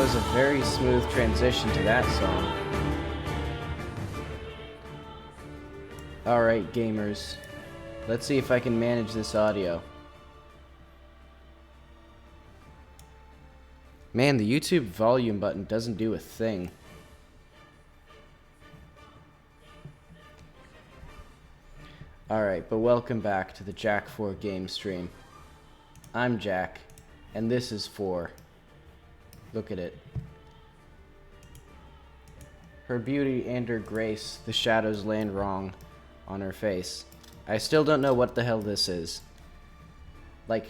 was a very smooth transition to that song. Alright, gamers. Let's see if I can manage this audio. Man, the YouTube volume button doesn't do a thing. Alright, but welcome back to the Jack 4 game stream. I'm Jack, and this is 4. Look at it. Her beauty and her grace, the shadows land wrong on her face. I still don't know what the hell this is. Like,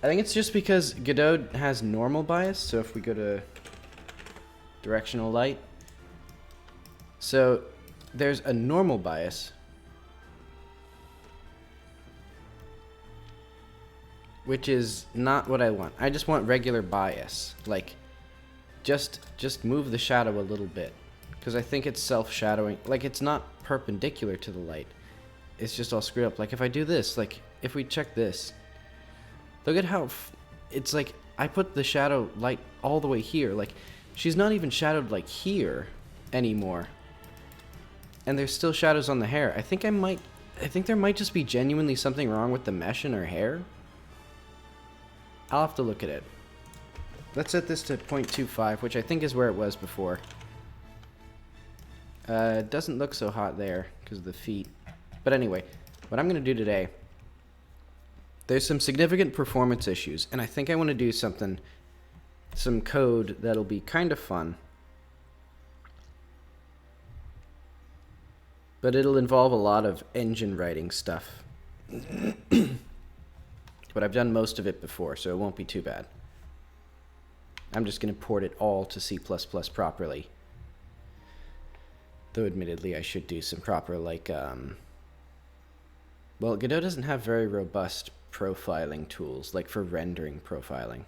I think it's just because Godot has normal bias, so if we go to directional light. So, there's a normal bias, which is not what I want. I just want regular bias. Like, just move the shadow a little bit. Because I think it's self-shadowing. Like, it's not perpendicular to the light. It's just all screwed up. Like, if I do this, like, if we check this, look at how it's like, I put the shadow light all the way here. Like, she's not even shadowed, like, here anymore. And there's still shadows on the hair. I think there might just be genuinely something wrong with the mesh in her hair. I'll have to look at it. Let's set this to 0.25, which I think is where it was before. It doesn't look so hot there because of the feet. But anyway, what I'm going to do today, there's some significant performance issues, and I think I want to do some code that'll be kind of fun. But it'll involve a lot of engine writing stuff. But I've done most of it before, so it won't be too bad. I'm just going to port it all to C++ properly. Though admittedly I should do some proper, like, well, Godot doesn't have very robust profiling tools, like for rendering profiling.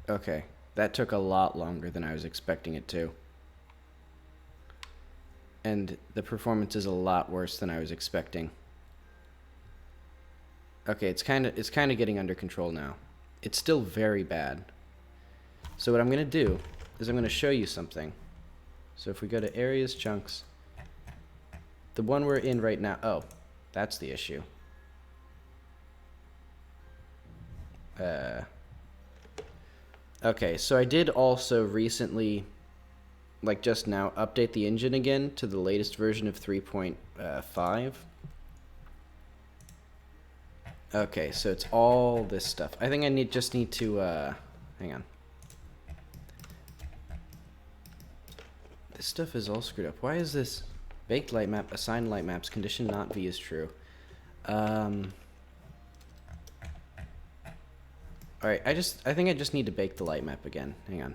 Okay. That took a lot longer than I was expecting it to. And the performance is a lot worse than I was expecting. Okay, it's kind of getting under control now. It's still very bad. So what I'm going to do is I'm going to show you something. So if we go to areas, chunks, the one we're in right now, oh, that's the issue. Okay, so I did also recently, like just now, update the engine again to the latest version of 3.5. Okay, so it's all this stuff. I think I just need to, hang on. This stuff is all screwed up. Why is this baked light map, assigned light maps, condition not v is true? Alright, I think I just need to bake the light map again. Hang on.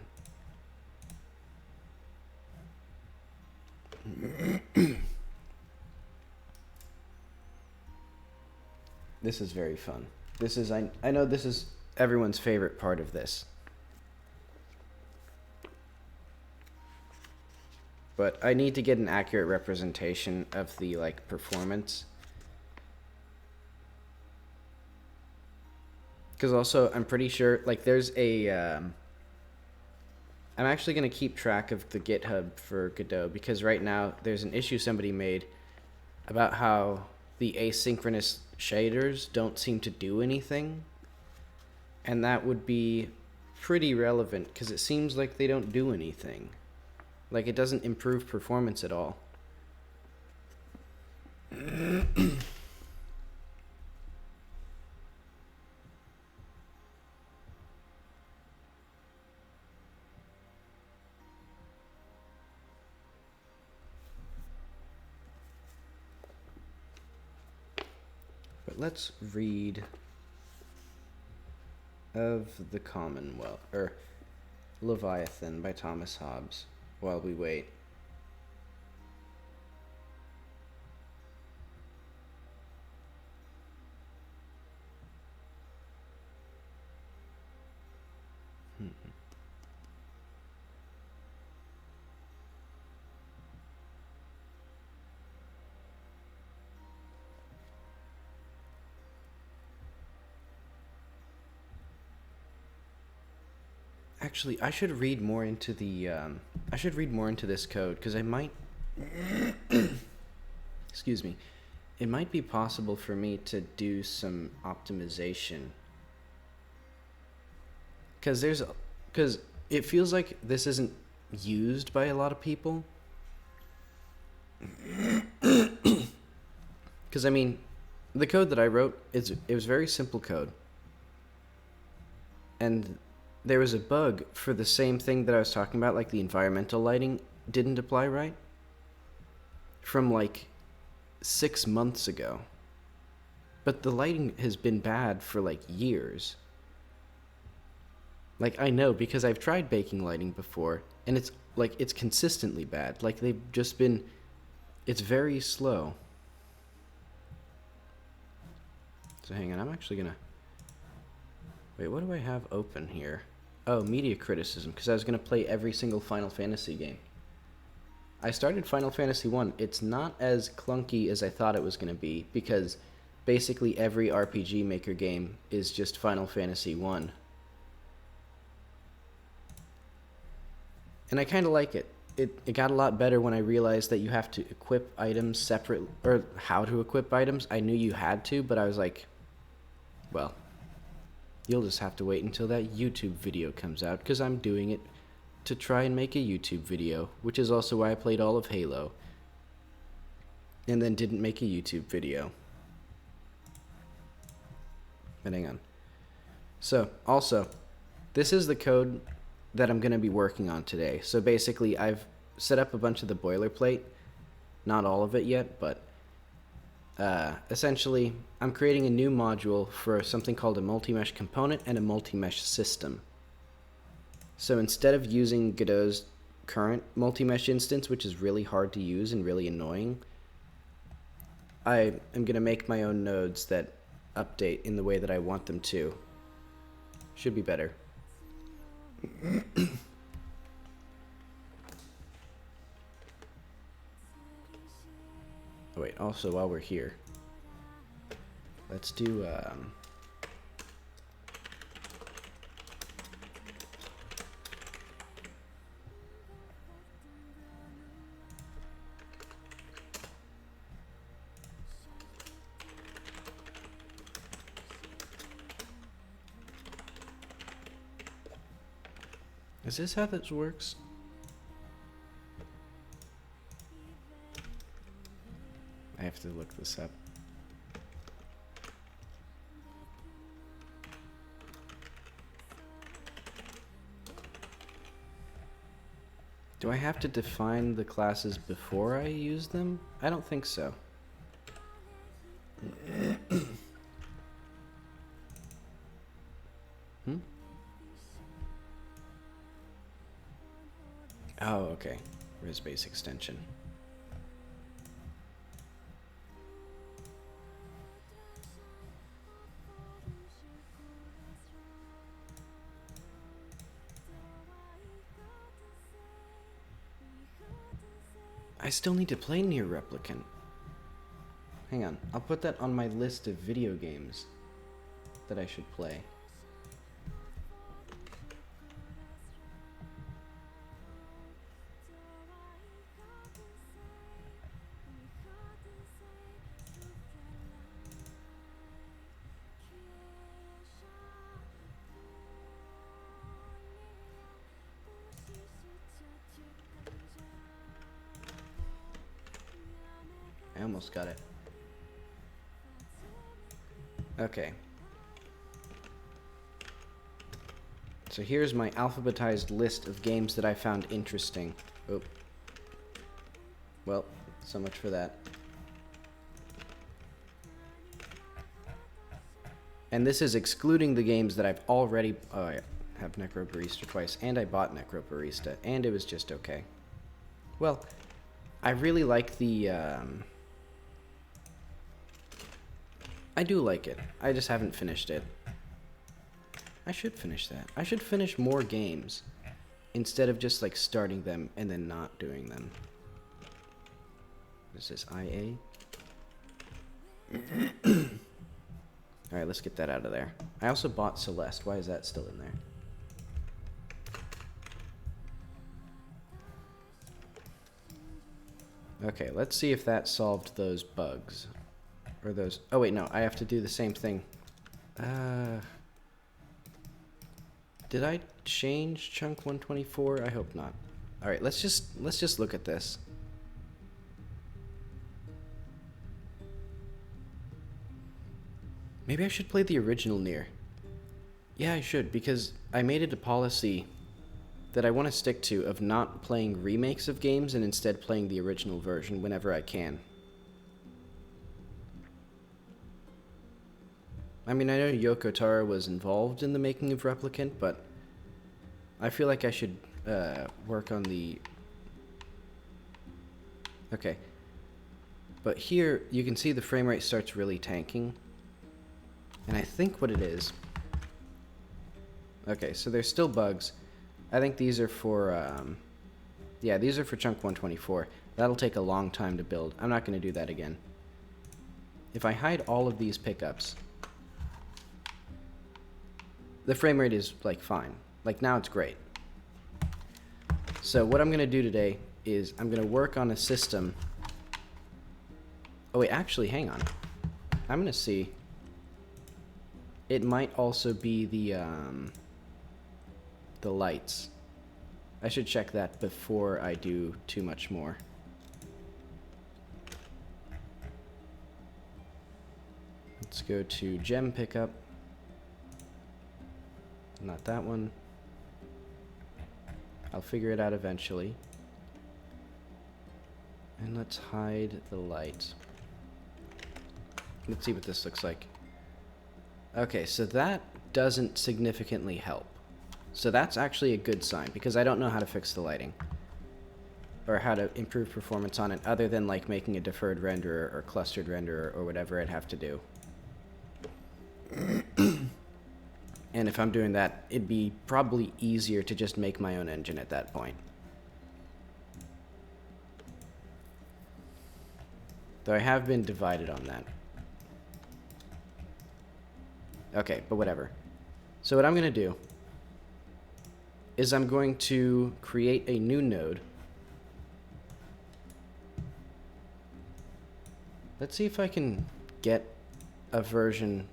This is very fun. This is, I know this is everyone's favorite part of this. But I need to get an accurate representation of the, like, performance. Because also, I'm pretty sure, like, there's a, I'm actually going to keep track of the GitHub for Godot, because right now, there's an issue somebody made about how the asynchronous shaders don't seem to do anything. And that would be pretty relevant, because it seems like they don't do anything. Like, it doesn't improve performance at all. But let's read of the Commonwealth, or Leviathan by Thomas Hobbes, while we wait. Actually, I should read more into the, I should read more into this code, because I might, excuse me, it might be possible for me to do some optimization. Because it feels like this isn't used by a lot of people. Because, I mean, the code that I wrote, it was very simple code. And there was a bug for the same thing that I was talking about, like the environmental lighting didn't apply right, from like 6 months ago. But the lighting has been bad for like years. Like, I know because I've tried baking lighting before, and it's like, it's consistently bad. Like, they've just been, it's very slow. So hang on, I'm actually gonna, wait, what do I have open here? Oh, media criticism, because I was going to play every single Final Fantasy game. I started Final Fantasy 1. It's not as clunky as I thought it was going to be, because basically every RPG Maker game is just Final Fantasy 1. And I kind of like it. It got a lot better when I realized that you have to equip items separate, or how to equip items. I knew you had to, but I was like, well, you'll just have to wait until that YouTube video comes out, because I'm doing it to try and make a YouTube video, which is also why I played all of Halo, and then didn't make a YouTube video. But hang on. So, also, this is the code that I'm going to be working on today. So basically, I've set up a bunch of the boilerplate. Not all of it yet, but essentially, I'm creating a new module for something called a multi-mesh component and a multi-mesh system. So instead of using Godot's current multi-mesh instance, which is really hard to use and really annoying, I am going to make my own nodes that update in the way that I want them to. Should be better. Oh, wait, also while we're here, let's do is this how this works? I have to look this up. Do I have to define the classes before I use them? I don't think so. Oh, okay. Res base extension. I still need to play Nier Replicant. Hang on, I'll put that on my list of video games that I should play. I almost got it. Okay. So here's my alphabetized list of games that I found interesting. Oh. Well, so much for that. And this is excluding the games that I've already... Oh, I have Necrobarista twice, and I bought Necrobarista, and it was just okay. Well, I really like the... I do like it. I just haven't finished it. I should finish that. I should finish more games instead of just like starting them and then not doing them. This is IA. Alright, let's get that out of there. I also bought Celeste. Why is that still in there? Okay, let's see if that solved those bugs. Or those... Oh, wait, no. I have to do the same thing. Did I change chunk 124? I hope not. All right, let's just look at this. Maybe I should play the original Nier. Yeah, I should, because I made it a policy that I want to stick to of not playing remakes of games and instead playing the original version whenever I can. I mean, I know Yoko Taro was involved in the making of Replicant, but I feel like I should work on the... Okay. But here, you can see the frame rate starts really tanking. And I think what it is... Okay, so there's still bugs. I think these are for... Yeah, these are for chunk 124. That'll take a long time to build. I'm not going to do that again. If I hide all of these pickups... The frame rate is, like, fine. Like, now it's great. So what I'm going to do today is I'm going to work on a system... Oh, wait, actually, hang on. I'm going to see... It might also be the lights. I should check that before I do too much more. Let's go to gem pickup. Not that one. I'll figure it out eventually. And let's hide the light. Let's see what this looks like. Okay, so that doesn't significantly help. So that's actually a good sign, because I don't know how to fix the lighting. Or how to improve performance on it, other than like making a deferred renderer or clustered renderer or whatever I'd have to do. And if I'm doing that, it'd be probably easier to just make my own engine at that point. Though I have been divided on that. Okay, but whatever. So what I'm going to do is I'm going to create a new node. Let's see if I can get a version...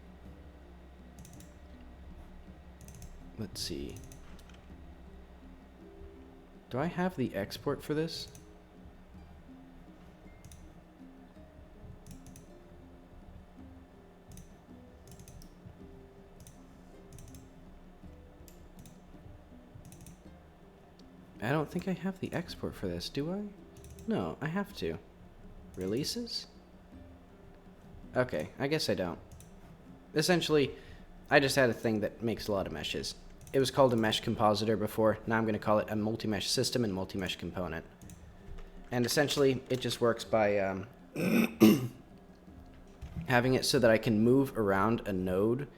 Let's see. Do I have the export for this? I don't think I have the export for this, do I? No, I have to. Releases? Okay, I guess I don't. Essentially, I just had a thing that makes a lot of meshes. It was called a mesh compositor before. Now I'm going to call it a multi-mesh system and multi-mesh component. And essentially, it just works by having it so that I can move around a node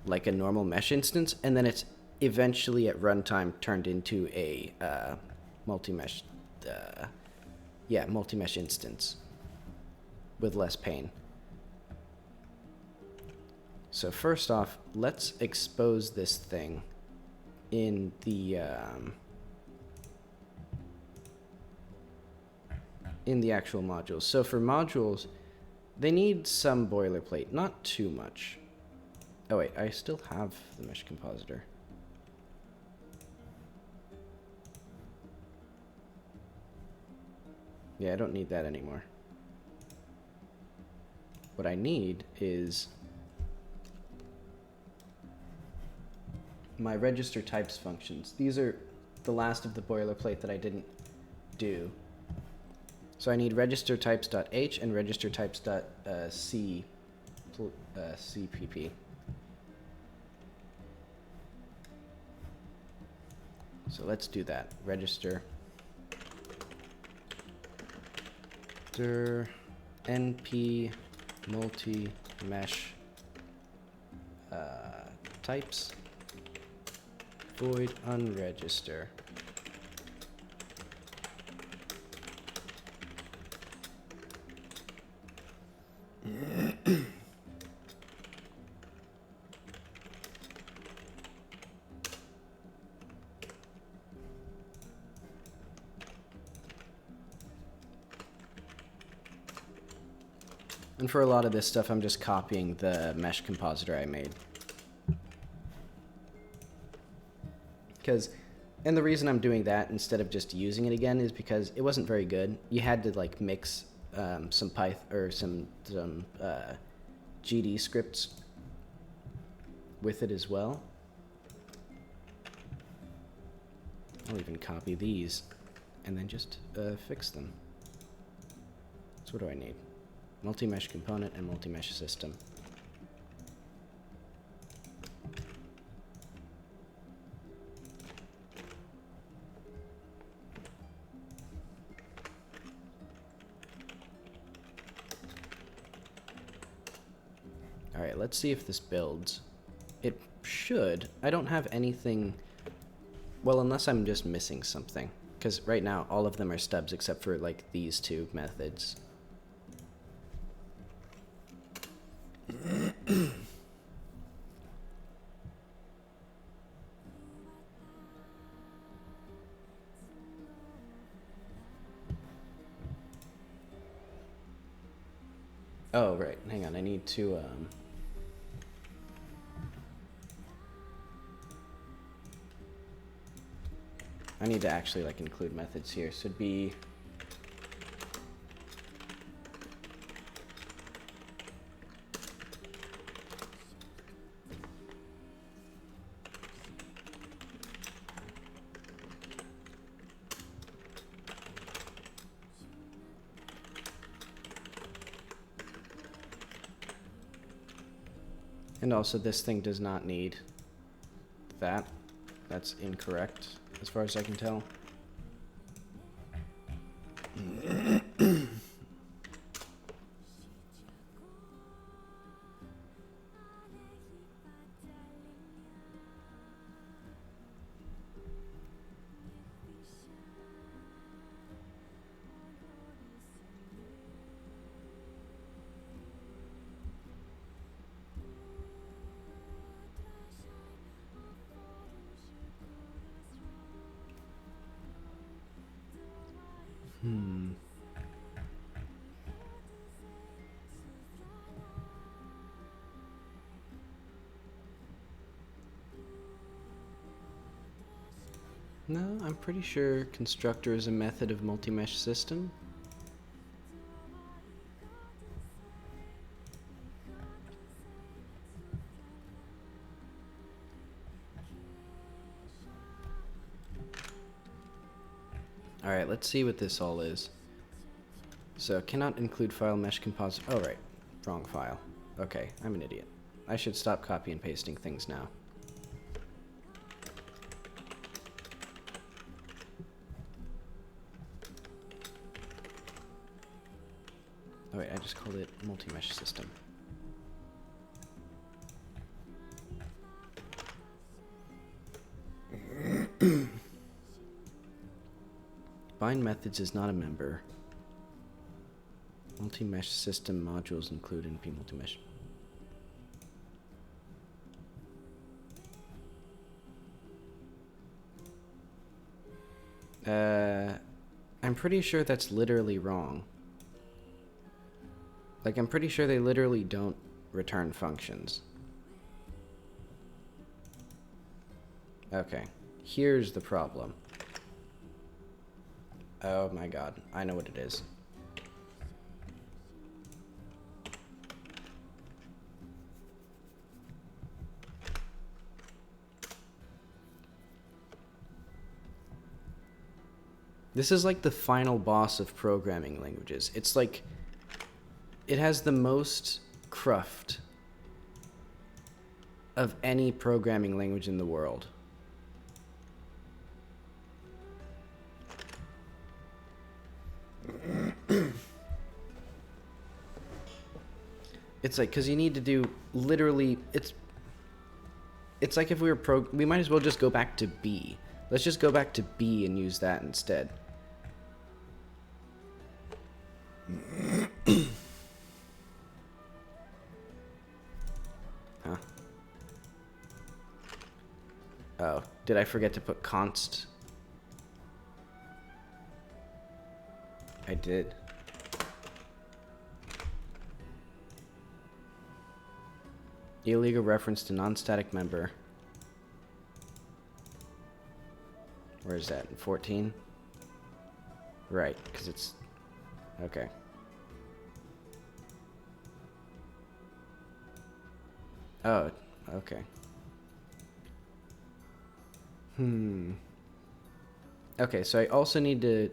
like a normal mesh instance, and then it's eventually at runtime turned into a multi-mesh, multi-mesh instance with less pain. So first off, let's expose this thing in the actual modules. So for modules, they need some boilerplate, not too much. Oh wait, I still have the mesh compositor. Yeah, I don't need that anymore. What I need is my register types functions. These are the last of the boilerplate that I didn't do. So I need register types.h and register types.c CPP. So let's do that. Register np multi-mesh types void unregister. And for a lot of this stuff, I'm just copying the mesh compositor I made. And the reason I'm doing that instead of just using it again is because it wasn't very good. You had to like mix some Python or some GD scripts with it as well. I'll even copy these and then just fix them. So what do I need? Multi-mesh component and multi-mesh system. Alright, let's see if this builds. It should. I don't have anything... Well, unless I'm just missing something. Because right now, all of them are stubs except for, like, these two methods. Oh, right. Hang on. I need to, I need to actually, like, include methods here. So it'd be... And also, this thing does not need that. That's incorrect, as far as I can tell. No, I'm pretty sure constructor is a method of multi-mesh system. Alright, let's see what this all is. So, cannot include file mesh composite. Oh, right. Wrong file. Okay, I'm an idiot. I should stop copy and pasting things now. Oh wait, I just called it multi-mesh system. Bind methods is not a member. Multi-mesh system modules include NP multi-mesh. I'm pretty sure that's literally wrong. Like, I'm pretty sure they literally don't return functions. Okay, here's the problem. Oh my god, I know what it is. This is like the final boss of programming languages. It's like, it has the most cruft of any programming language in the world. It's like, because you need to do literally, it's like if we were we might as well just go back to B. Let's just go back to B and use that instead. Huh? Oh, did I forget to put const? I did. illegal reference to non-static member. Where is that? 14? Right, because it's... Okay. Oh, okay. Okay, so I also need to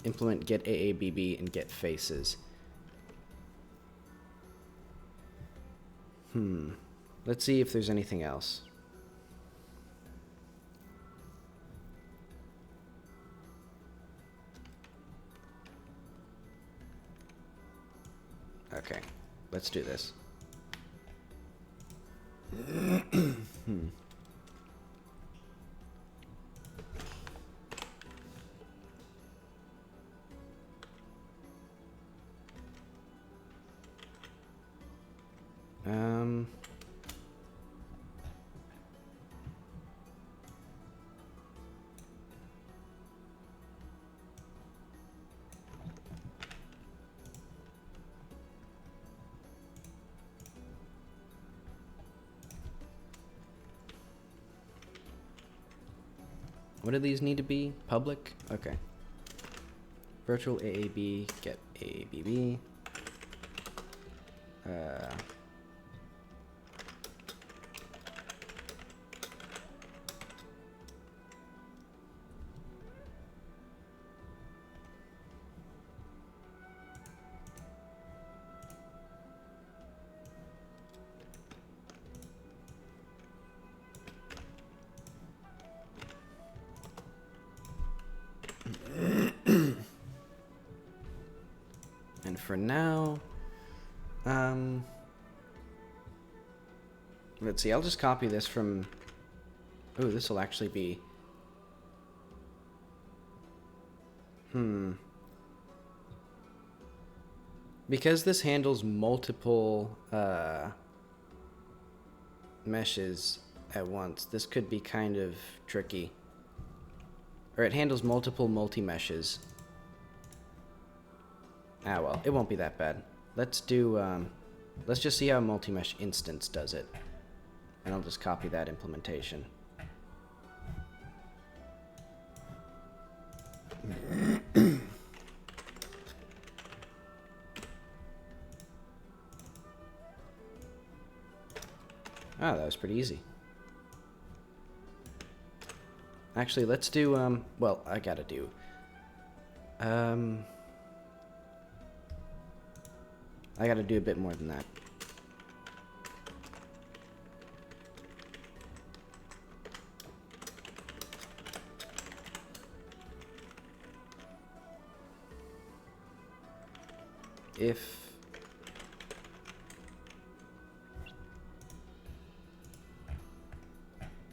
implement get AABB and get faces. Let's see if there's anything else. Okay, let's do this. What do these need to be? Public? Okay. Virtual AAB, get AABB. And for now, let's see, I'll just copy this from, oh, this will actually be, because this handles multiple, meshes at once, this could be kind of tricky. Or it handles multiple multi-meshes. Ah, well, it won't be that bad. Let's do, let's just see how multi-mesh instance does it. And I'll just copy that implementation. Ah, that was pretty easy. Actually, let's do, well, I gotta do, I gotta do a bit more than that. If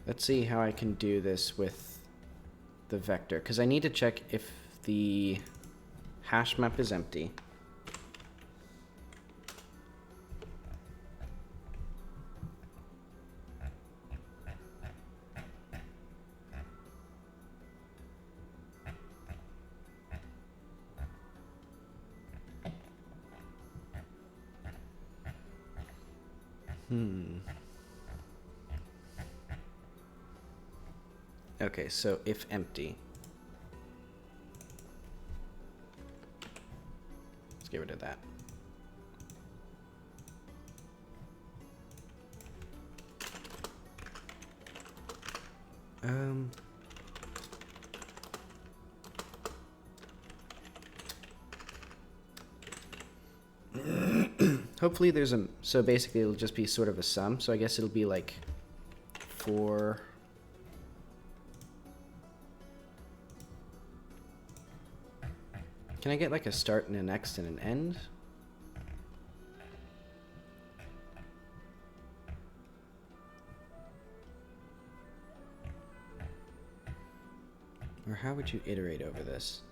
let's see how I can do this with the vector, because I need to check if the hash map is empty. Okay, so if empty. Let's get rid of that. Hopefully there's a, so basically it'll just be sort of a sum, so I guess it'll be like 4. Can I get like a start and a next and an end? Or how would you iterate over this?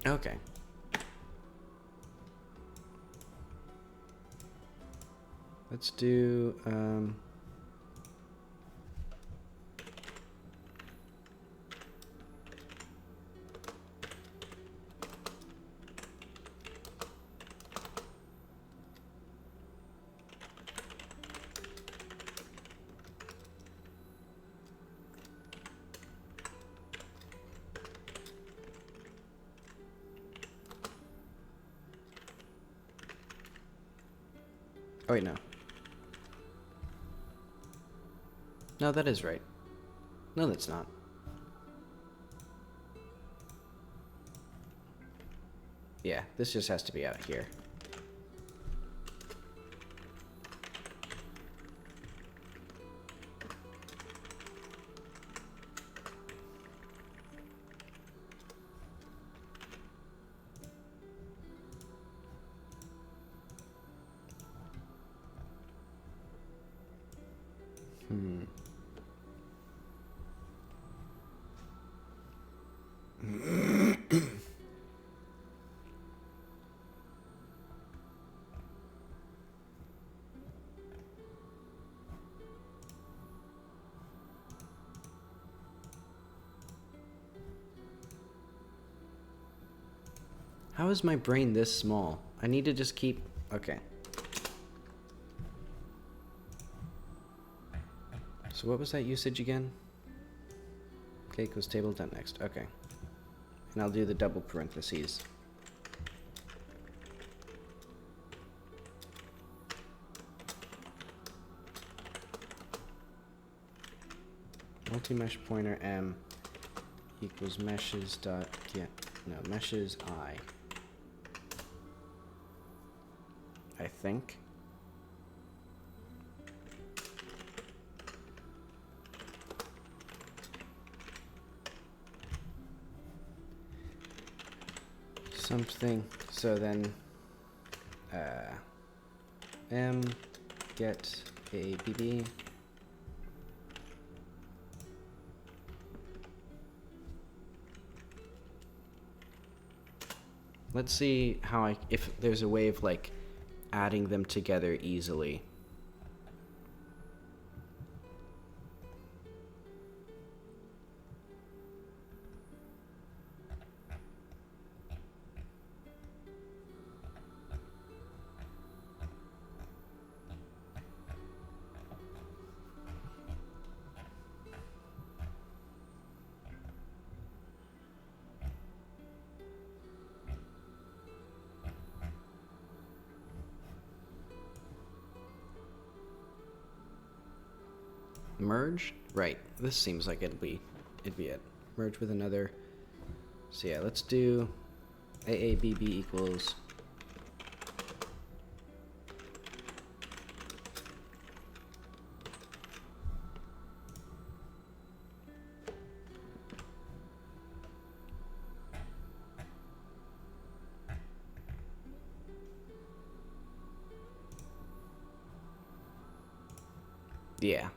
Okay. Let's do, oh wait, no. No, that is right. No, that's not. Yeah, this just has to be out here. How is my brain this small? I need to just keep... Okay. So what was that usage again? Okay, equals table done next. Okay. And I'll do the double parentheses. Multi-mesh pointer m equals meshes dot get... No, meshes I think. Something. So then, m get AABB. Let's see how if there's a way of like adding them together easily. Merge? Right. This seems like it'd be it. Merge with another. So yeah, let's do AABB equals yeah.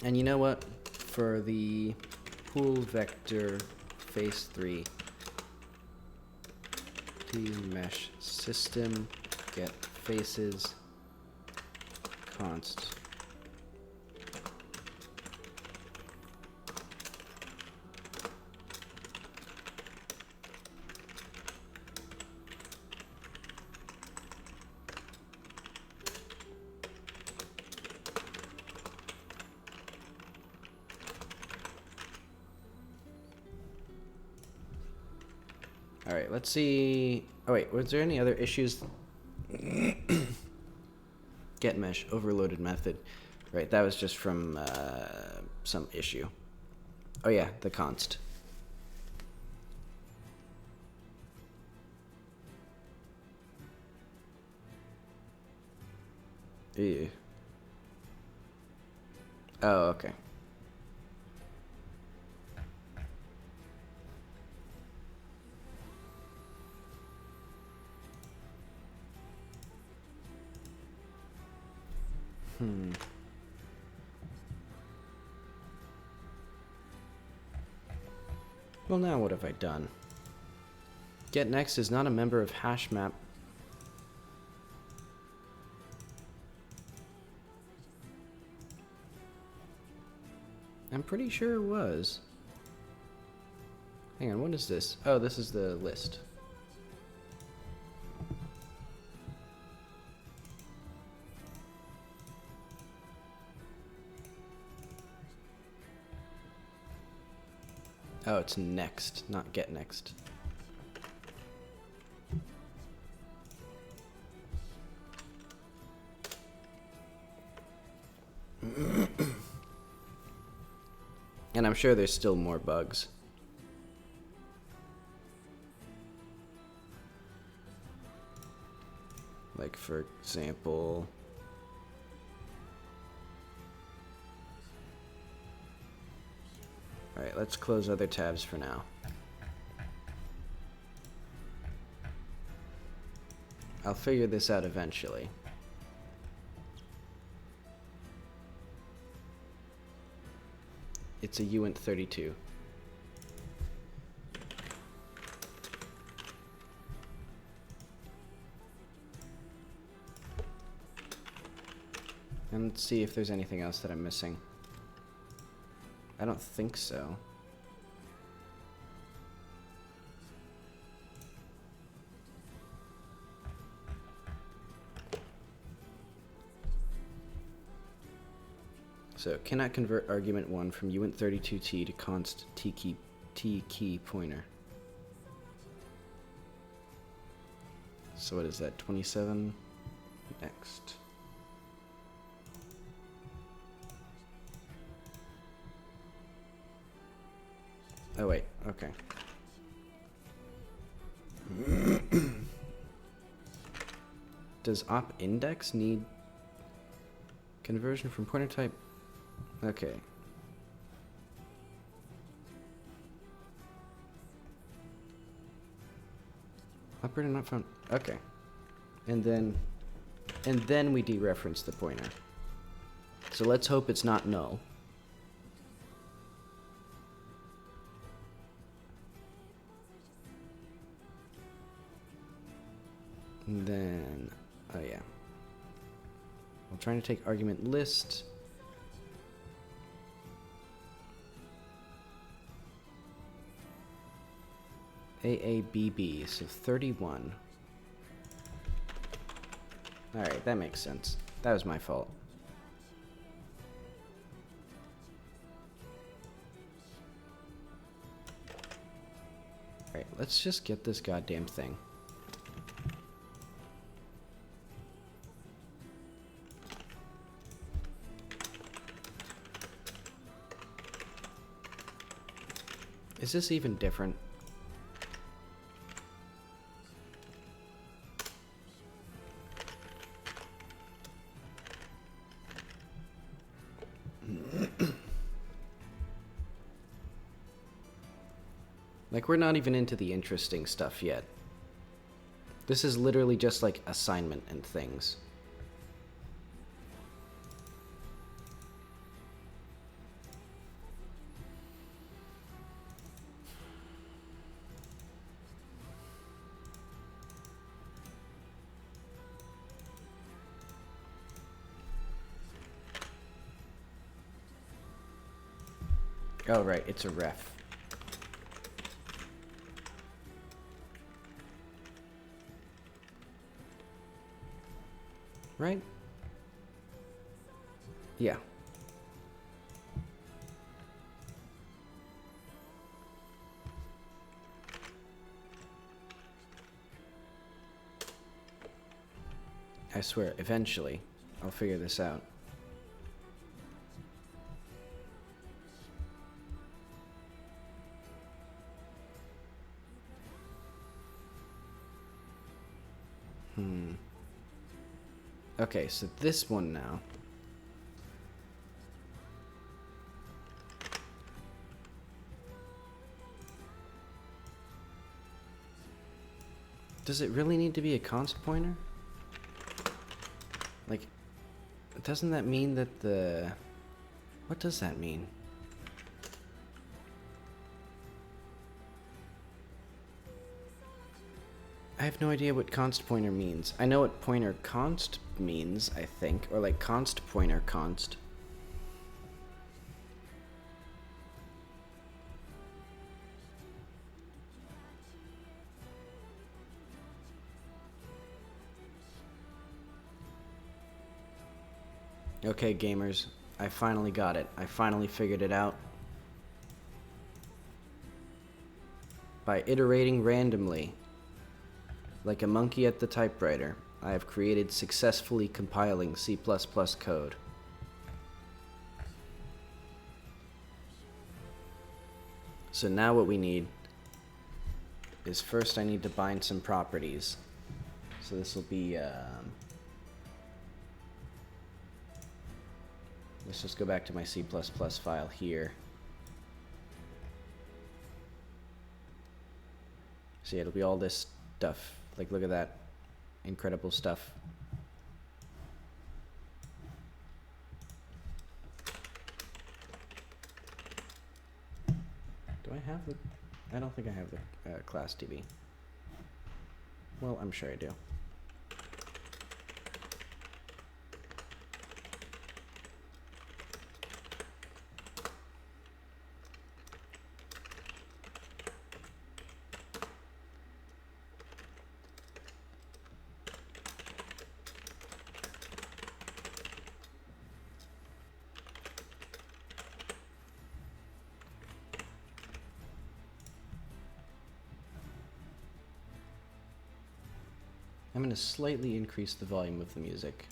And you know what? For the pool vector face 3, mesh system get faces const. All right, let's see. Oh wait, was there any other issues? Get mesh overloaded method. Right, that was just from some issue. Oh yeah, the const. Ew. Oh, okay. Well, now what have I done? GetNext is not a member of HashMap. I'm pretty sure it was. Hang on, what is this? Oh, this is the list. Oh, it's next, not get next. And I'm sure there's still more bugs. Like, for example... Alright, let's close other tabs for now. I'll figure this out eventually. It's a uint32. And let's see if there's anything else that I'm missing. I don't think so. So, cannot convert argument 1 from uint32t to const t key pointer. So what is that, 27? Next. Oh wait, okay. Does op index need conversion from pointer type? Okay. Operator not found. Okay. And then we dereference the pointer. So let's hope it's not null. And then, oh yeah. I'm trying to take argument list. AABB, so 31. Alright, that makes sense. That was my fault. Alright, let's just get this goddamn thing. Is this even different? Like, we're not even into the interesting stuff yet. This is literally just like assignment and things. Oh, right, it's a ref. Right? Yeah. I swear, eventually, I'll figure this out. Okay, so this one now. Does it really need to be a const pointer? Like, Doesn't that mean that the... What does that mean? I have no idea what const pointer means. I know what pointer const means, I think. Or like const pointer const. Okay, gamers. I finally got it. I finally figured it out. By iterating randomly, like a monkey at the typewriter, I have created successfully compiling C++ code. So now what we need is first I need to bind some properties. So this will be, let's just go back to my C++ file here. See, it'll be all this stuff. Like, look at that. Incredible stuff. Do I have the... I don't think I have the class DB. Well, I'm sure I do. I'm going to slightly increase the volume of the music.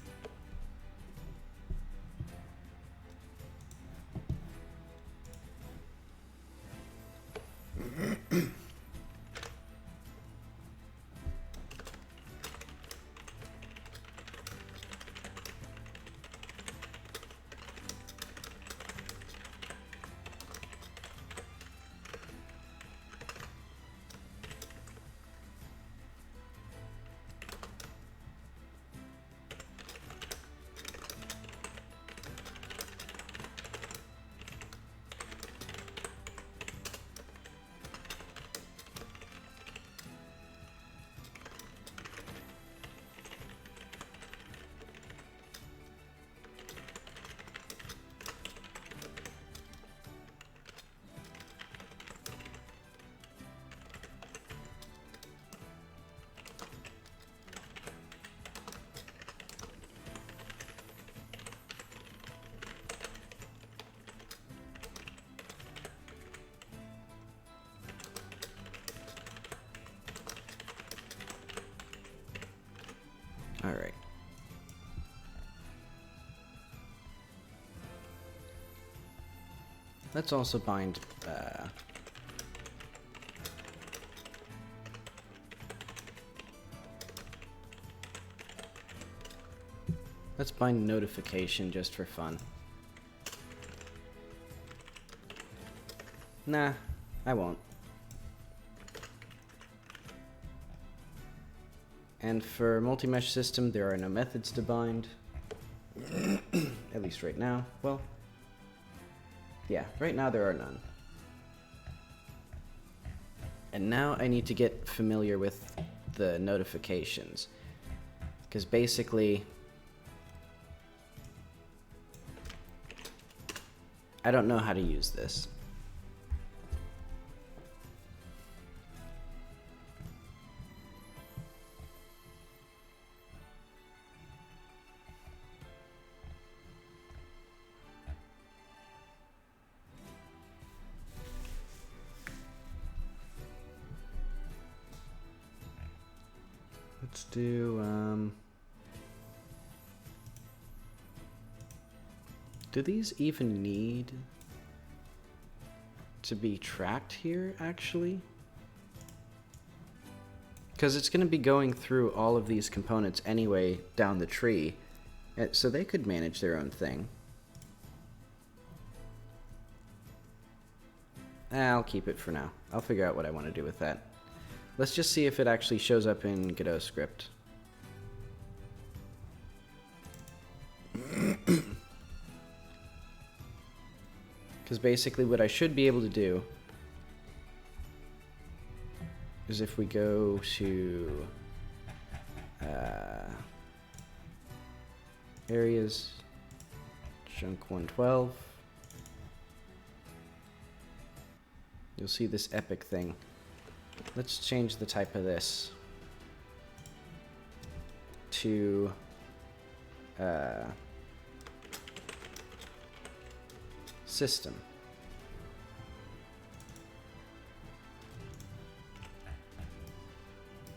All right. Let's also bind let's bind notification just for fun. Nah, I won't. And for multi-mesh system, there are no methods to bind. At least right now. Well, yeah, right now there are none. And now I need to get familiar with the notifications. Because basically, I don't know how to use this. Let's do, do these even need to be tracked here, actually? Because it's going to be going through all of these components anyway down the tree, so they could manage their own thing. I'll keep it for now. I'll figure out what I want to do with that. Let's just see if it actually shows up in Godot script. Because basically what I should be able to do is if we go to areas, junk 112, you'll see this epic thing. Let's change the type of this to system.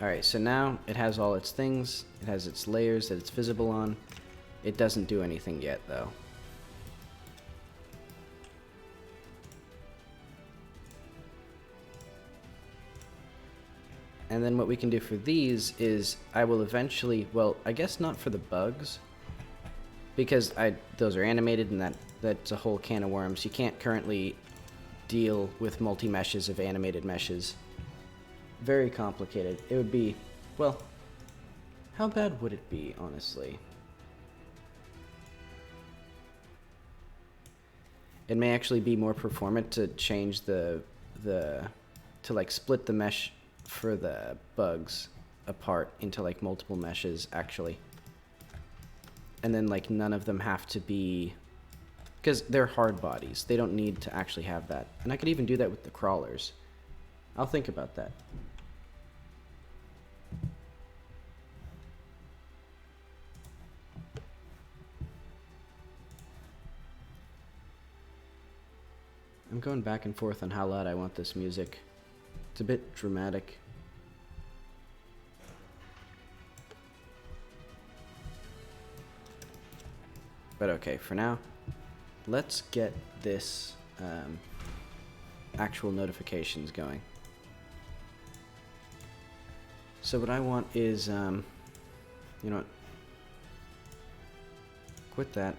Alright, so now it has all its things, it has its layers that it's visible on. It doesn't do anything yet, though. And then what we can do for these is I will eventually, well, I guess not for the bugs, because those are animated and that's a whole can of worms. You can't currently deal with multi-meshes of animated meshes. Very complicated. It would be, well, how bad would it be, honestly? It may actually be more performant to change to like split the mesh for the bugs apart into like multiple meshes, actually. And then like none of them have to be, because they're hard bodies. They don't need to actually have that. And I could even do that with the crawlers. I'll think about that. I'm going back and forth on how loud I want this music. It's a bit dramatic. But okay, for now, let's get this actual notifications going. So what I want is, you know what? Quit that.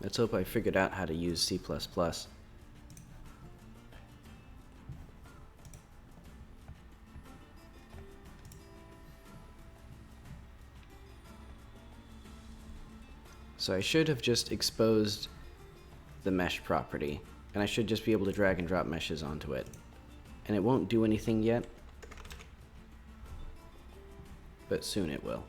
Let's hope I figured out how to use C++. So I should have just exposed the mesh property, and I should just be able to drag and drop meshes onto it. And it won't do anything yet, but soon it will.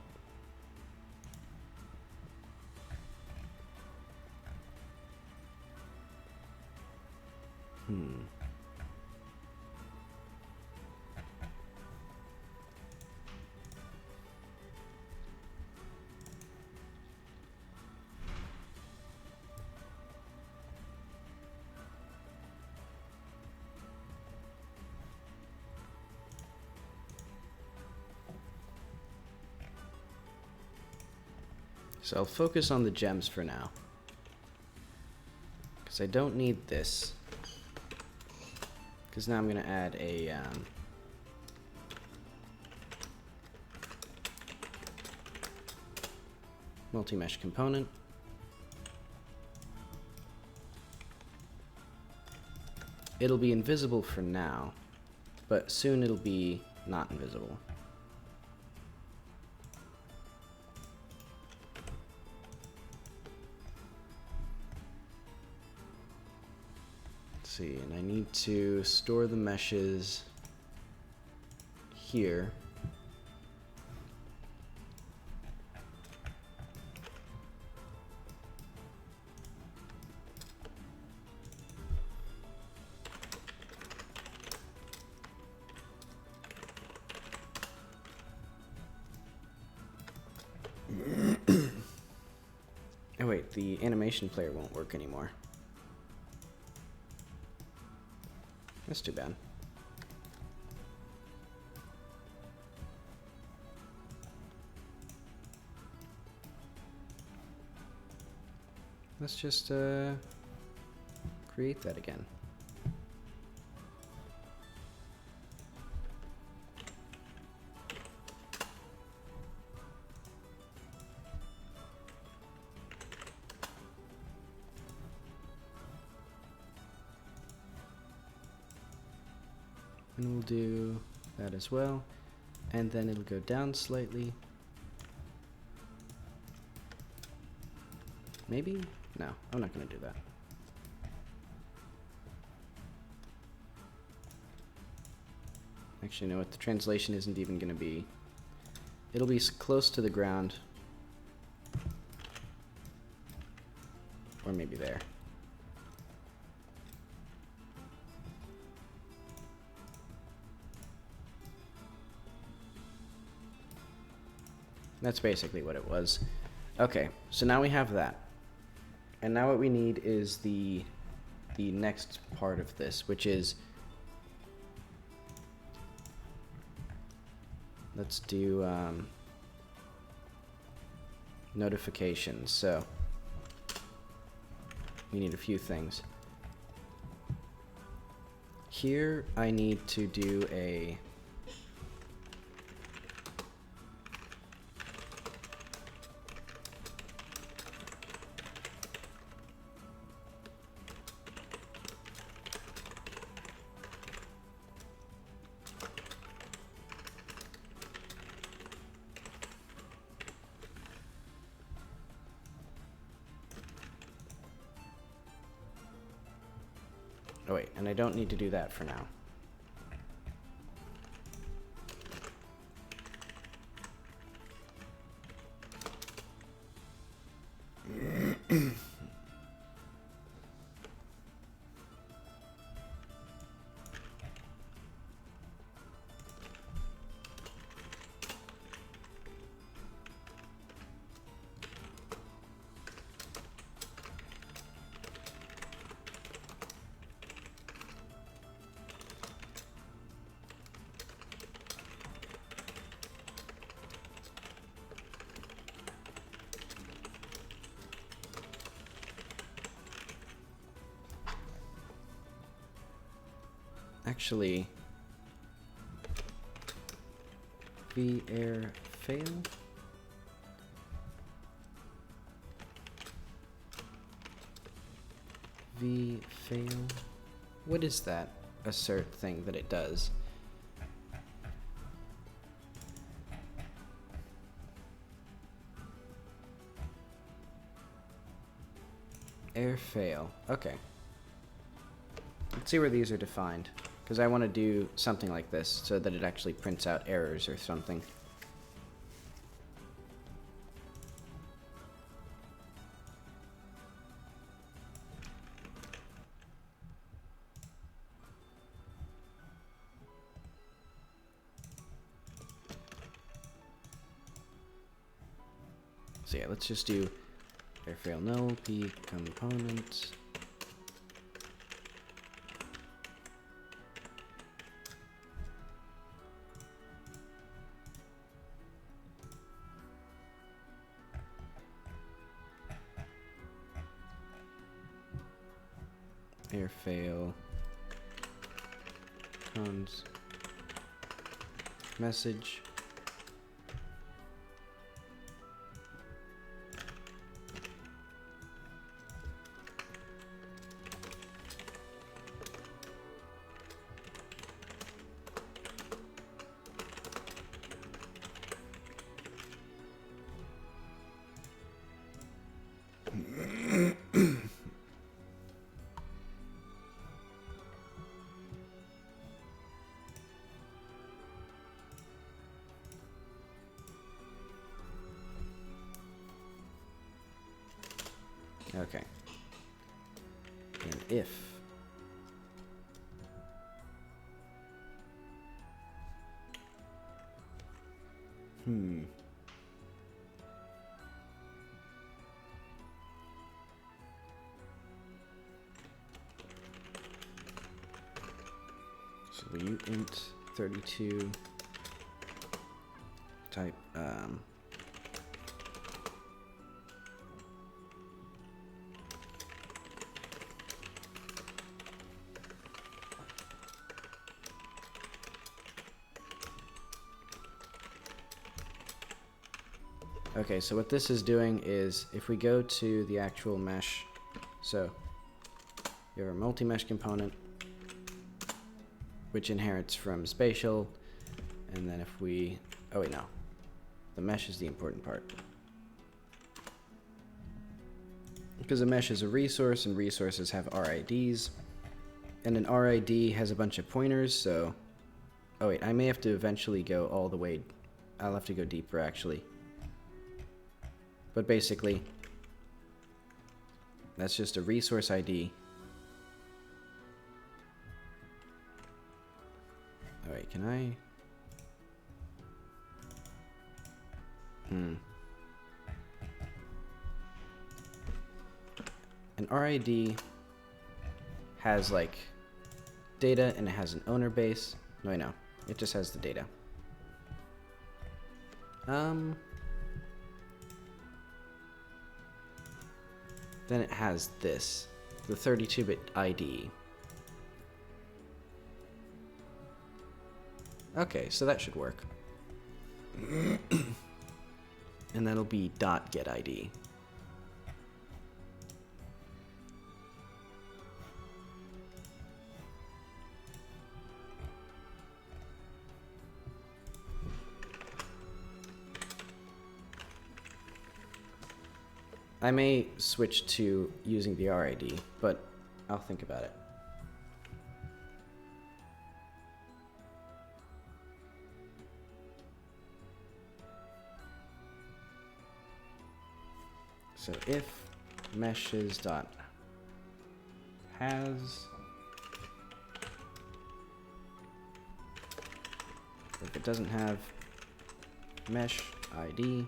So I'll focus on the gems for now, because I don't need this, because now I'm going to add a multi-mesh component. It'll be invisible for now, but soon it'll be not invisible. See, and I need to store the meshes here. Oh wait, the animation player won't work anymore. That's too bad. Let's just create that again. And we'll do that as well. And then it'll go down slightly. Maybe? No, I'm not going to do that. Actually, you know what? The translation isn't even going to be... It'll be close to the ground. Or maybe there. That's basically what it was. Okay, so now we have that. And now what we need is the next part of this, which is... Let's do notifications. So we need a few things. Here I need to do a oh wait, and I don't need to do that for now. Actually, v-air fail. V-fail. What is that assert thing that it does? Air fail. Okay. Let's see where these are defined. Because I want to do something like this so that it actually prints out errors or something. So yeah, let's just do airfail null p component. Airfail cons message. Okay. And if so we int 32 type okay, so what this is doing is if we go to the actual mesh, so you have a multi-mesh component, which inherits from spatial. And then if we, oh wait, no. The mesh is the important part. Because a mesh is a resource, and resources have RIDs. And an RID has a bunch of pointers, so... Oh wait, I may have to eventually go all the way... I'll have to go deeper, actually. But basically, that's just a resource ID. Alright, can I... An RID has, like, data, and it has an owner base. No, I know. It just has the data. Then it has this, the 32-bit ID. Okay, so that should work. And that'll be .getID. I may switch to using the RID, but I'll think about it. So if meshes dot has, if it doesn't have mesh ID,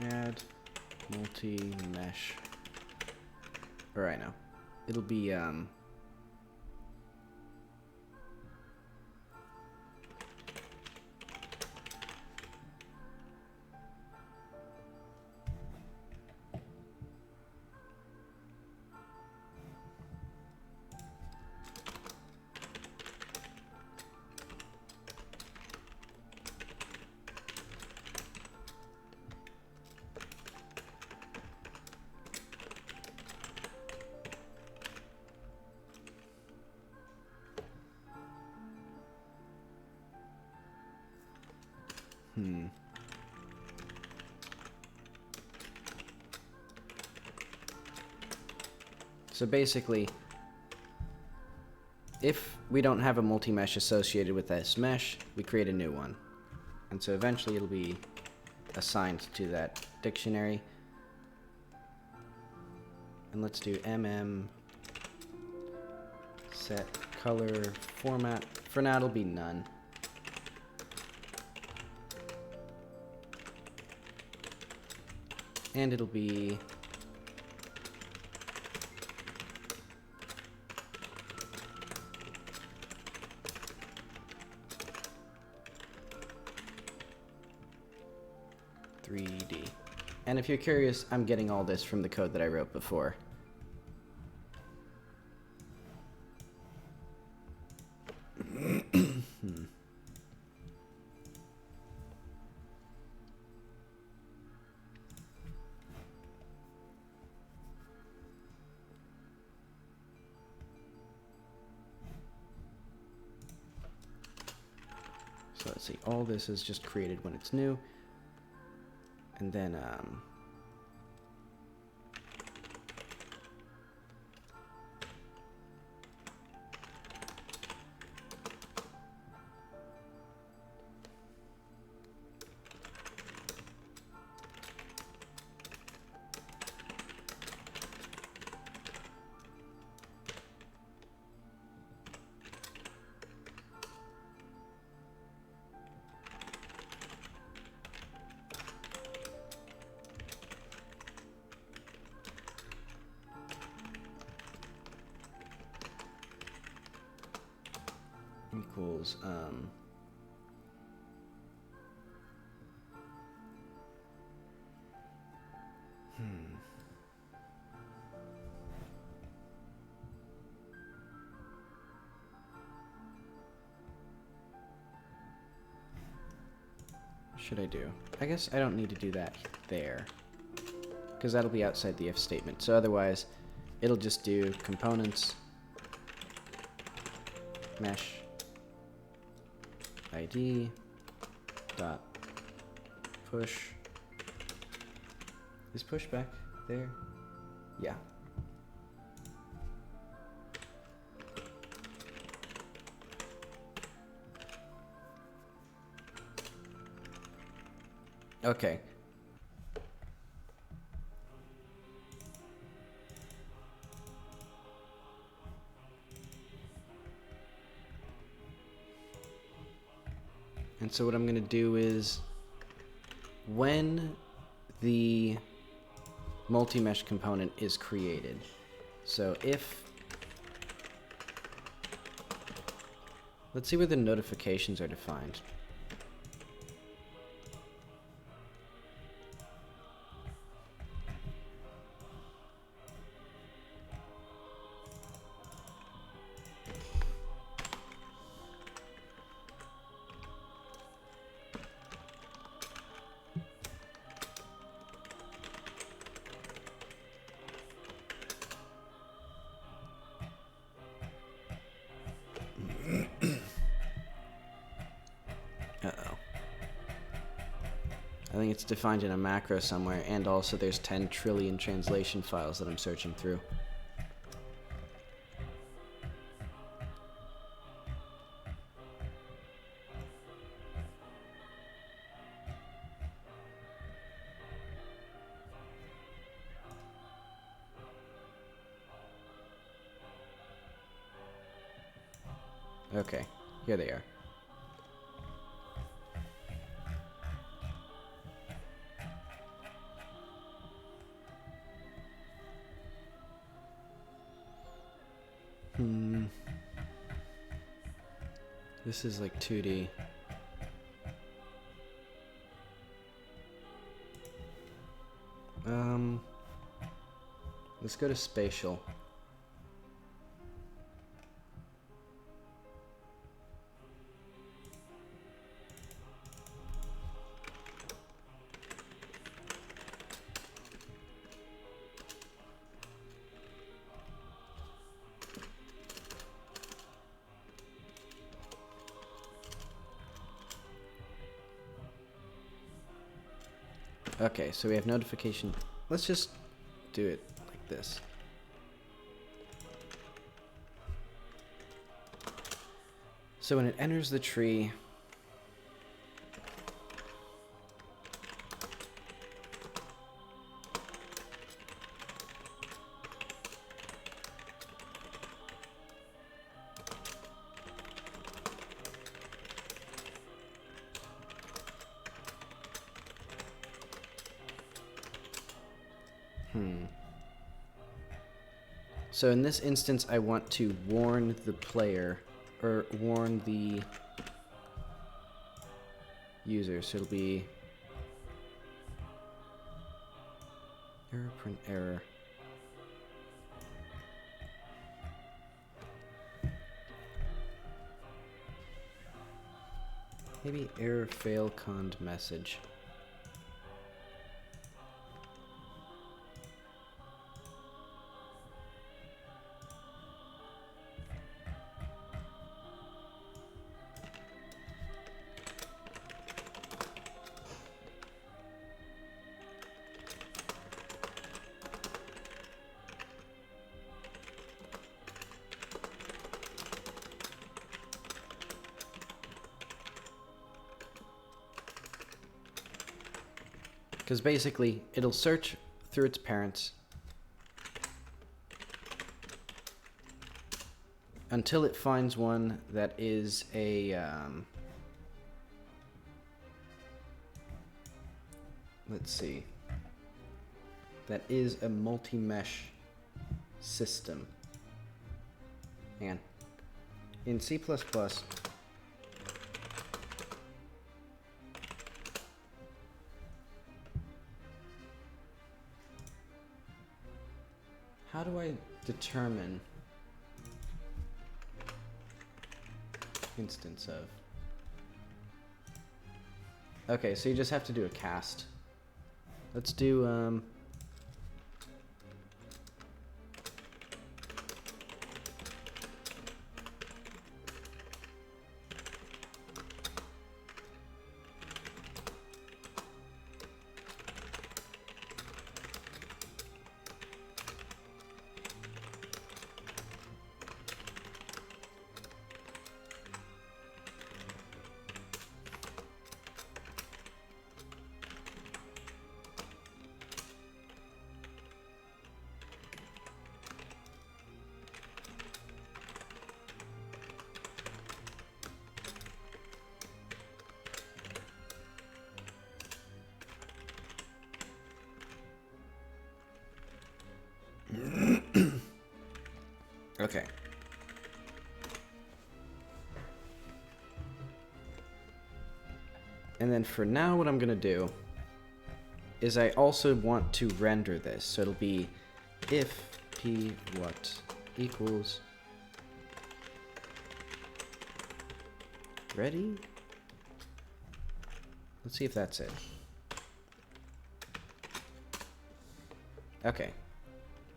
add multi-mesh, or I know, it'll be So basically, if we don't have a multi-mesh associated with this mesh, we create a new one. And so eventually it'll be assigned to that dictionary. And let's do set color format. For now it'll be none. And it'll be .3D. And if you're curious, I'm getting all this from the code that I wrote before. So let's see, all this is just created when it's new. And then, equals, should I do? I guess I don't need to do that there, because that'll be outside the if statement. So otherwise, it'll just do components mesh id dot push. Is push back there? Yeah. Okay. And so what I'm going to do is, when the multi-mesh component is created, so if, let's see where the notifications are defined. Uh-oh. I think it's defined in a macro somewhere, and also there's 10 trillion translation files that I'm searching through. Okay, here they are. This is like 2D. Let's go to spatial. Okay, so we have notification. Let's just do it like this. So when it enters the tree, so in this instance, I want to warn the player, or warn the user. So it'll be error, print error. Maybe error fail cond message. Because basically, it'll search through its parents until it finds one that is a, let's see, that is a multi-mesh system. Hang on. In C++, how do I determine instance of? Okay, so you just have to do a cast. Let's do, okay. And then for now, what I'm gonna do is I also want to render this. So it'll be if p what equals ready. Let's see if that's it. Okay.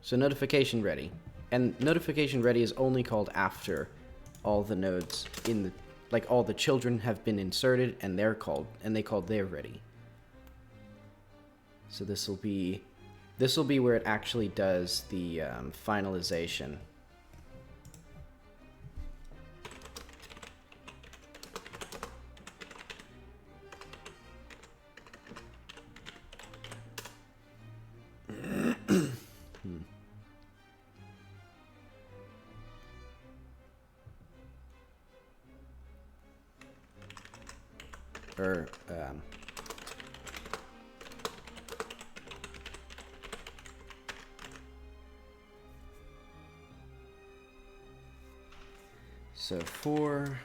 So notification ready. And notification ready is only called after all the nodes in the, like all the children have been inserted and they're called, and they called their ready. So this will be where it actually does the finalization. Or so for,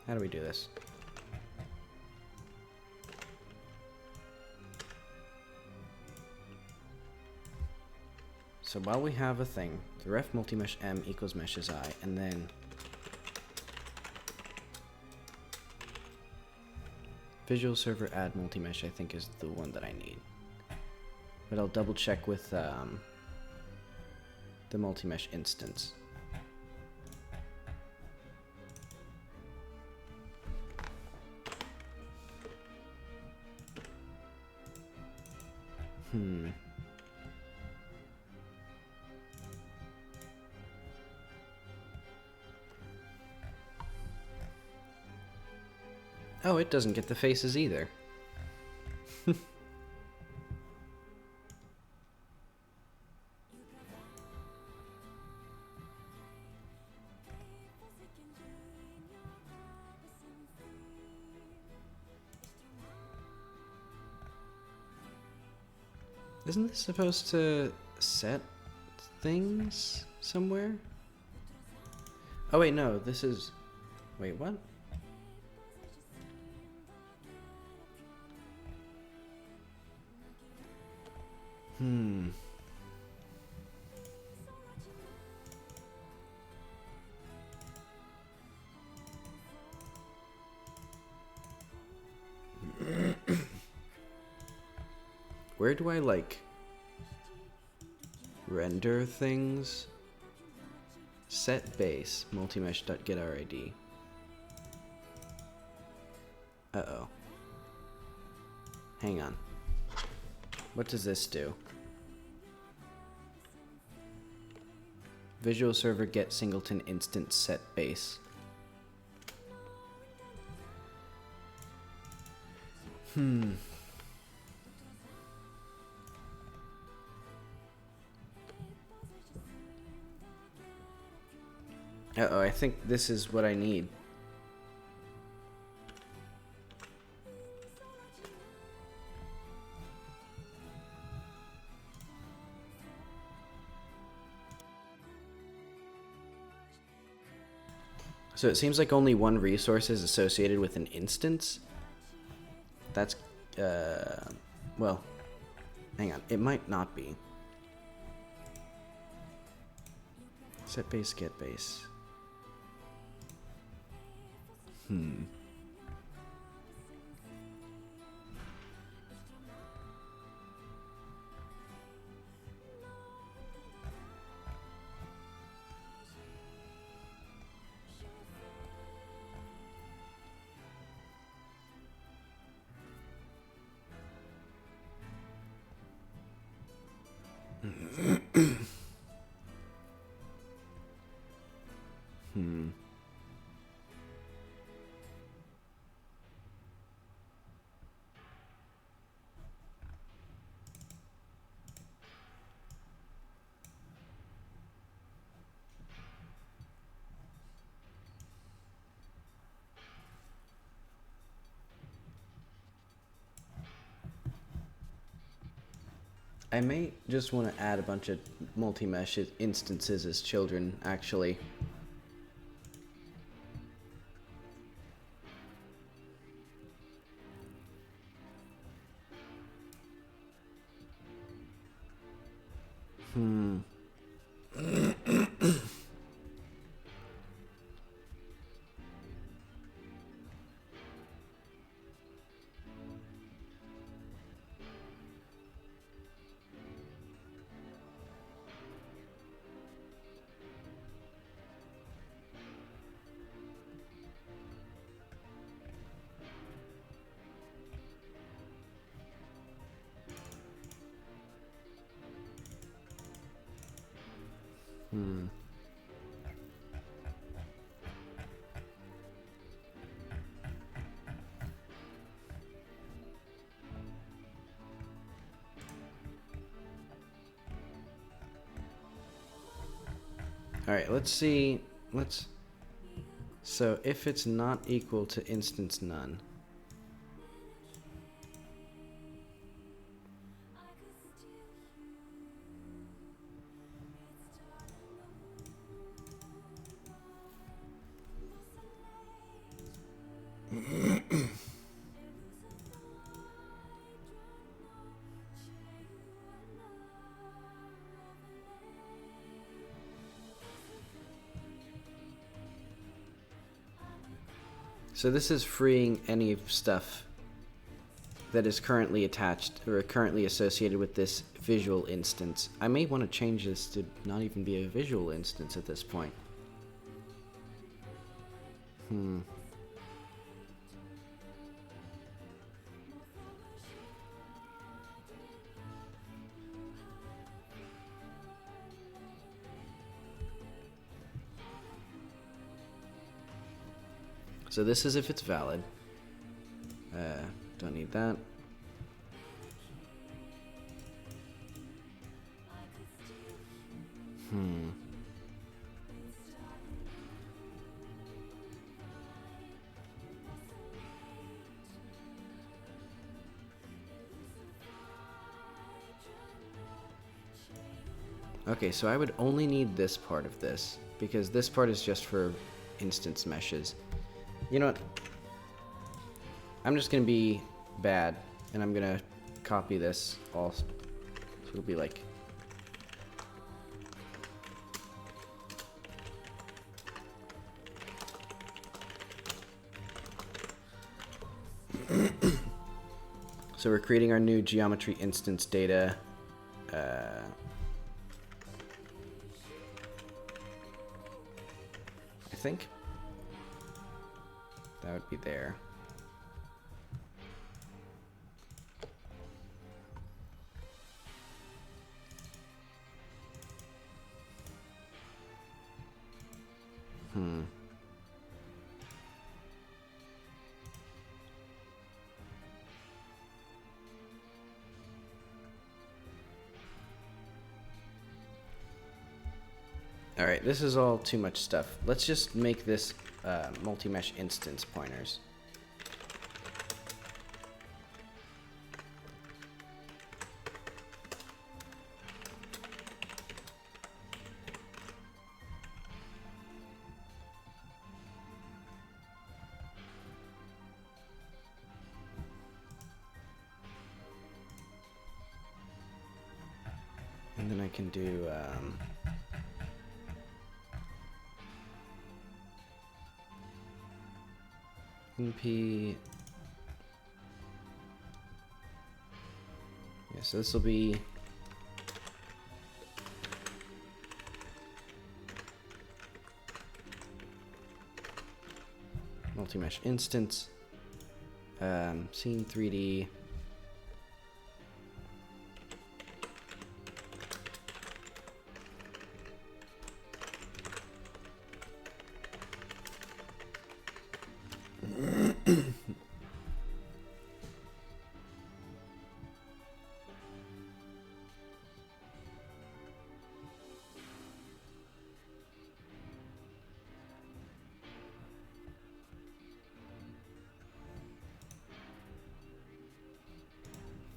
how do we do this? So while we have a thing, the ref multimesh m equals meshes I, and then Visual Server add multimesh I think is the one that I need. But I'll double check with the multimesh instance. Oh, it doesn't get the faces either. Isn't this supposed to set things somewhere? Oh wait, no, this is... Wait, what? Where do I, like, render things? Set base, multimesh.getRID. Uh-oh. Hang on. What does this do? Visual Server get singleton instance set base. Uh-oh, I think this is what I need. So it seems like only one resource is associated with an instance. That's, well, hang on, it might not be. Set base, get base. Hmm. I may just want to add a bunch of multi-mesh instances as children, actually. Hmm. Hmm. All right, let's see. So if it's not equal to instance none. So this is freeing any stuff that is currently attached or currently associated with this visual instance. I may want to change this to not even be a visual instance at this point. Hmm. So this is if it's valid. Don't need that. Hmm. Okay, so I would only need this part of this, because this part is just for instance meshes. You know what? I'm just gonna be bad, and I'm gonna copy this all. So it'll be like. So we're creating our new geometry instance data. I think that would be there. Hmm. Alright, this is all too much stuff. Let's just make this multi-mesh instance pointers. And then I can do NP. Yeah, so this will be multi-mesh instance, scene 3D.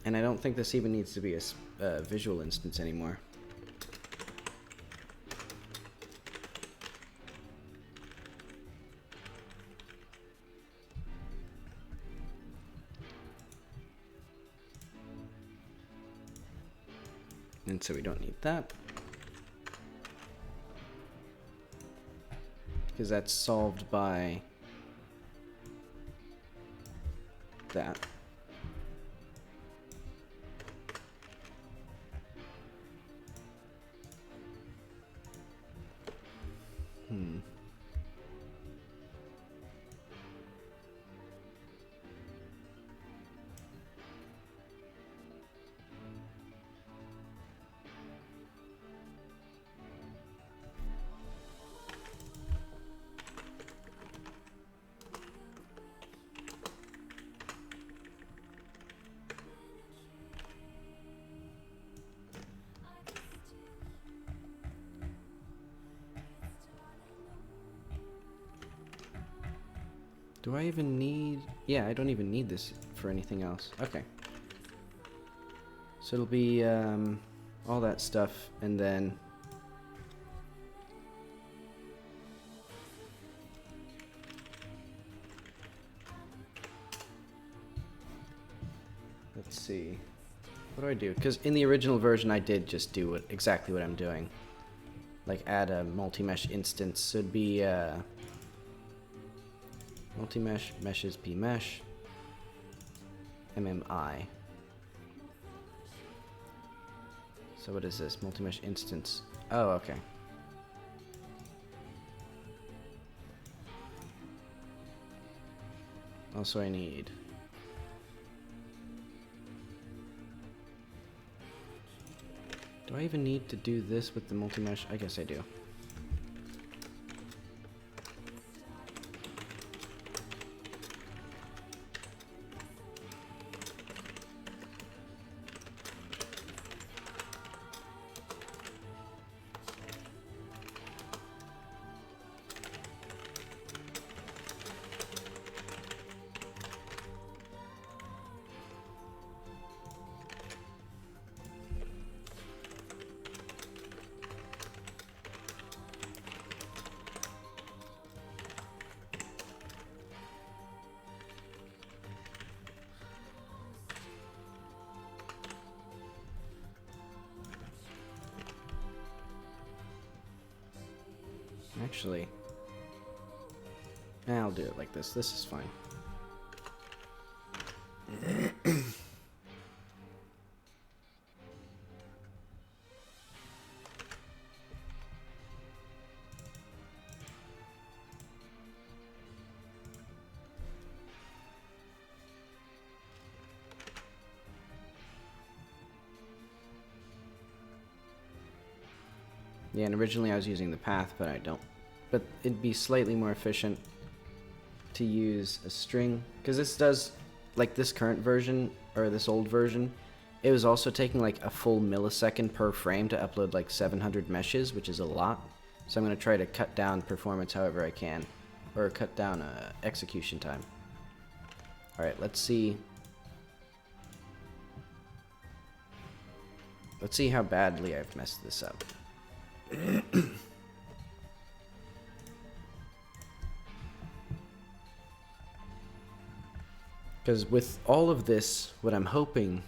And I don't think this even needs to be a visual instance anymore. And so we don't need that. Because that's solved by that. Do I even need... Yeah, I don't even need this for anything else. Okay. So it'll be all that stuff, and then... Let's see. What do I do? Because in the original version I did just do exactly what I'm doing. Like add a multi-mesh instance. So it'd be... multi-mesh, meshes p-mesh, MMI. So what is this? Multi-mesh instance. Oh, okay. Also I need... Do I even need to do this with the multi-mesh? I guess I do. Actually, I'll do it like this. This is fine. Yeah, and originally I was using the path, but I don't. But it'd be slightly more efficient to use a string, because this does, like this current version, or this old version, it was also taking like a full millisecond per frame to upload like 700 meshes, which is a lot. So I'm going to try to cut down performance however I can, or cut down execution time. Alright, let's see. Let's see how badly I've messed this up. Because with all of this, what I'm hoping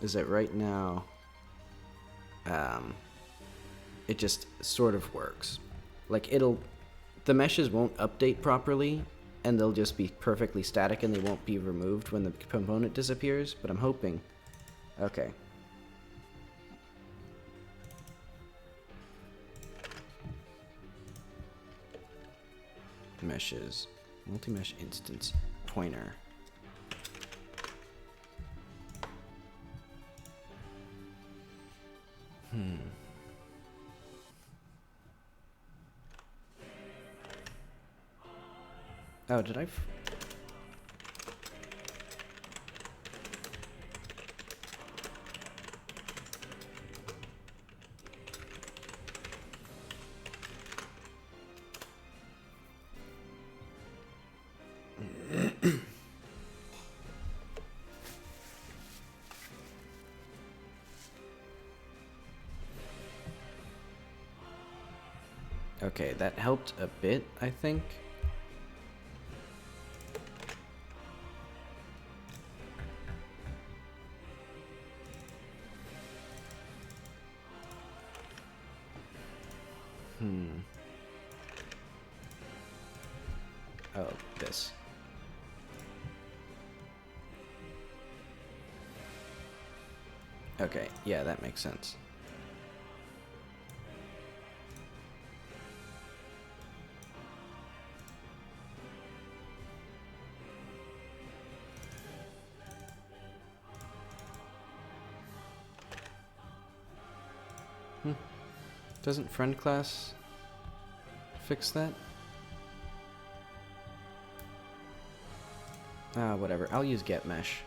is that right now, it just sort of works. Like the meshes won't update properly, and they'll just be perfectly static and they won't be removed when the component disappears, but I'm hoping. Okay. Meshes. Multi-mesh instance. Pointer. Oh, did I? Okay, that helped a bit, I think. Oh, this. Okay, yeah, that makes sense. Doesn't friend class fix that? Ah, whatever. I'll use get mesh.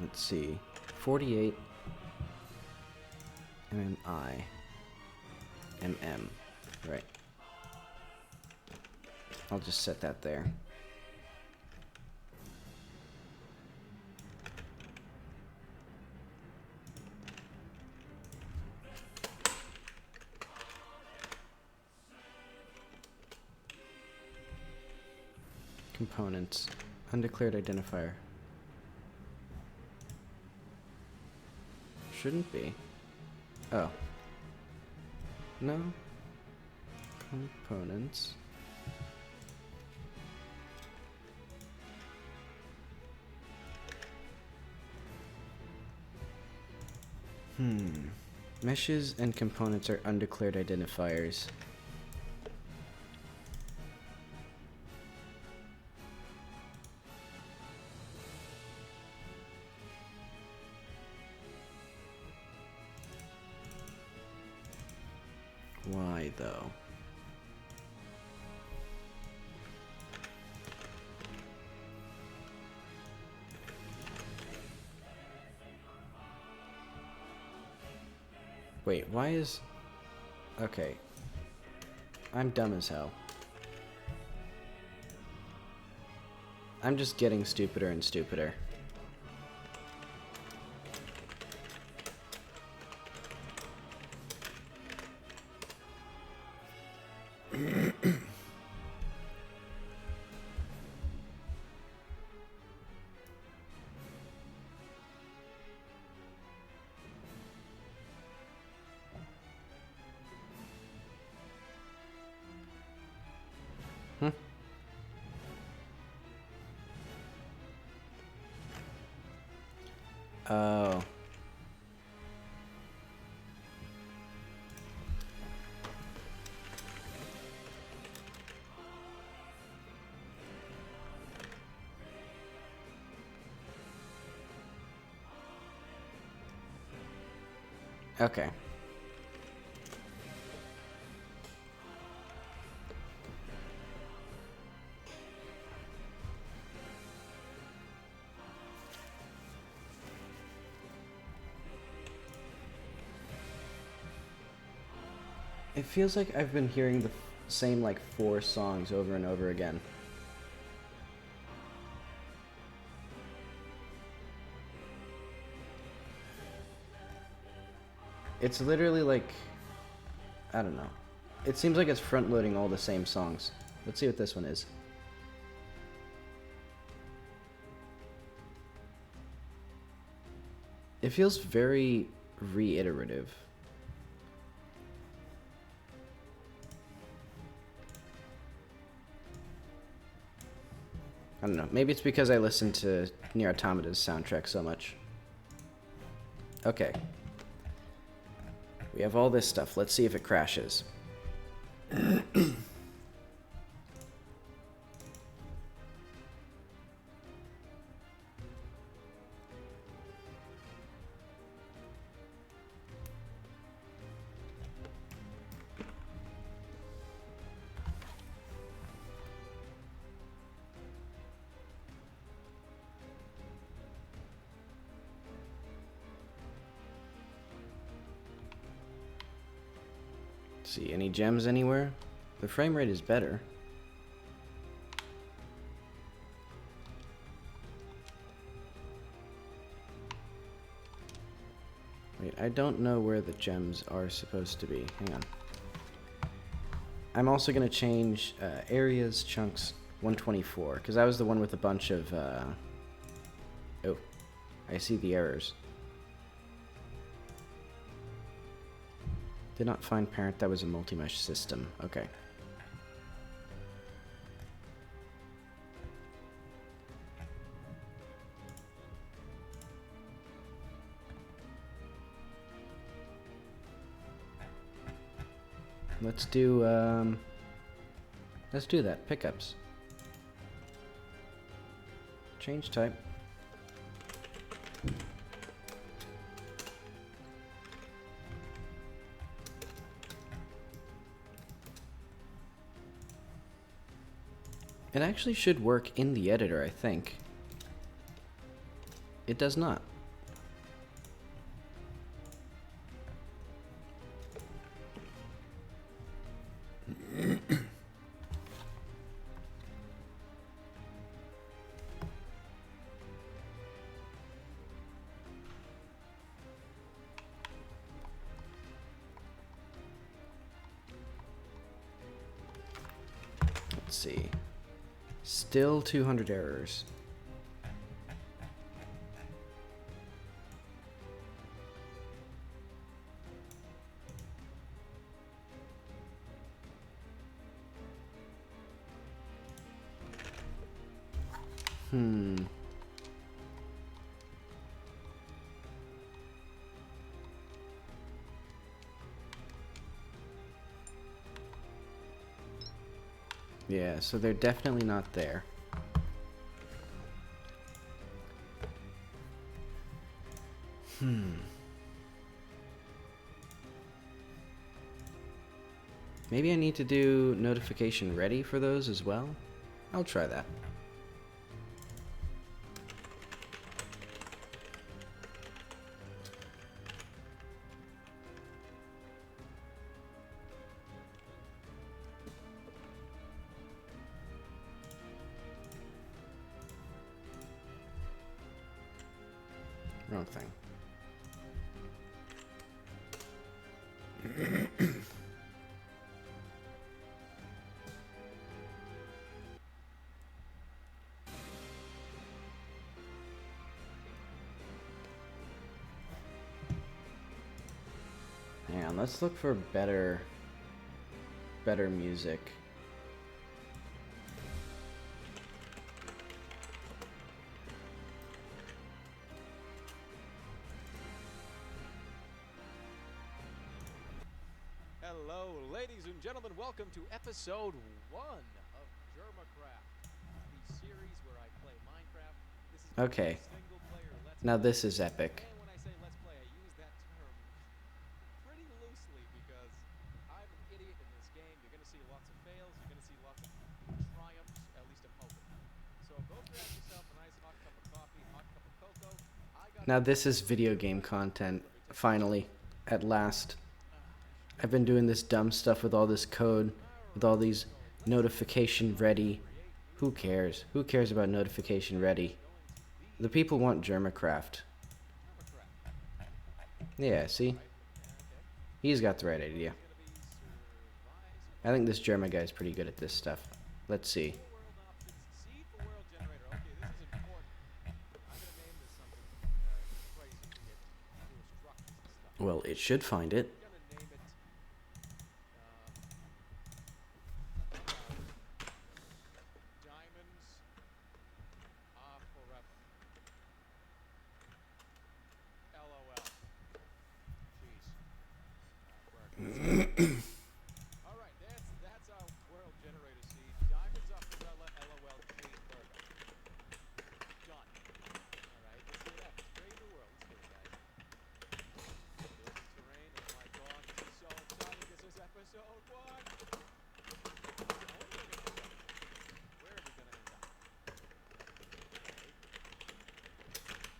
Let's see. 48 MMI MM. Right. I'll just set that there. Components. Undeclared identifier. Shouldn't be. Oh. No. Components. Meshes and components are undeclared identifiers. Why, though? Wait, why is... Okay. I'm dumb as hell. I'm just getting stupider and stupider. Oh. Okay. It feels like I've been hearing the same, like, 4 songs over and over again. It's literally like, I don't know. It seems like it's front-loading all the same songs. Let's see what this one is. It feels very reiterative. I don't know. Maybe it's because I listen to Nier Automata's soundtrack so much. Okay. We have all this stuff. Let's see if it crashes. See, any gems anywhere? The frame rate is better. Wait, I don't know where the gems are supposed to be. Hang on. I'm also going to change areas, chunks, 124, because that was the one with a bunch of... Oh, I see the errors. Did not find parent, that was a multi-mesh system. Okay. Let's do that. Pickups. Change type. It actually should work in the editor, I think. It does not. Let's see. Still 200 errors. Yeah, so they're definitely not there. Maybe I need to do notification ready for those as well? I'll try that. Wrong thing. Hang on, let's look for better music. Hello, ladies and gentlemen. Welcome to episode 1 of Germacraft, the series where I play Minecraft. This is Okay. single-player let's Now play. this is epic. And when I say let's play, I use that term pretty loosely because I'm an idiot in this game. You're going to see lots of fails. You're going to see lots of triumphs, at least I'm hoping. So go grab yourself a nice hot cup of coffee, hot cup of cocoa. Now this is video game content, finally, at last. I've been doing this dumb stuff with all this code, with all these notification ready. Who cares? Who cares about notification ready? The people want Germacraft. Yeah, see? He's got the right idea. It's gonna be I think this German guy's pretty good at this stuff. Let's see. four world options. Seed for world generator. Okay, this is important. I'm gonna name this something crazy to get cool structures and stuff. Well, it should find it. I'm gonna name it Diamonds Are Forever. LOL. Jeez. All right, that's our world generator seed. Diamonds Are Forever. LOL. Cheeseburger. Done. All right, let's get that. Let's create a new world. Let's get it, guys. Building terrain. Oh my God, this is so exciting. This is episode 1. Where are we gonna end up?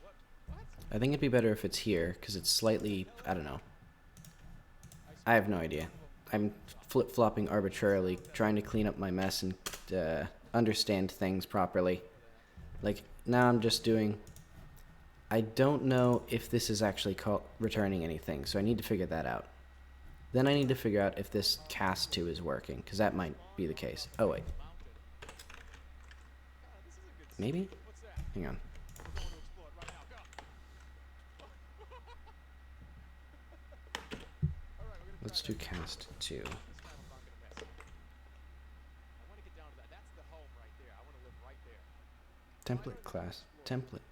What? What? I think it'd be better if it's here, because it's slightly, I don't know. I have no idea. I'm flip-flopping arbitrarily, trying to clean up my mess and understand things properly. Like, now I'm just doing... I don't know if this is actually returning anything, so I need to figure that out. Then I need to figure out if this cast 2 is working, because that might be the case. Oh, wait. Maybe? What's that? Hang on. We're going to explore it right now. Go. All right, we're gonna Let's try do cast 2. this time. I'm not gonna miss. I want to get down to that. That's the home right there. I want to live right there. Template class. Template.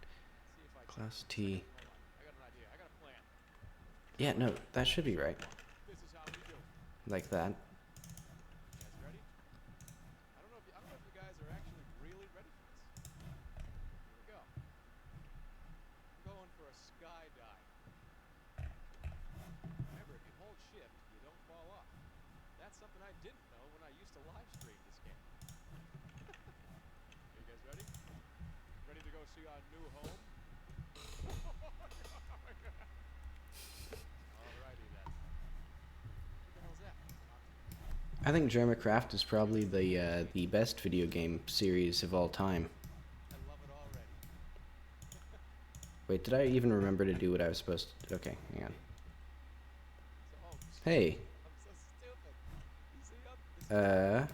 See if I can. Class T. Hold on. I got an idea. I got a plan. Yeah, no, that should be right. This is how we do. Like that. You guys ready? I don't know if you guys are actually really ready for this. Here we go. I'm going for a skydive. Remember, if you hold shift, you don't fall off. That's something I didn't know when I used to live stream this game. You guys ready? Ready to go see our new home? Alrighty then. What the hell's that? I think Germacraft is probably the best video game series of all time. I love it already. Wait, did I even remember to do what I was supposed to? Okay, hang on. So, Hey, I'm so stupid. You see, this is uh,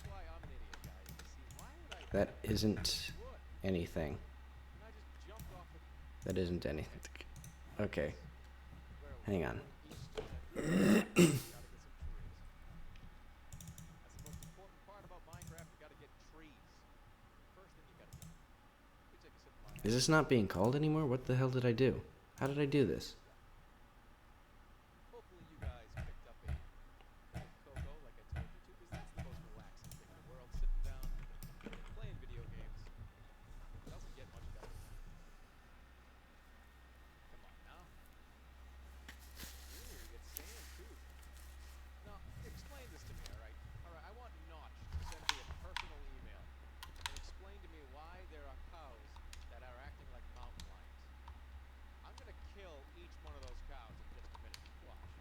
why I'm an idiot, guys. You see, why would I that isn't wood? anything. And I just jumped off the That isn't anything. Okay, where hang on. east. Gotta get some trees. That's the most important part about Minecraft. You gotta get trees. First thing you gotta do. Let me take a sip of my Is this not being called anymore? What the hell did I do? How did I do this? Hopefully you guys picked up a Diet Cocoa like I told you to, because that's the most relaxing thing in the world. Sitting down, playing video games. Doesn't get much better than that. Come on now. Ooh, we get sand too. Now, explain this to me, alright? Alright, I want Notch to send me a personal email and explain to me why there are cows that are acting like mountain lions. I'm gonna kill each one of those cows in just a minute. Watch.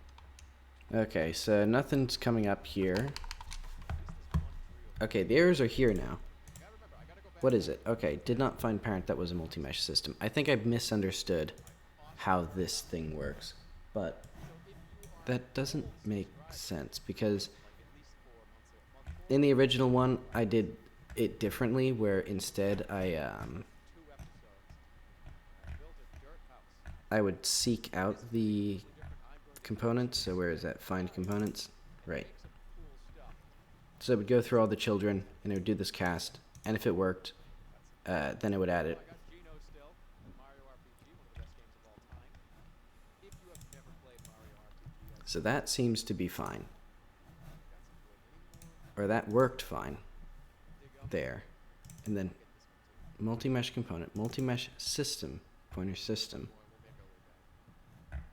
Okay, so nothing's coming up here. At least there's one tree over Okay, the errors are here now. there. Gotta remember, I gotta go back. What is it? Okay, did not find parent. That was a multi-mesh system. I think I misunderstood how this thing works, but that doesn't make sense because Like at least 4 months, a month, in the original one I did it differently, where instead 2 episodes. I built a dirt house. I would seek out the Different. I'm going to components. So where is that? Find components. Right. make some cool stuff. So it would go through all the children and it would do this cast, and if it worked, then it would add it. I got Geno still. Mario RPG, one of the best games of all time. If you have never played Mario RPG, So that seems to be fine, got some wood. Any more? or that worked fine Dig up. there. And then Get this one too. multi-mesh component, multi-mesh system, pointer system. Boy, we'll make our way back.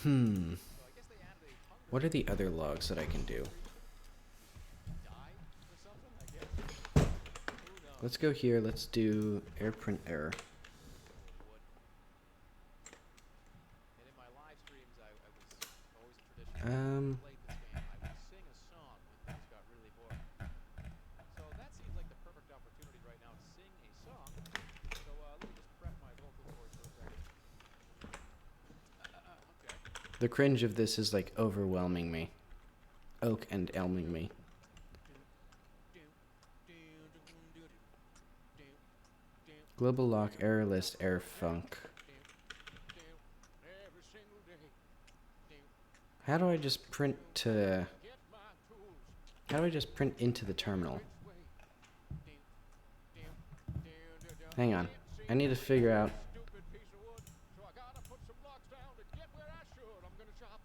Hmm. So I guess they added a hunger What are the other logs that I can do? die or something, I guess. Who knows? Let's go here. Let's do airprint error. Wood. And in my live streams, I was always a tradition. Played this game, I would sing a song when things got really boring. So that seems like the perfect opportunity right now to sing a song. So let me just prep my vocal cords for a second. Okay. The cringe of this is like overwhelming me. Oak and elming me. Global lock, error list, error funk. Every single day. How do I just print to... Get my tools. How do I just print into the terminal? Which way? Hang on. I need to figure out... Stupid piece of wood. So I gotta put some blocks down to get where I should. I'm gonna chop.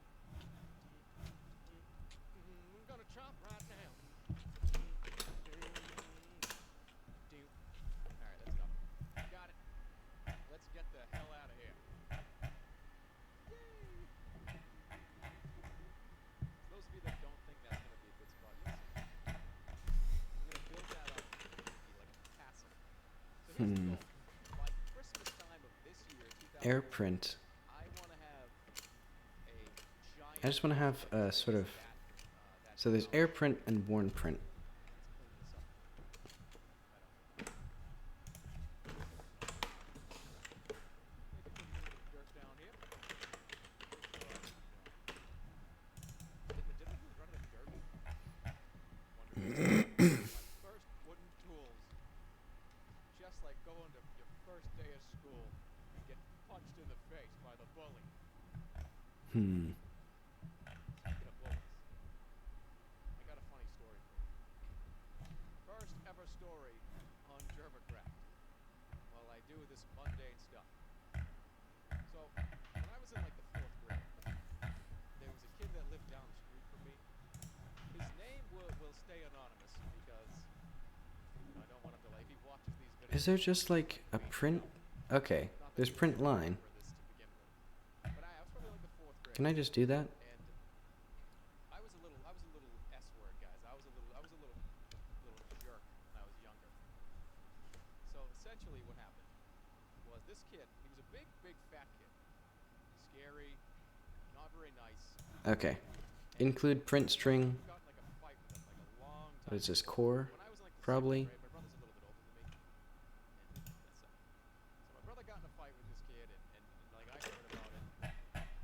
I'm gonna chop right now. Alright, let's go. Got it. Let's get the hell out of here. Yay! Those of you that don't think that's gonna be a good spot, you'll see. I'm gonna build that up to be like a castle. So here's the goal. By Christmas time of this year, Air 2000, print. I want to have a giant. I just want to have a sort of... So there's air print and worn print. Let's clean this up. Maybe put a little bit of dirt down here. Did we run out of dirt? Wonderful. My first wooden tools. Just like going to your first day of school and get punched in the face by the bully. Speaking of bullies, I got a funny story for you. First ever story on Germacraft. Well, I do this mundane stuff. So, when I was in like the 4th grade, there was a kid that lived down the street from me. His name will stay anonymous because I don't want him to, like, if he watches these videos. Is there just like a print? Okay, there's print line. For this to begin with. But I was probably like the 4th grade. Can I just do that? And I was a little S word, guys. I was a little jerk when I was younger. So essentially what happened was this kid, he was a big fat kid. Scary, not very nice. Okay. Include print string. Got in like a fight with him like a long time. What is this, core? When I was in like the Probably. 2nd grade, my brother's a little bit older than me. And so my brother got in a fight with this kid and like I heard about it.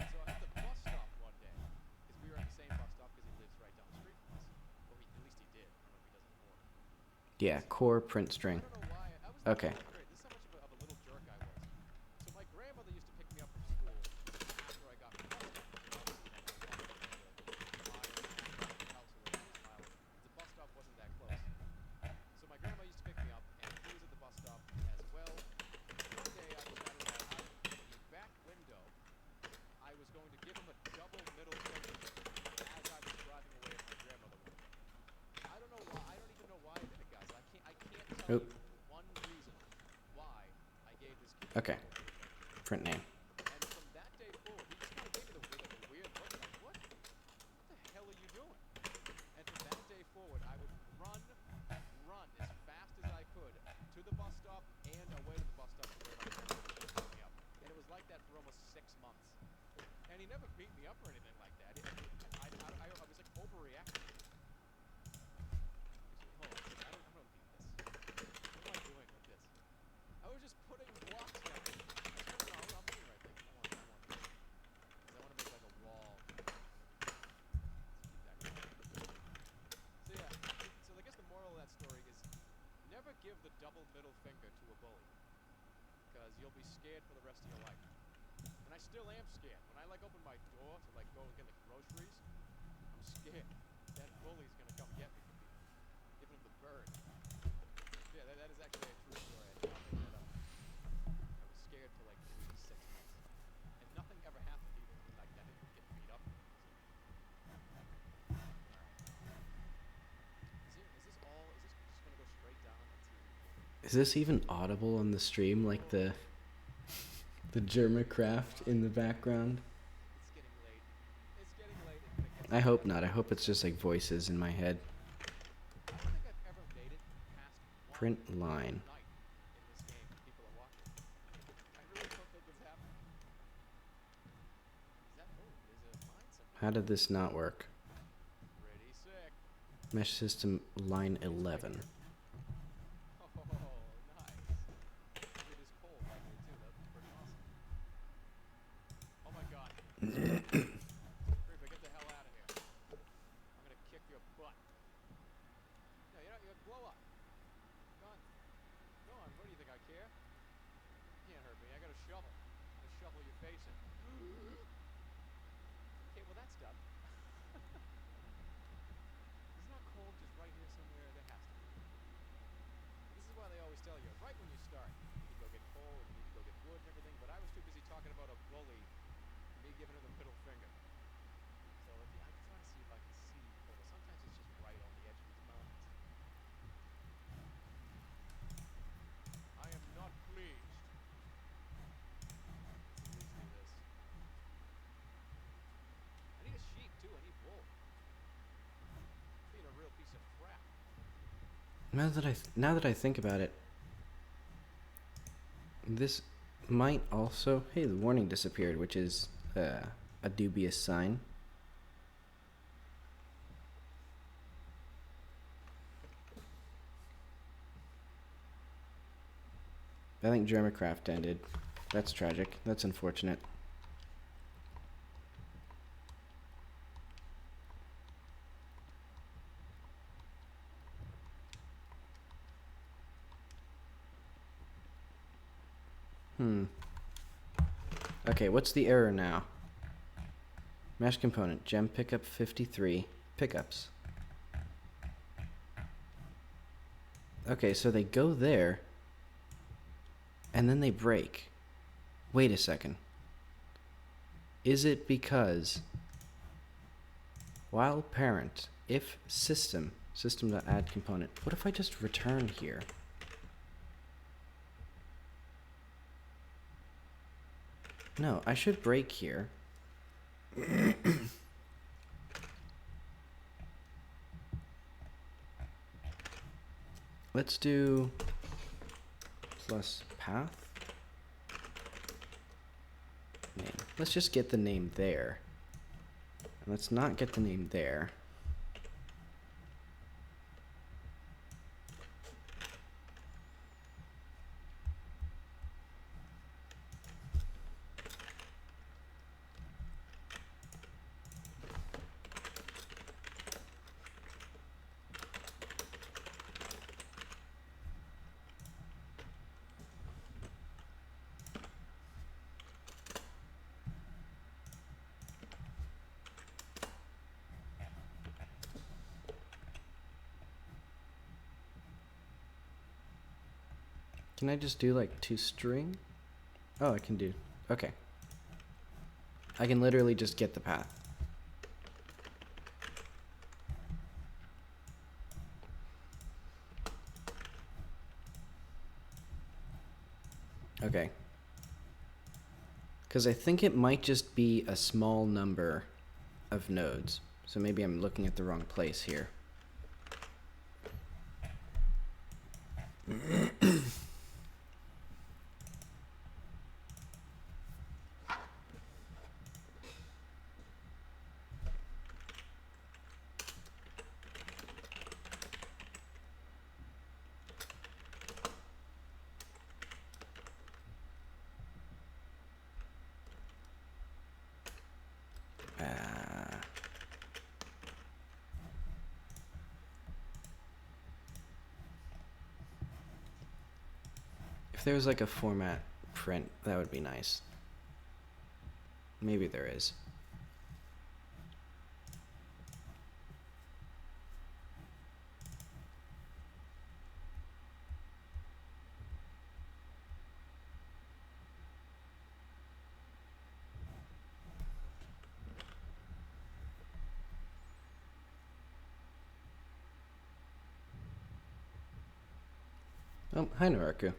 So at the bus stop one day, because we were at the same bus stop because he lives right down the street from us. Or at least he did. I don't know if he does anymore. Yeah, core print string. I don't know why. I was Okay. in 4th grade. This is how much of a little jerk I was. So my grandmother used to pick me up from school after I got from bus stop. The bus stop wasn't that close. So my grandma used to pick me up, and he was at the bus stop as well. One day I decided that out the back window, I was going to give him a double middle finger as I was driving away with my grandmother. I don't know why. I don't even know why I did it, guys. I can't tell Oop. you one reason why I gave this kid. Okay. Print name. And from that day forward, he just kind of gave me the weird look, like, what the hell are you doing? And from that day forward, I would run as fast as I could to the bus stop and away to the bus stop to where my grandma was picking me up. And it was like that for almost 6 months. And he never beat me up or anything like that. I was like overreacting. Hold on a second. I don't need this. What am I doing with this? I was just putting blocks down. No, I'm doing the right thing. I want this. 'Cause I want to make like a wall. Let's keep that going. So yeah, so I guess the moral of that story is never give the double middle finger to a bully. Because you'll be scared for the rest of your life. And I still am scared. When I like open my door to like go get the groceries, I'm scared. That bully's gonna come get me for giving him the bird. Yeah, that is actually a true story. I did not make that up. I was scared for like at least 6 months. And nothing ever happened either. Like I didn't get beat up. Alright. Is this just gonna go straight down into... Is this even audible on the stream? Like the Germacraft in the background? It's getting late. It's getting late. It's gonna get... I hope not. I hope it's just like voices in my head. I don't think I've ever made it past one Print line. night in this game when people are watching. I really don't think it's happening. Is that... Oh, there's a mine somewhere. How did this not work? Pretty sick. Mesh system line 11. Oh, nice. It is cold right here too. That's pretty awesome. Oh my god. shovel. I'm gonna shovel your face in. Okay, well that's done. Isn't that cold just right here somewhere? There has to be. This is why they always tell you, right when you start, you need to go get coal and you need to go get wood and everything, but I was too busy talking about a bully and me giving him the middle finger. So I'm trying to see if I can see coal. Sometimes it's just right on the edge of these mountains. I am not pleased. Let's at least do this. I need a sheep too, I need wool. Being a real piece of crap. Now that I think about it, this might also... Hey, the warning disappeared, which is a dubious sign. I think Germacraft ended. That's tragic. That's unfortunate. Okay, what's the error now? Mesh component, gem pickup 53, pickups. Okay, so they go there, and then they break. Wait a second. Is it because while parent, if system.add component, what if I just return here? No, I should break here. Let's do plus path name. Let's just get the name there. And let's not get the name there. Can I just do like toString? Oh, I can do. Okay. I can literally just get the path. Okay. Because I think it might just be a small number of nodes. So maybe I'm looking at the wrong place here. If there was like a format print, that would be nice. Maybe there is. Oh, hi Naraku.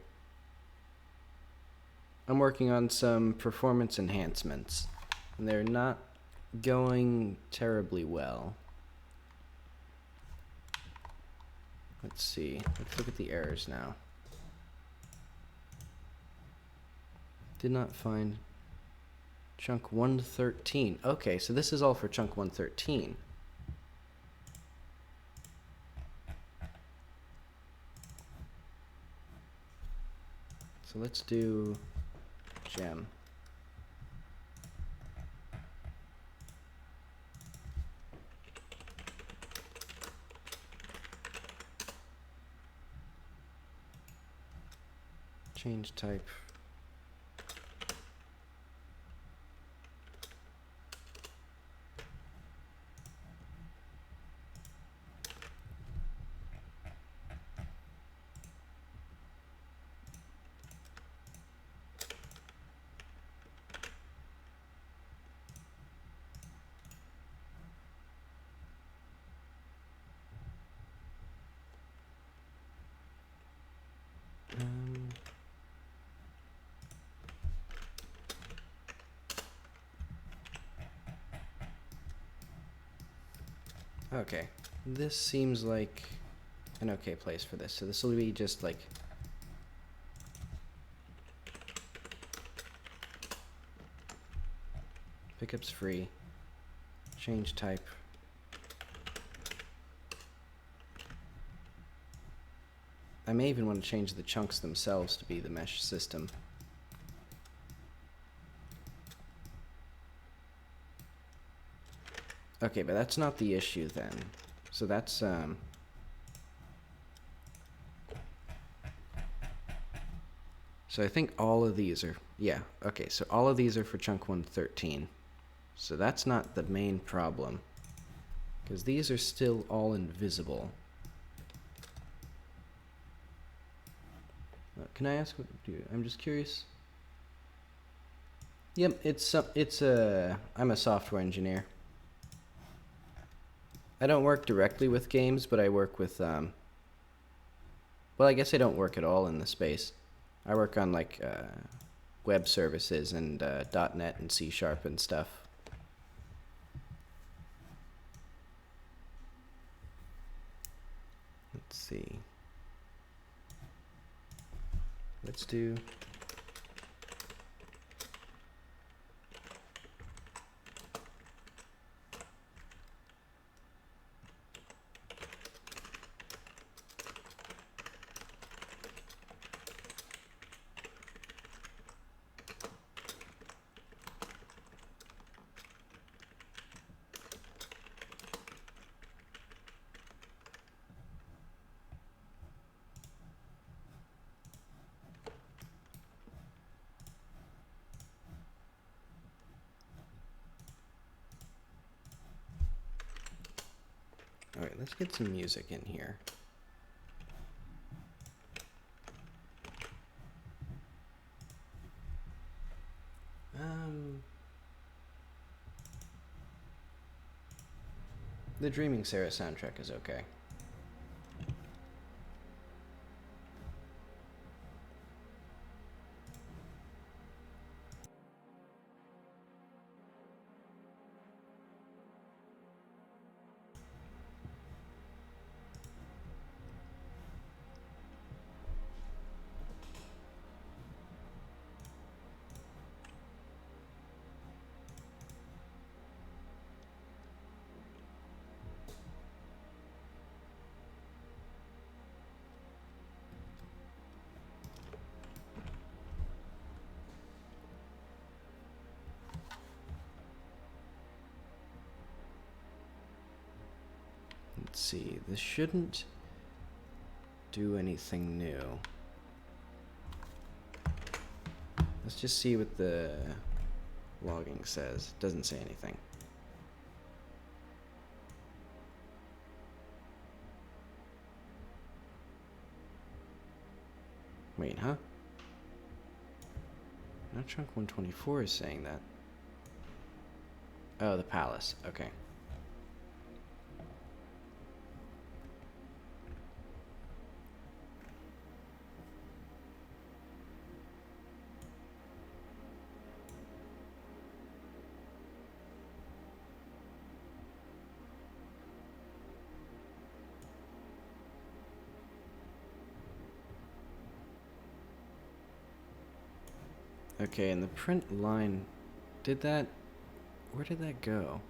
I'm working on some performance enhancements, and they're not going terribly well. Let's see. Let's look at the errors now. Did not find chunk 113. Okay, so this is all for chunk 113. So let's do gem. Change type Okay. This seems like an okay place for this. So this will be just like... Pickup's free. Change type. I may even want to change the chunks themselves to be the mesh system. Okay, but that's not the issue then. So that's, so I think all of these are, yeah, okay, so all of these are for chunk 113. So that's not the main problem, because these are still all invisible. Can I ask what to do? I'm just curious. Yep, I'm a software engineer. I don't work directly with games, but I work with, well, I guess I don't work at all in the space. I work on, like, web services and .NET and C# and stuff. Let's see. Let's do... Alright, let's get some music in here. The Dreaming Sarah soundtrack is okay. Let's see, this shouldn't do anything new. Let's just see what the logging says. It doesn't say anything. Wait, huh? Not chunk 124 is saying that. Oh, the palace. Okay. Okay, and the print line, where did that go?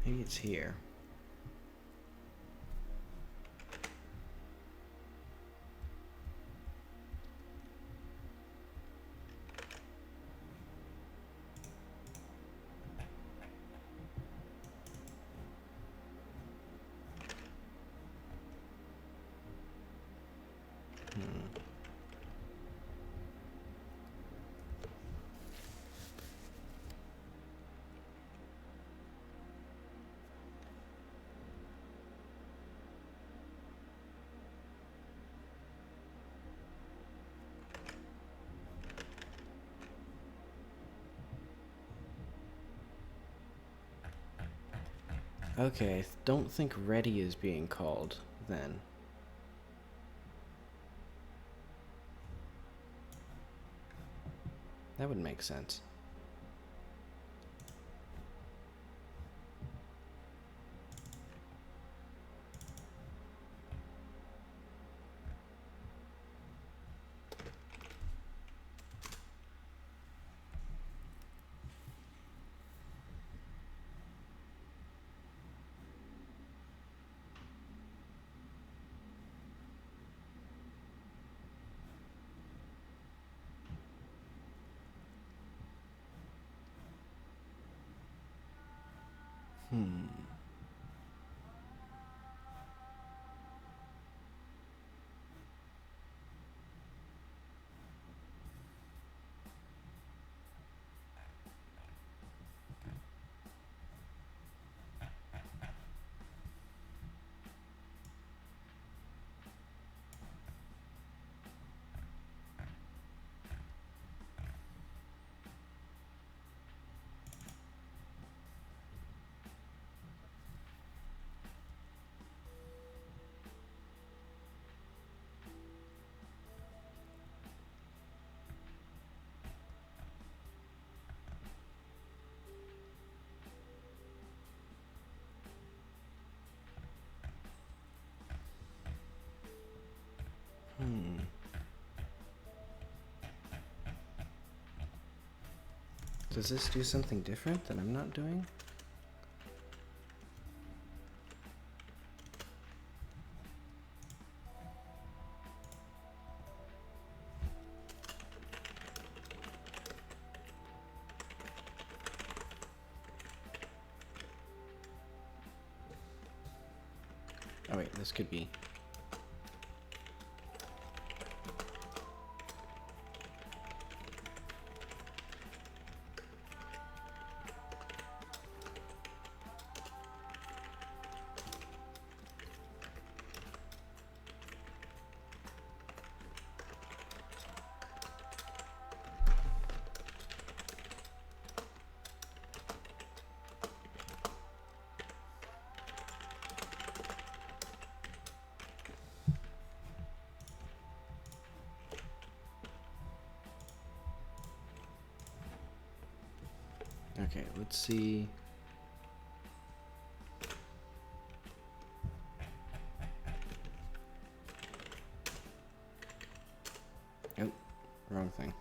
Maybe it's here. Okay, I don't think ready is being called then. That would make sense. Does this do something different that I'm not doing? Oh wait, this could be... Okay, let's see. Oh, wrong thing.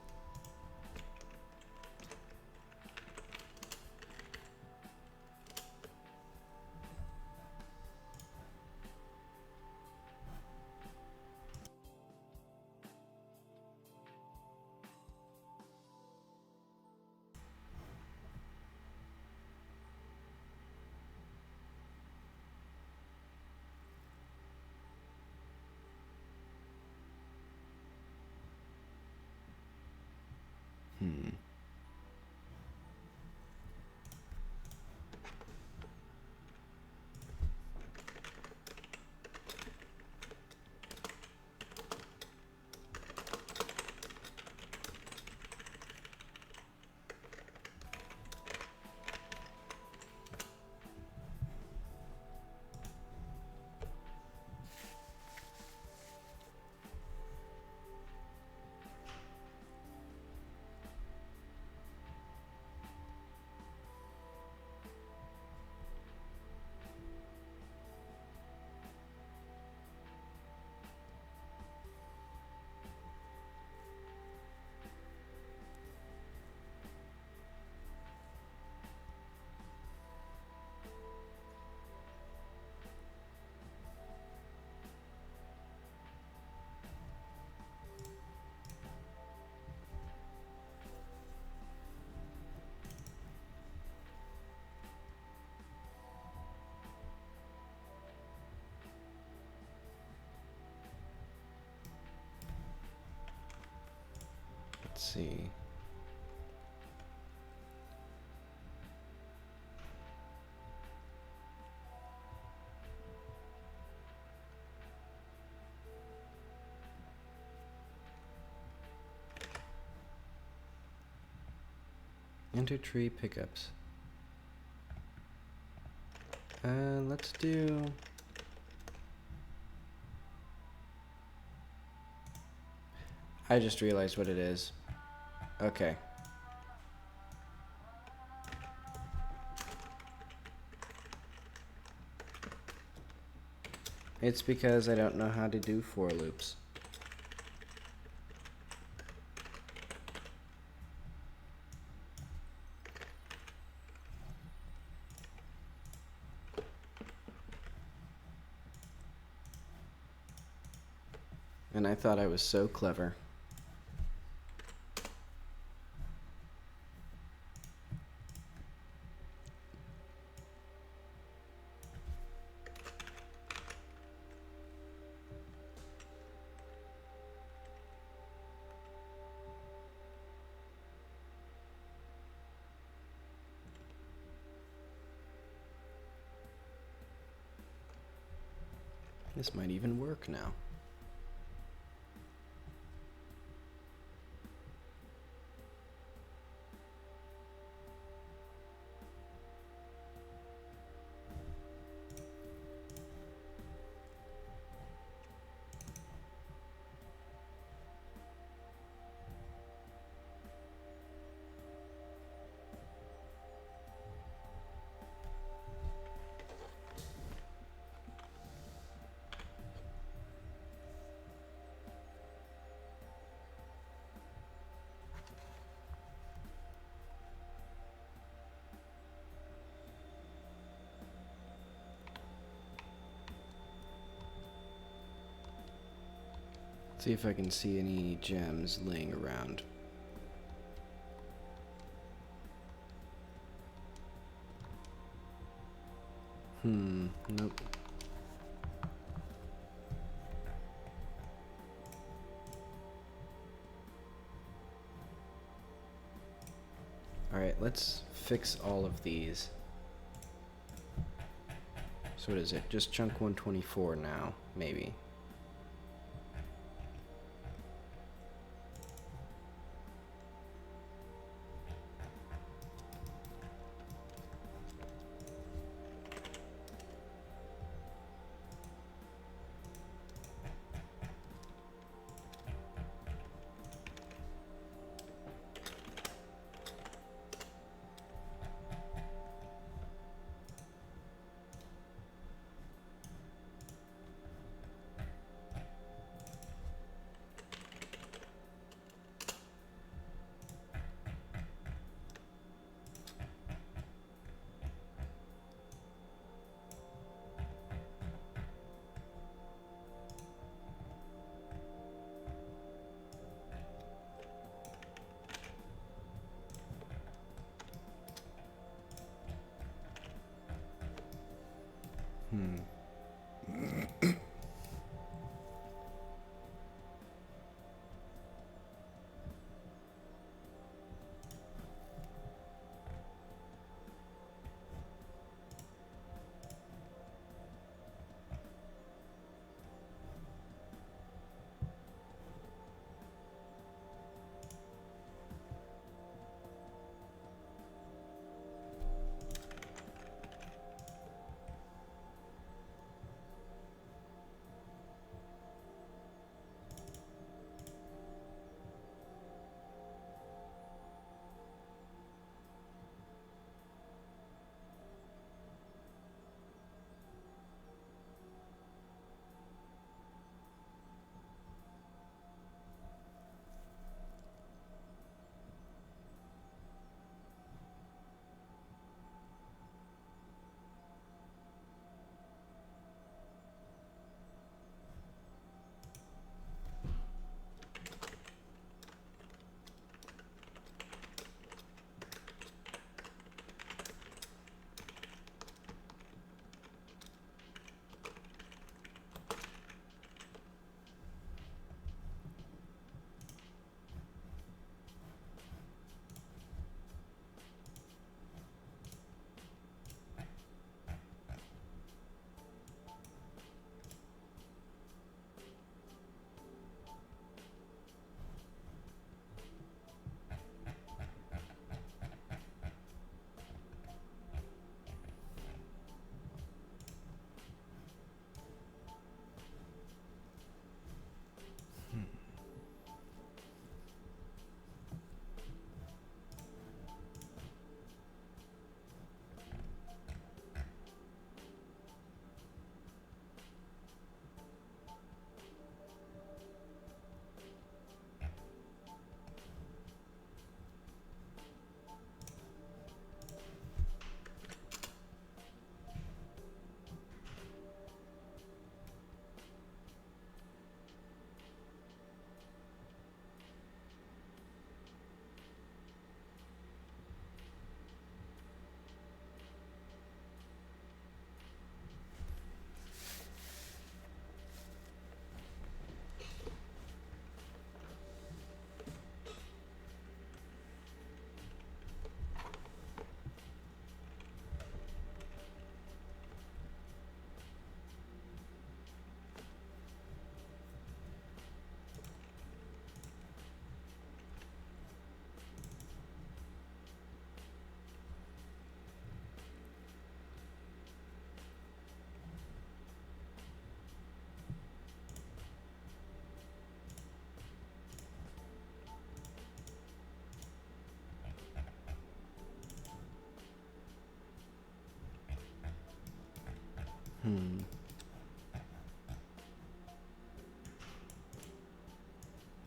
Let's see. Enter tree pickups. Let's do... I just realized what it is. Okay. It's because I don't know how to do for loops. And I thought I was so clever. This might even work now. See if I can see any gems laying around. Nope. Alright, let's fix all of these. So what is it? Just chunk 124 now, maybe.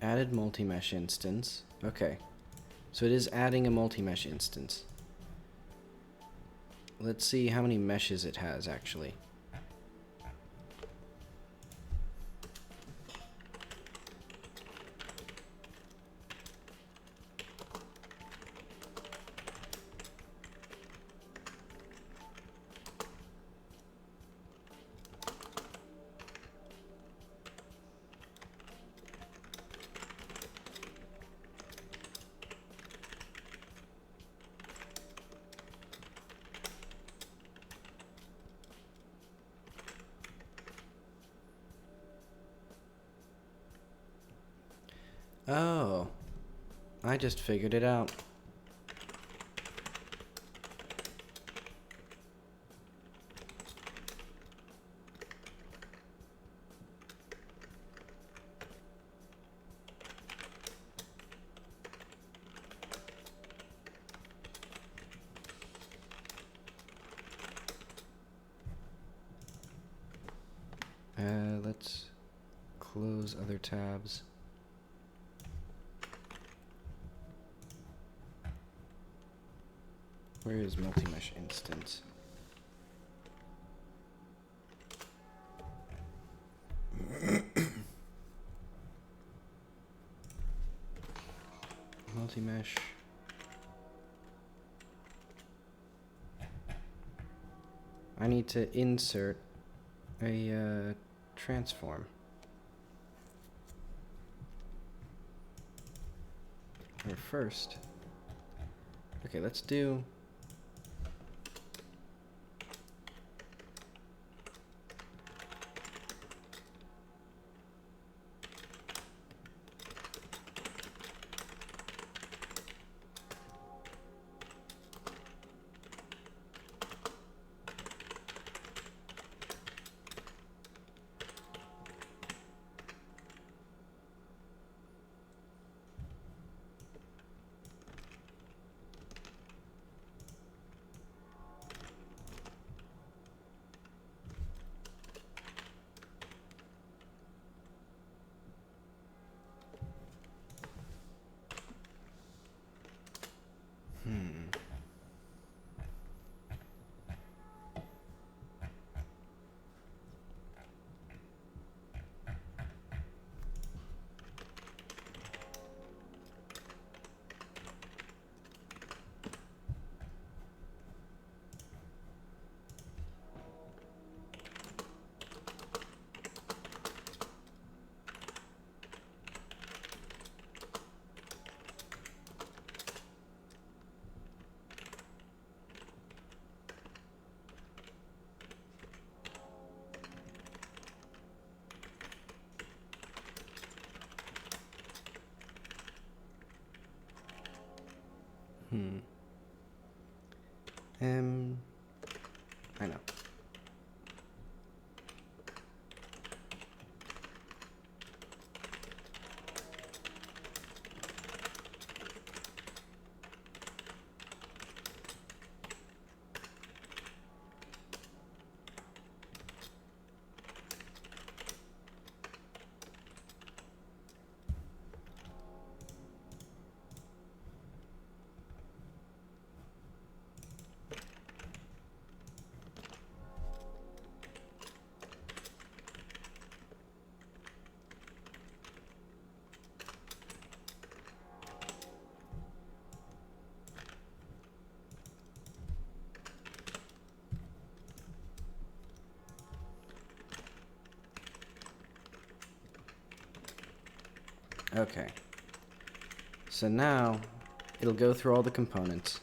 Added multi-mesh instance. Okay. So it is adding a multi-mesh instance. Let's see how many meshes it has, actually. Oh, I just figured it out. Let's close other tabs. Where is multi-mesh instance? Multi-mesh. I need to insert a transform. Or first. Okay, let's do. I know. Okay. So now it'll go through all the components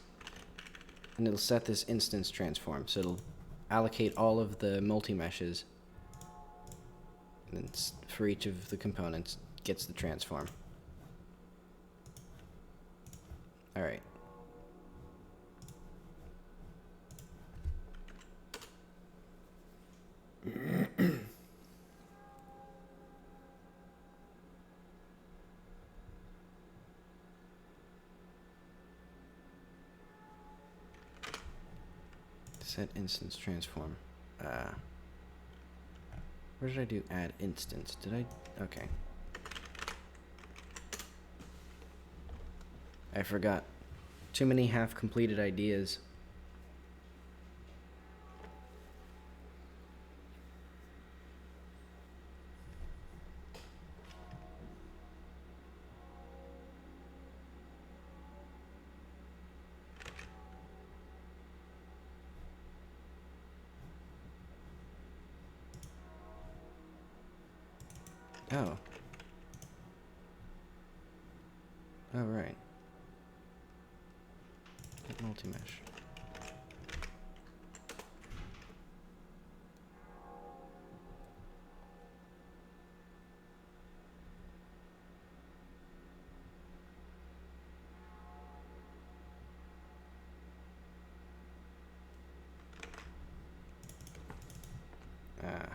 and it'll set this instance transform. So it'll allocate all of the multi-meshes, and then for each of the components gets the transform. All right. Set instance transform. Where did I do add instance? Did I? Okay. I forgot. Too many half-completed ideas. Oh. Oh, right. Multi-mesh. Ah.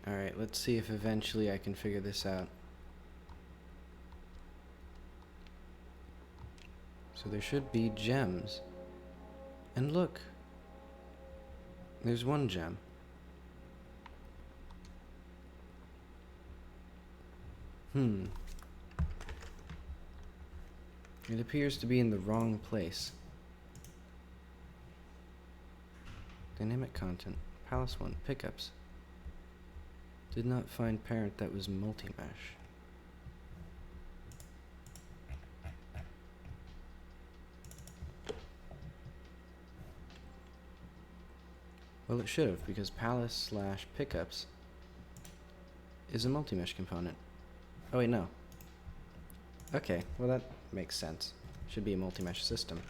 Alright, let's see if eventually I can figure this out. So there should be gems. And look! There's one gem. It appears to be in the wrong place. Dynamic content. Palace 1. Pickups. Did not find parent that was multi-mesh. Well, it should have, because palace / pickups is a multi-mesh component. Oh wait, no. Okay, well that makes sense. Should be a multi-mesh system.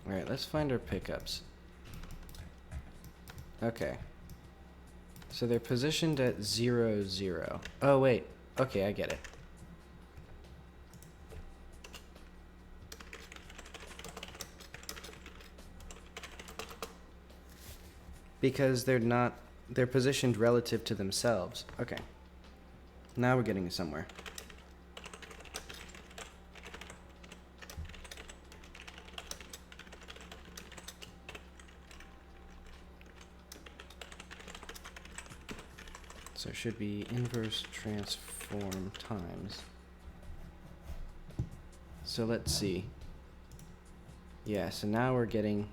Alright, let's find our pickups. Okay. So they're positioned at 0, 0. Oh, wait. Okay, I get it. Because they're positioned relative to themselves. Okay. Now we're getting somewhere. So it should be inverse transform times. So let's see. Yeah, so now we're getting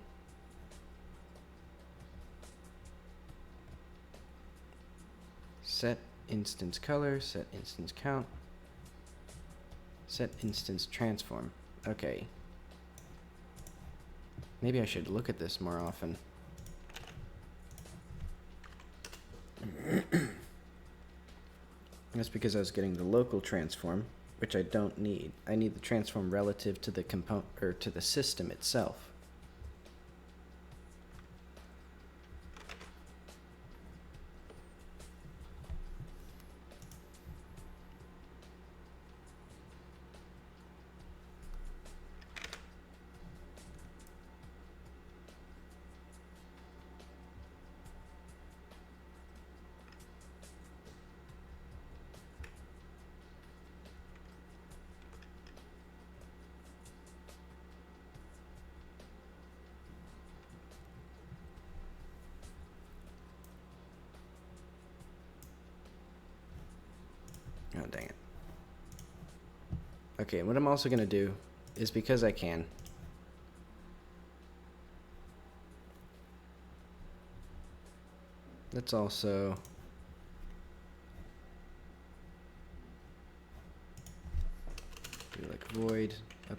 set instance color, set instance count, set instance transform. Okay. Maybe I should look at this more often. That's because I was getting the local transform, which I don't need. I need the transform relative to the component or to the system itself. Oh, dang it. Okay, what I'm also going to do is, because I can, let's also do like void up.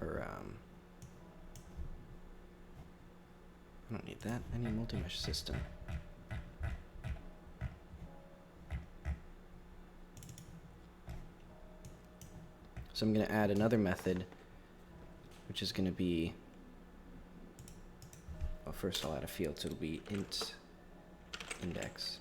Or I don't need that. I need multi-mesh system. So I'm going to add another method, which is going to be, well, first I'll add a field, so it'll be int index.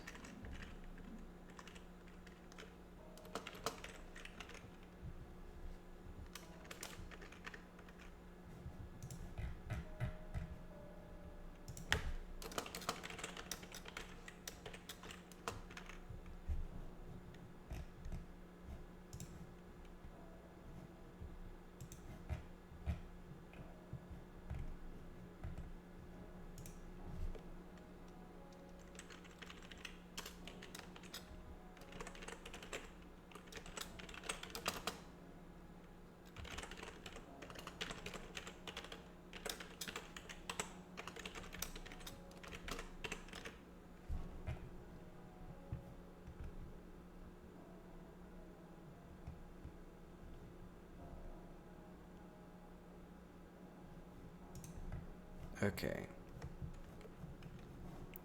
Okay.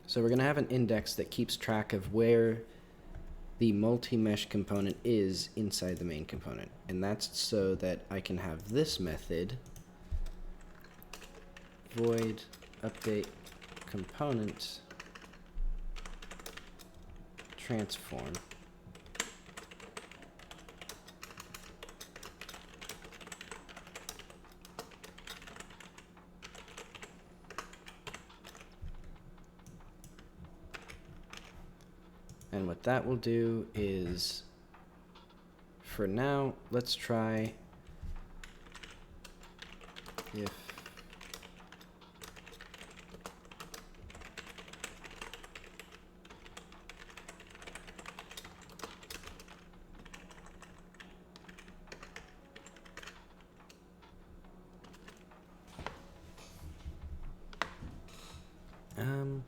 So we're going to have an index that keeps track of where the multi-mesh component is inside the main component. And that's so that I can have this method, void update component transform. And what that will do is, for now, let's try if um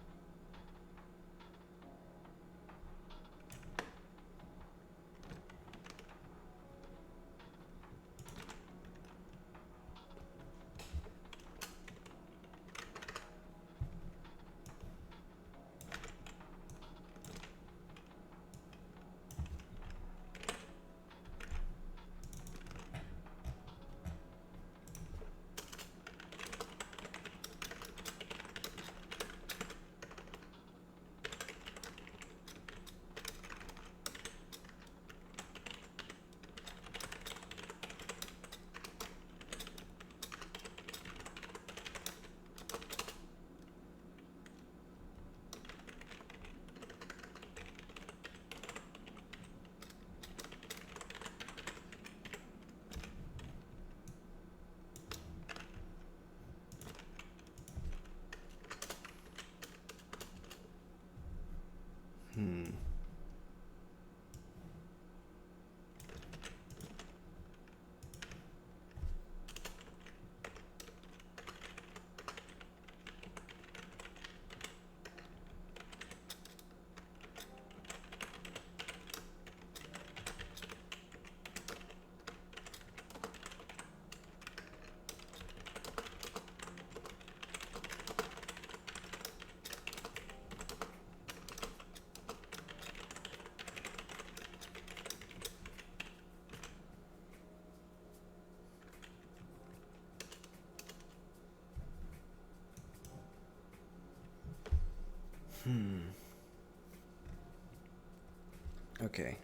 okay.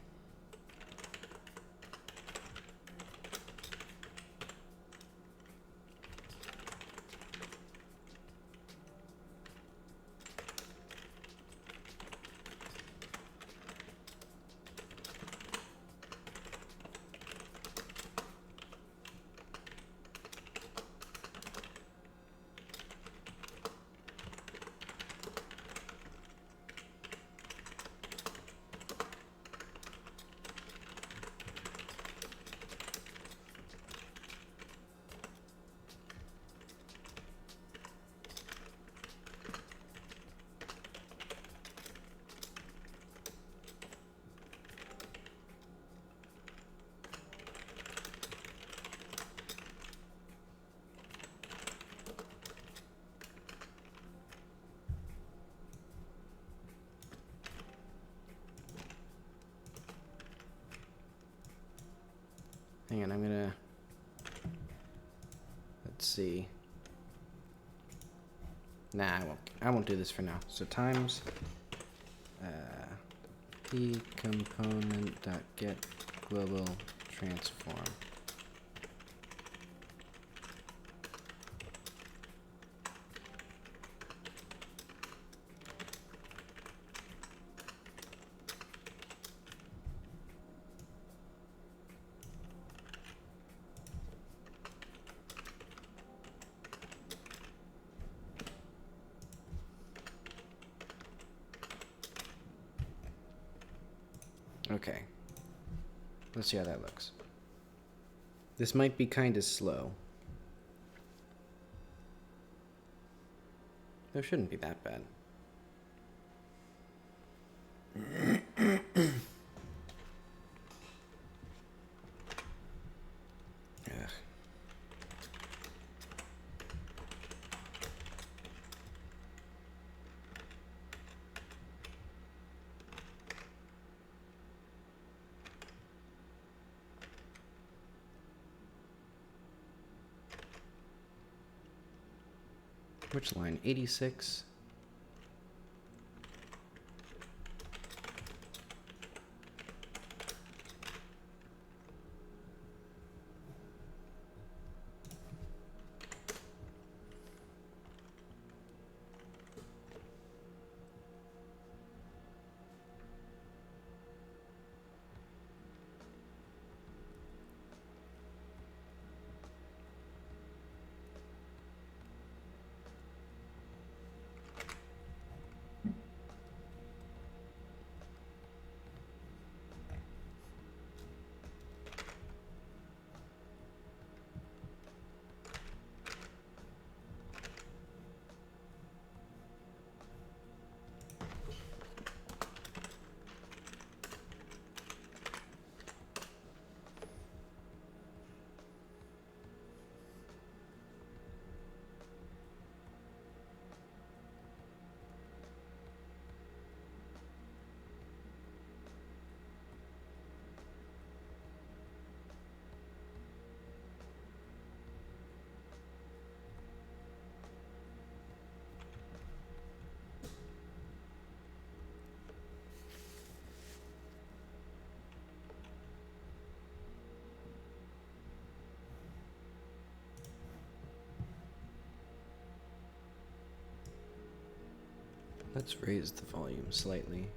Hang on, I'm gonna... Let's see. Nah, I won't do this for now. So times p component dot get global transform. Okay. Let's see how that looks. This might be kind of slow. It shouldn't be that bad. Ugh. Which line? 86? Let's raise the volume slightly.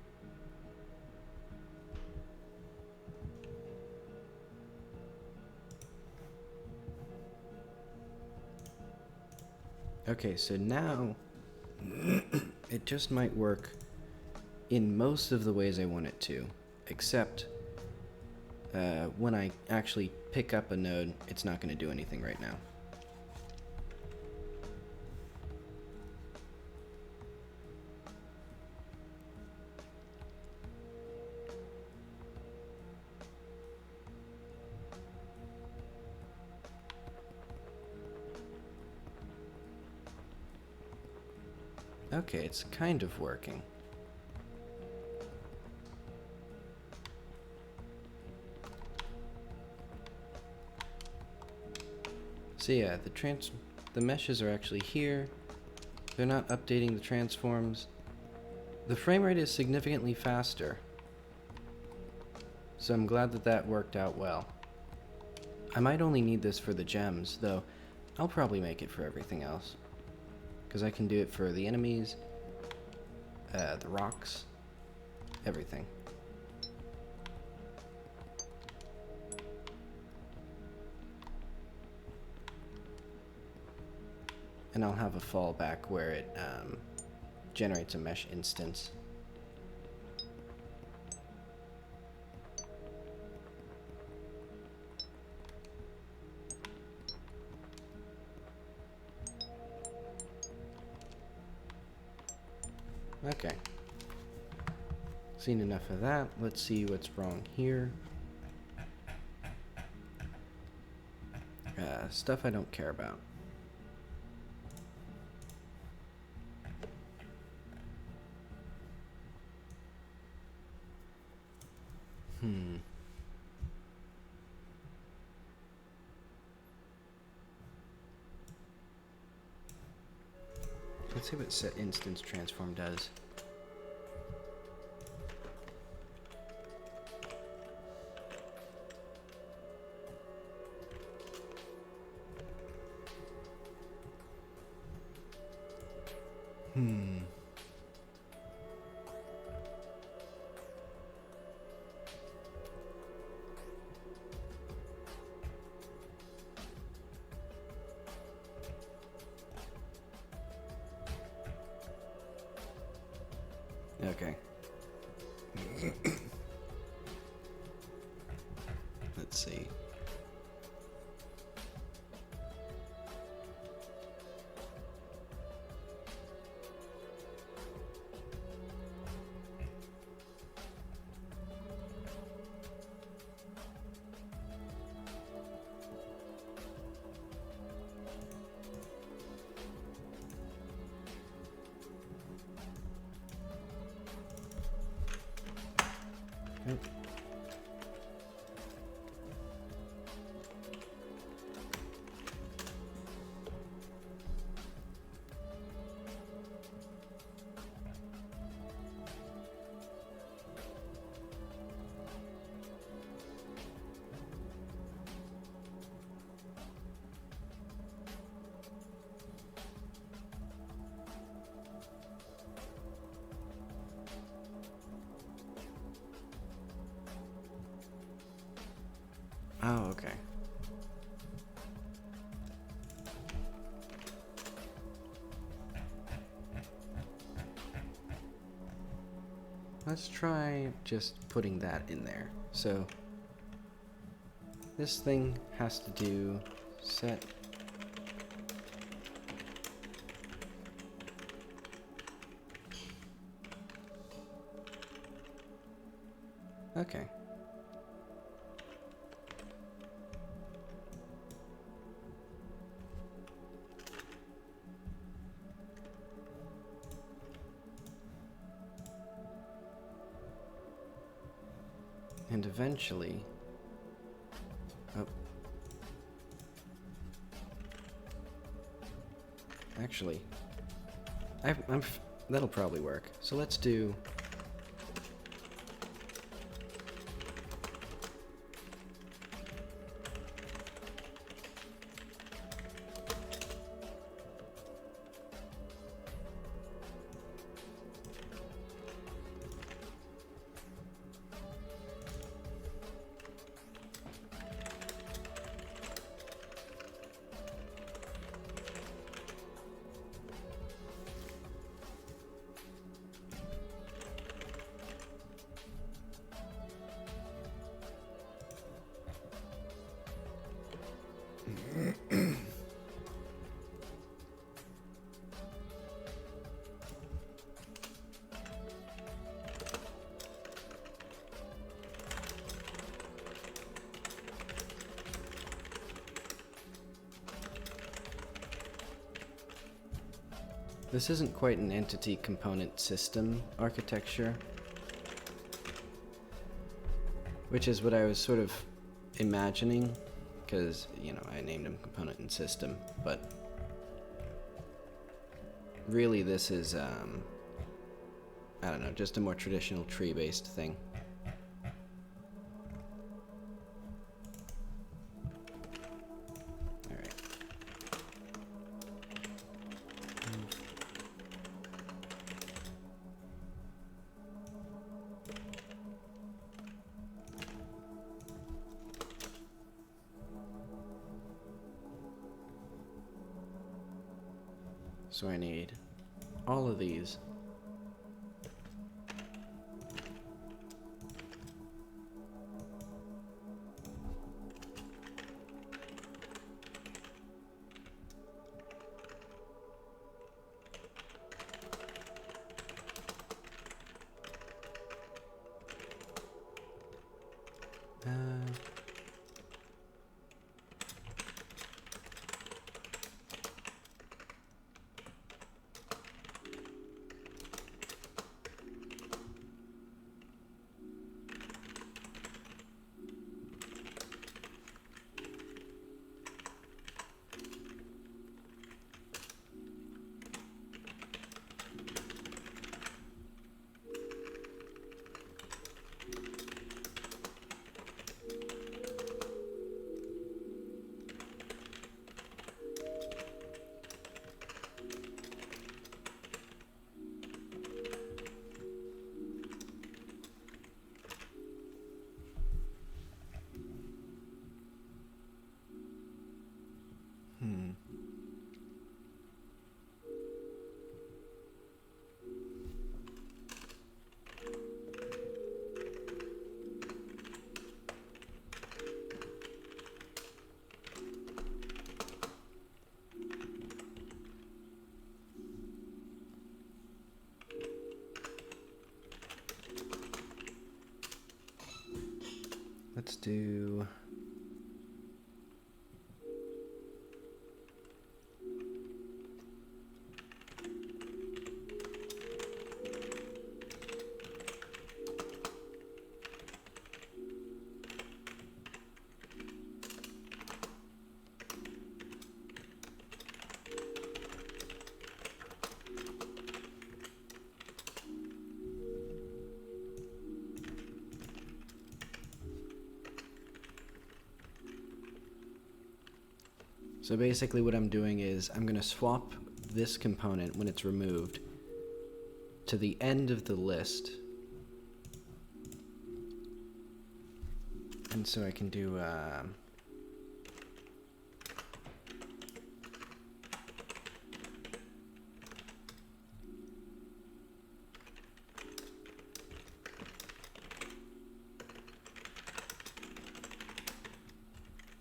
Okay, so now it just might work in most of the ways I want it to, except when I actually pick up a node, it's not going to do anything right now. Okay, it's kind of working. So yeah, the meshes are actually here. They're not updating the transforms. The frame rate is significantly faster. So I'm glad that that worked out well. I might only need this for the gems, though I'll probably make it for everything else. Because I can do it for the enemies, the rocks, everything. And I'll have a fallback where it generates a mesh instance. Okay. Seen enough of that. Let's see what's wrong here. Stuff I don't care about. Let's see what set instance transform does. Okay. Let's see. Nope. Oh, okay. Let's try just putting that in there. So this thing has to do set okay. And eventually, oh, actually, that'll probably work. So let's do this isn't quite an entity component system architecture, which is what I was sort of imagining, because, you know, I named them component and system, but really this is, I don't know, just a more traditional tree-based thing. Alright. So I need all of these. do... So basically what I'm doing is I'm going to swap this component when it's removed to the end of the list. And so I can do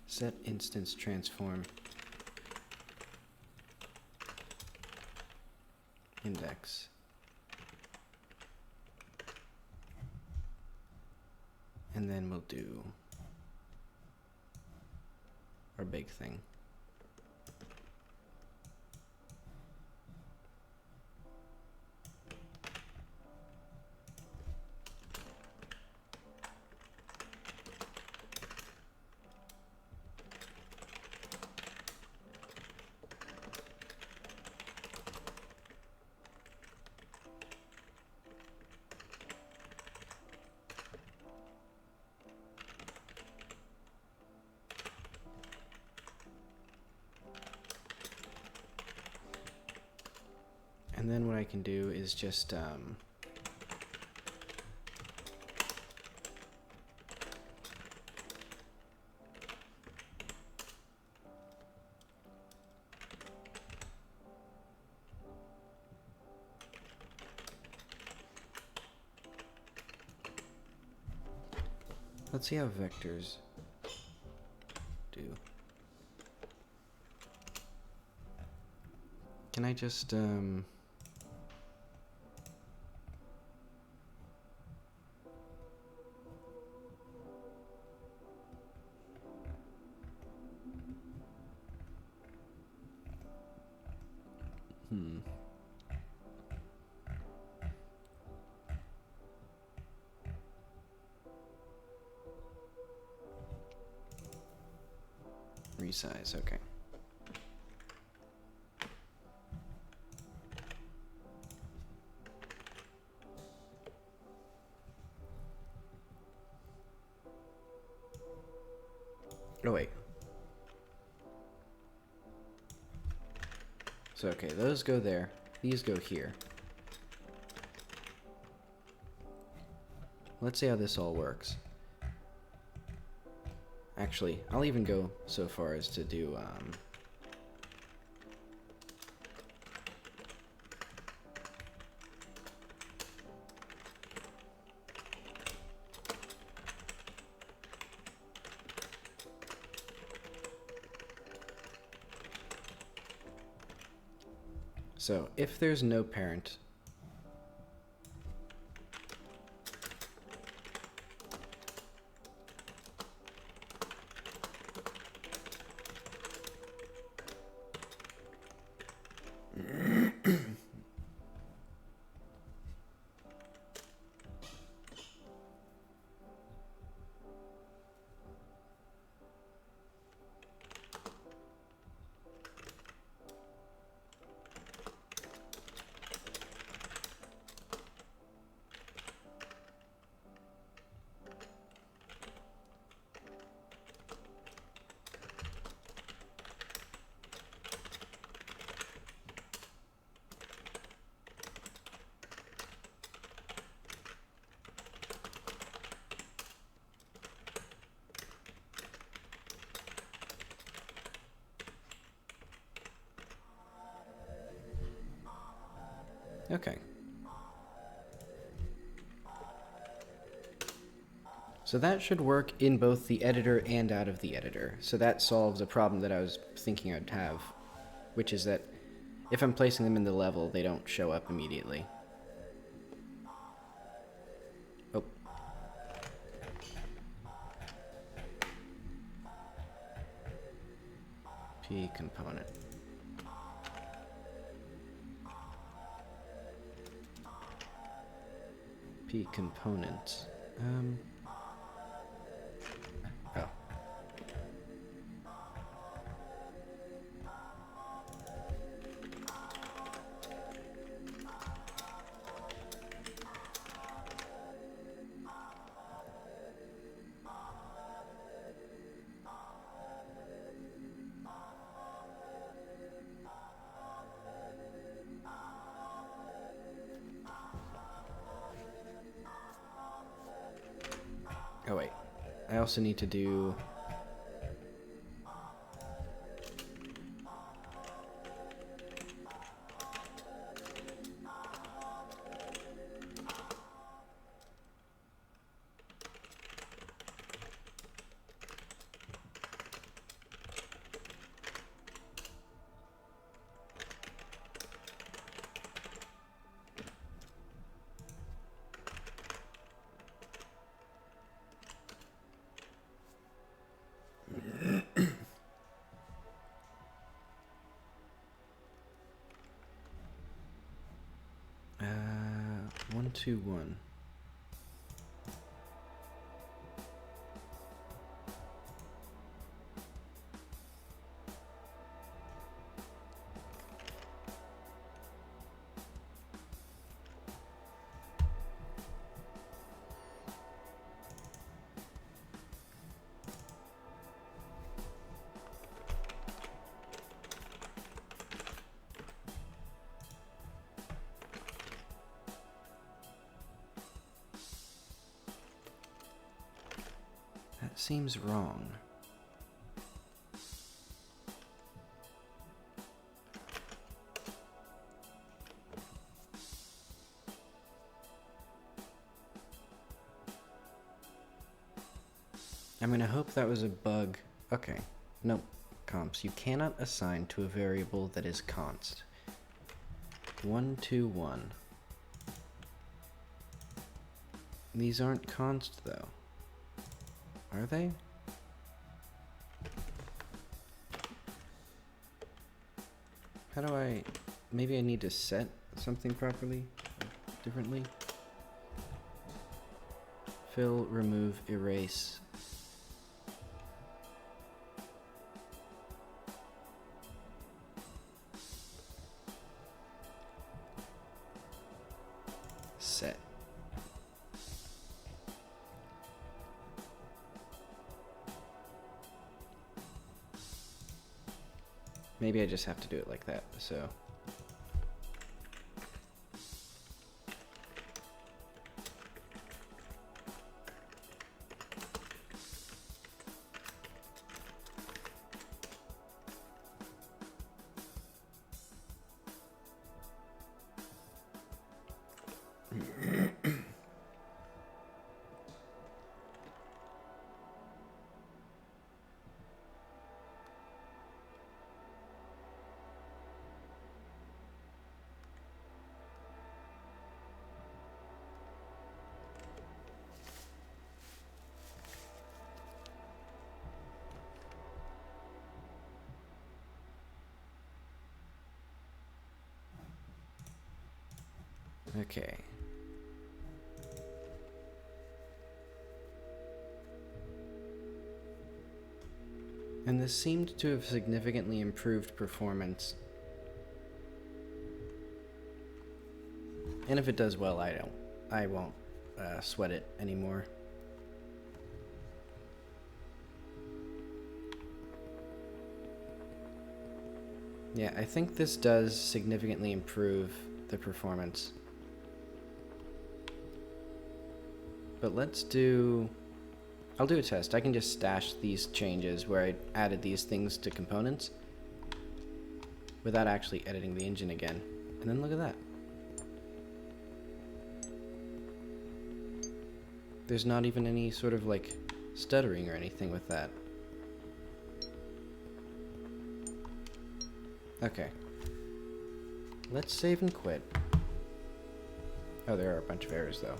set instance transform index. And then we'll do our big thing. And then what I can do is just let's see how vectors do. Can I just resize, okay. Oh wait. So okay, those go there. These go here. Let's see how this all works. Actually, I'll even go so far as to do so if there's no parent, okay. So that should work in both the editor and out of the editor. So that solves a problem that I was thinking I'd have, which is that if I'm placing them in the level, they don't show up immediately. Oh. P component. P component. Oh. Oh wait, I also need to do uh 1 2 1. That seems wrong. I'm gonna hope that was a bug. Okay. Nope. Comps. You cannot assign to a variable that is const. 1 2 1. These aren't const though. Are they? How do I... Maybe I need to set something properly? Differently? Fill, remove, erase. Set. Maybe I just have to do it like that, so... Okay. And this seemed to have significantly improved performance. And if it does well, I won't sweat it anymore. Yeah, I think this does significantly improve the performance. But let's do... I'll do a test. I can just stash these changes where I added these things to components without actually editing the engine again. And then look at that. There's not even any sort of like stuttering or anything with that. Okay. Let's save and quit. Oh, there are a bunch of errors though.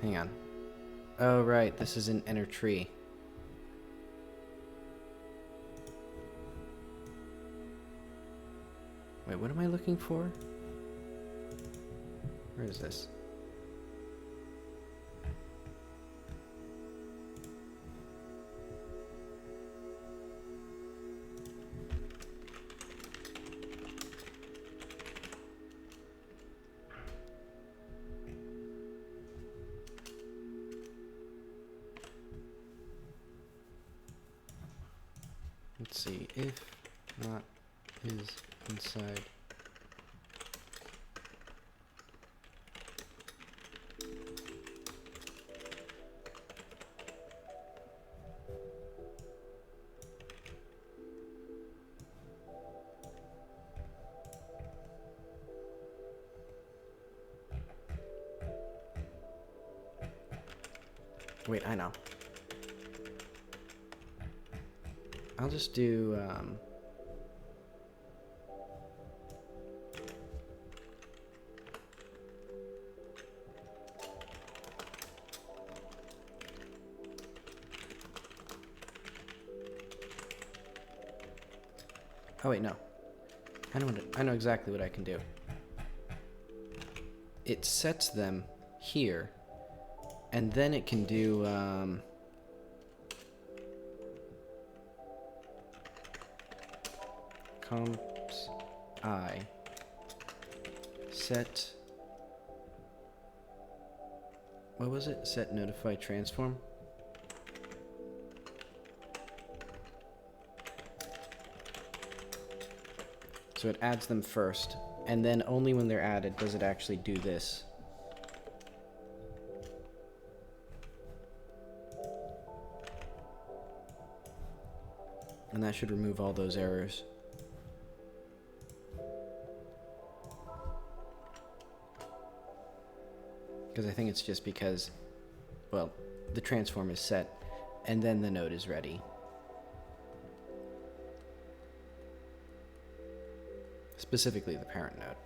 Hang on. Oh, right. This is an inner tree. Wait, what am I looking for? Where is this? Let's see, if not is inside. Wait, I know. I'll just do, oh wait, no. I know exactly what I can do. It sets them here, and then it can do, comps I set, what was it? Set notify transform? So it adds them first, and then only when they're added does it actually do this. And that should remove all those errors. Because I think it's just because, well, the transform is set, and then the node is ready. Specifically the parent node.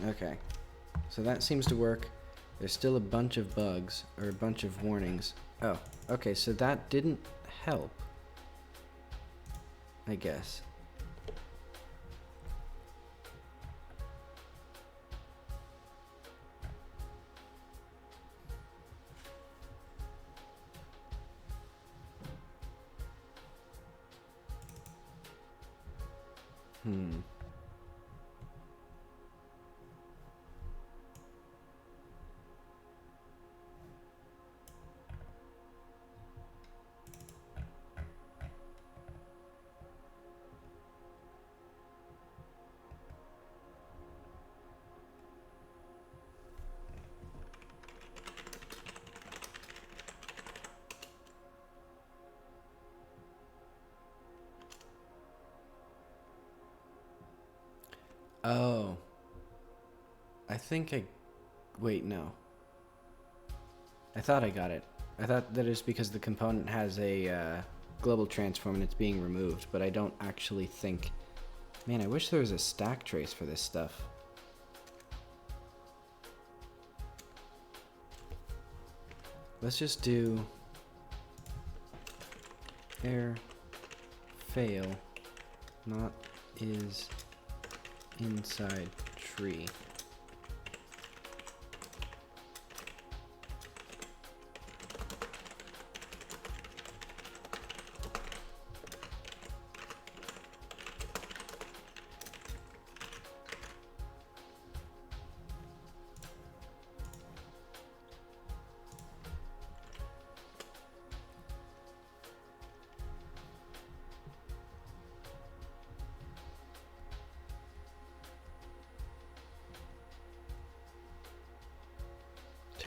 Okay, so that seems to work. There's still a bunch of bugs, or a bunch of warnings. Oh, okay, so that didn't help, I guess. Oh. I think I... Wait, no. I thought I got it. I thought that it's because the component has a global transform and it's being removed, but I don't actually think... Man, I wish there was a stack trace for this stuff. Let's just do... Error fail not is inside tree.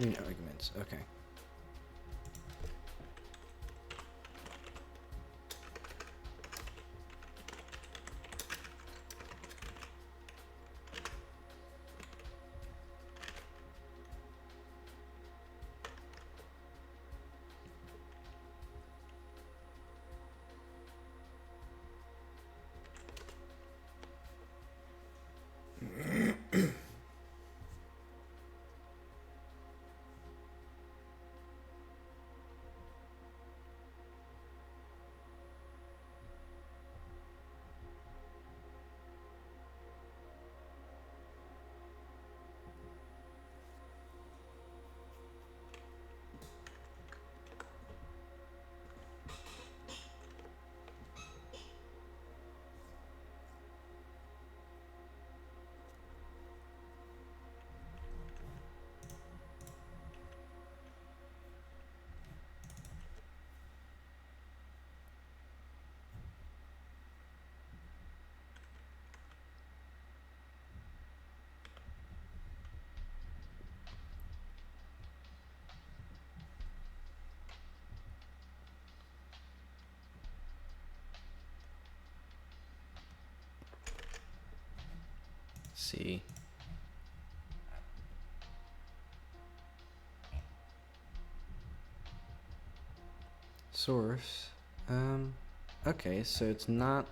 Between arguments. Okay. See. Source. Okay, so it's not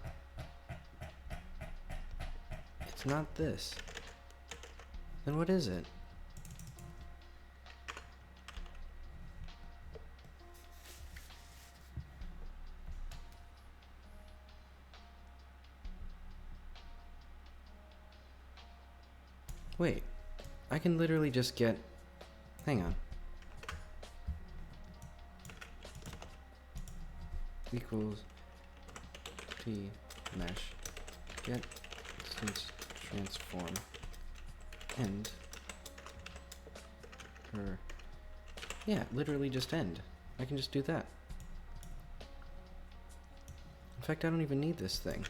this. Then what is it? Wait, I can literally just get, hang on. Equals T mesh get instance transform end per, yeah, literally just end. I can just do that. In fact, I don't even need this thing.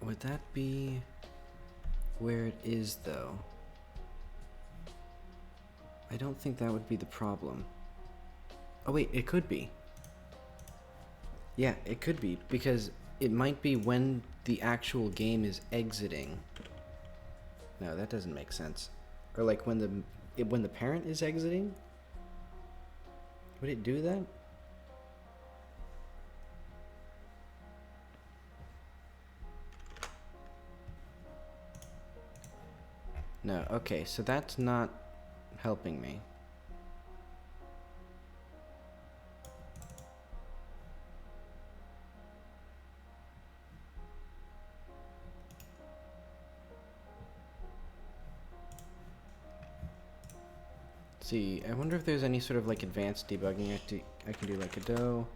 Would that be where it is, though? I don't think that would be the problem. Oh wait, it could be. Yeah, it could be, because it might be when the actual game is exiting. No, that doesn't make sense. Or like when the parent is exiting? Would it do that? No, okay, so that's not helping me. Let's see, I wonder if there's any sort of like advanced debugging I can do, like Godot.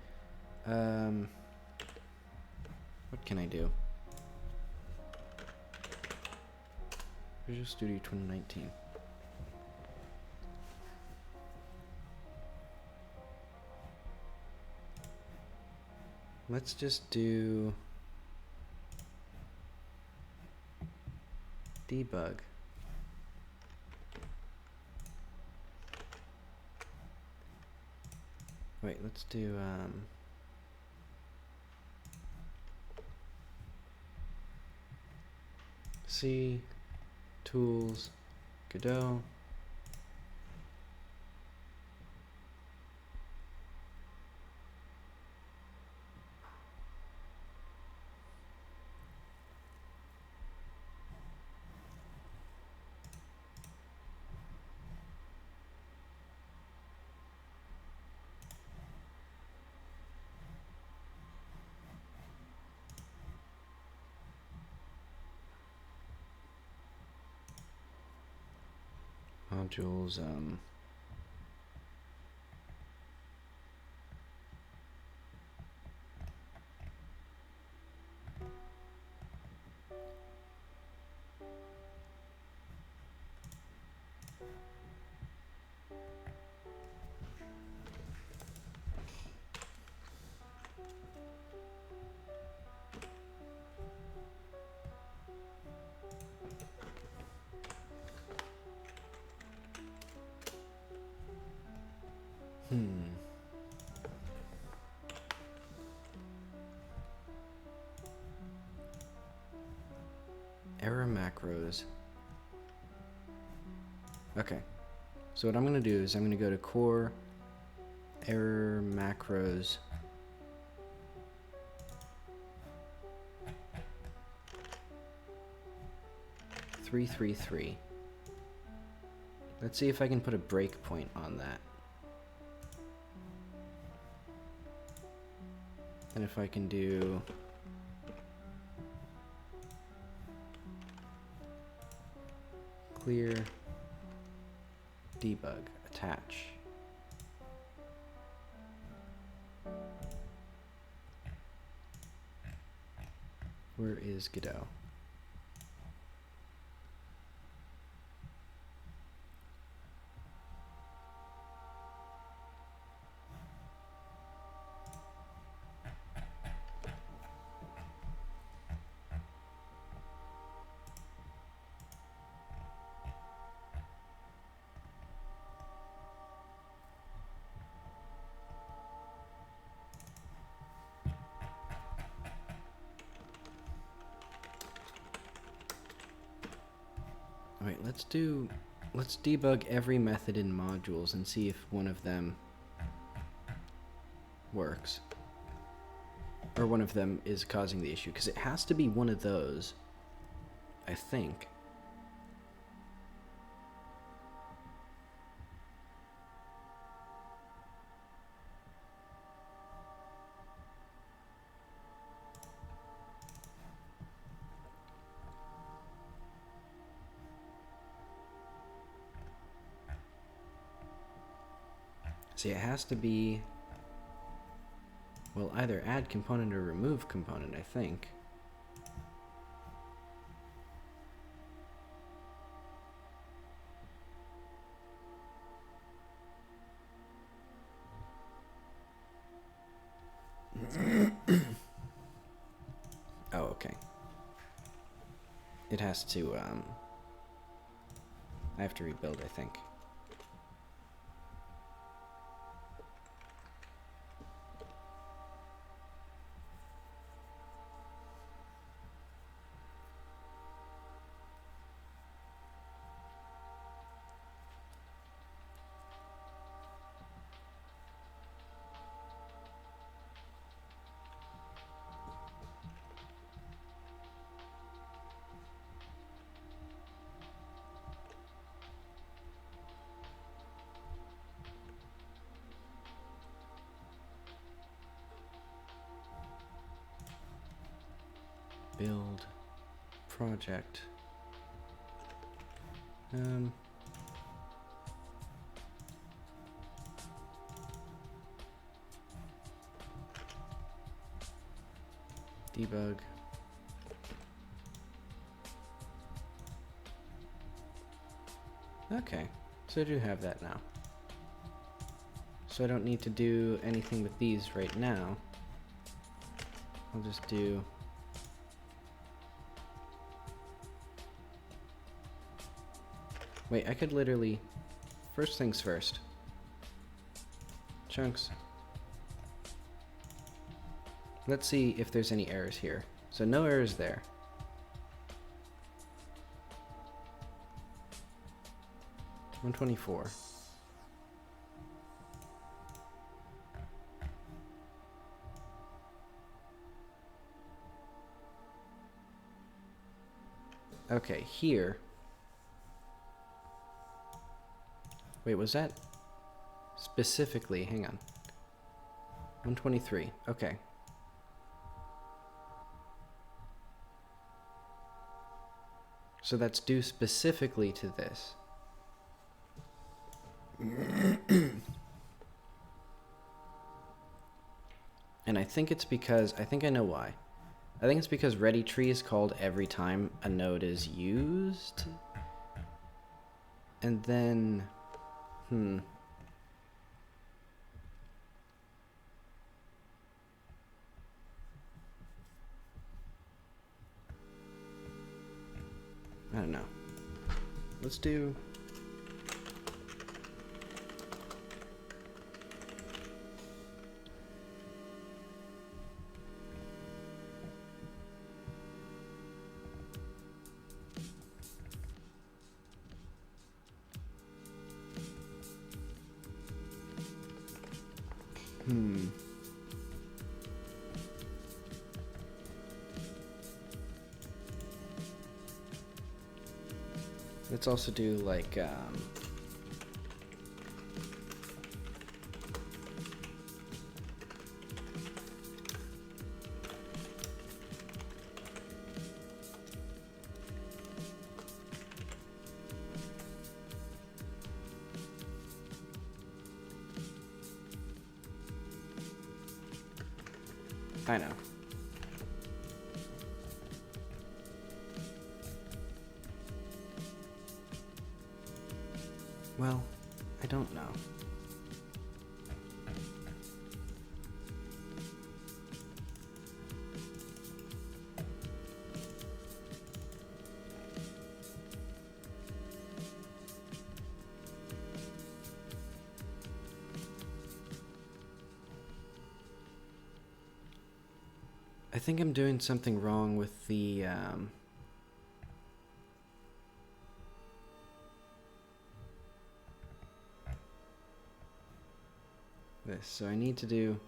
What can I do? Visual Studio 2019. Let's just do debug. Wait, let's do C, tools, Godot. modules. Error macros. Okay. So what I'm going to do is I'm going to go to core error macros. Three, 3, 3. Let's see if I can put a breakpoint on that. And if I can do clear debug attach. Where is Godot? Wait, let's debug every method in modules and see if one of them works. Or one of them is causing the issue, because it has to be one of those, I think. See, it has to be, well, either add component or remove component, I think. Oh, okay. It has to, I have to rebuild, I think. Build project. Debug. Okay, so I do have that now. So I don't need to do anything with these right now. I'll just do wait, I could literally, first things first. Chunks. Let's see if there's any errors here. So no errors there. $124. Okay, here. Wait, was that specifically? Hang on. 123. Okay. So that's due specifically to this. And I think it's because, I think I know why. I think it's because ready tree is called every time a node is used. And then, I don't know. Let's do... Let's also do like, I know. Well, I don't know. I think I'm doing something wrong with the, this. So I need to do...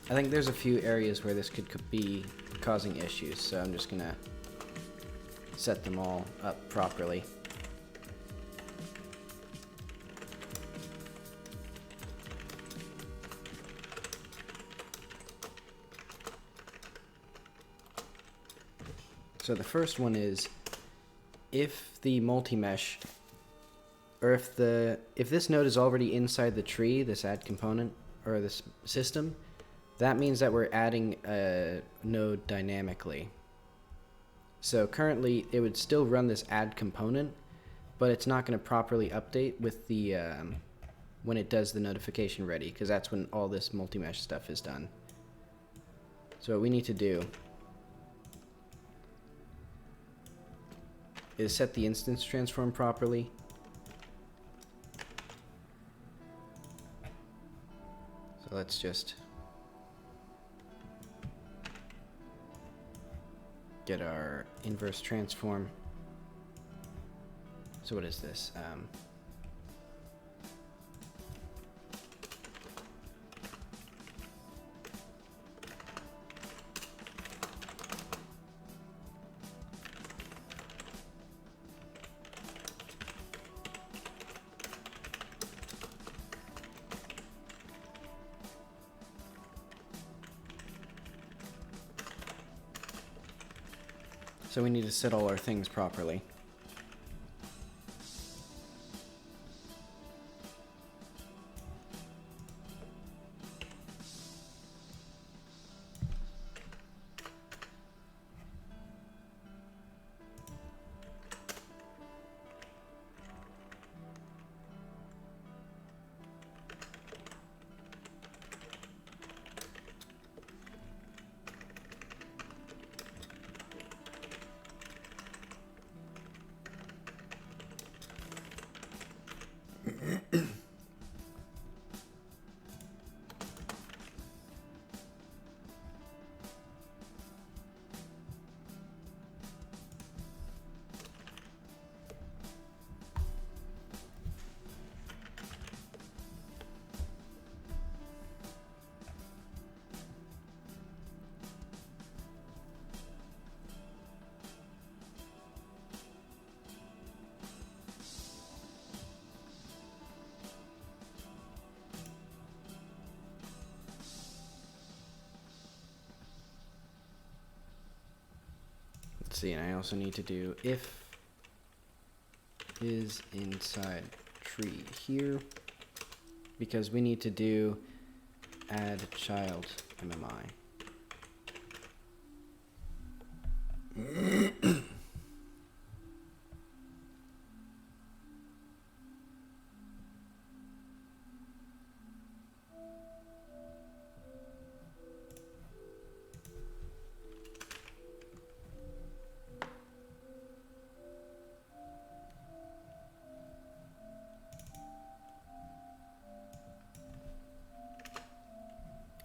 I think there's a few areas where this could be causing issues, so I'm just gonna set them all up properly. So the first one is, if the multi-mesh, or if this node is already inside the tree, this add component, or this system, that means that we're adding a node dynamically. So currently it would still run this add component, but it's not going to properly update with the when it does the notification ready, because that's when all this multi-mesh stuff is done. So what we need to do is set the instance transform properly. So let's just get our inverse transform. So what is this? So we need to set all our things properly. Let's see, and I also need to do if is inside tree here, because we need to do add child MMI.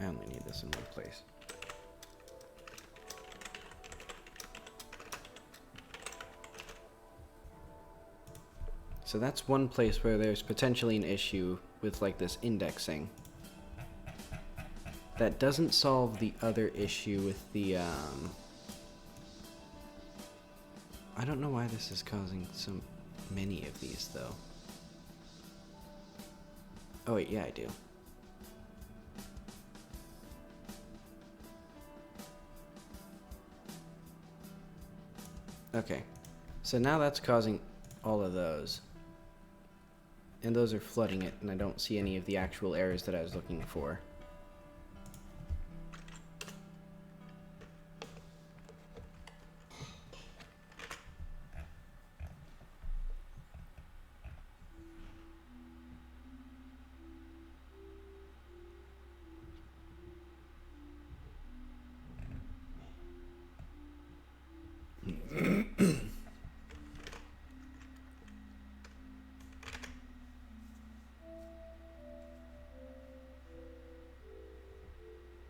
I only need this in one place. So that's one place where there's potentially an issue with like this indexing. That doesn't solve the other issue with the I don't know why this is causing so many of these though. Oh wait, yeah I do. Okay, so now that's causing all of those. And those are flooding it, and I don't see any of the actual errors that I was looking for.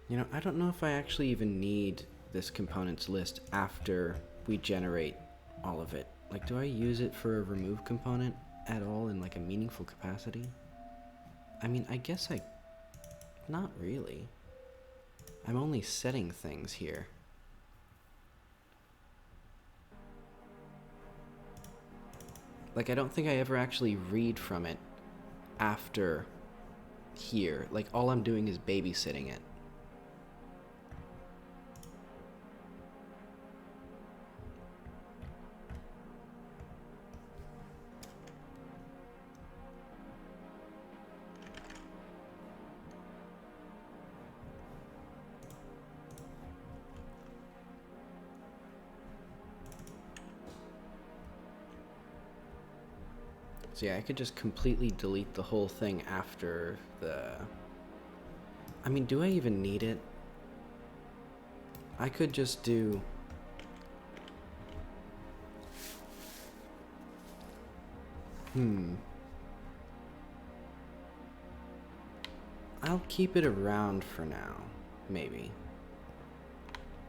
You know, I don't know if I actually even need this components list after we generate all of it. Like, do I use it for a remove component at all in like a meaningful capacity? I mean, I guess not really. I'm only setting things here. Like, I don't think I ever actually read from it after here. Like, all I'm doing is babysitting it. So yeah, I could just completely delete the whole thing after the... I mean, do I even need it? I could just do... I'll keep it around for now, maybe.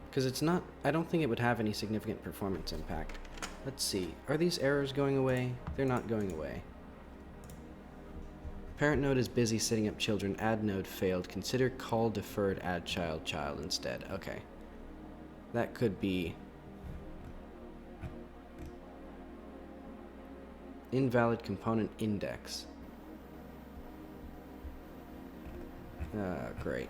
Because it's not... I don't think it would have any significant performance impact. Let's see. Are these errors going away? They're not going away. Parent node is busy setting up children. Add node failed. Consider call deferred add child instead. Okay. That could be... invalid component index. Great.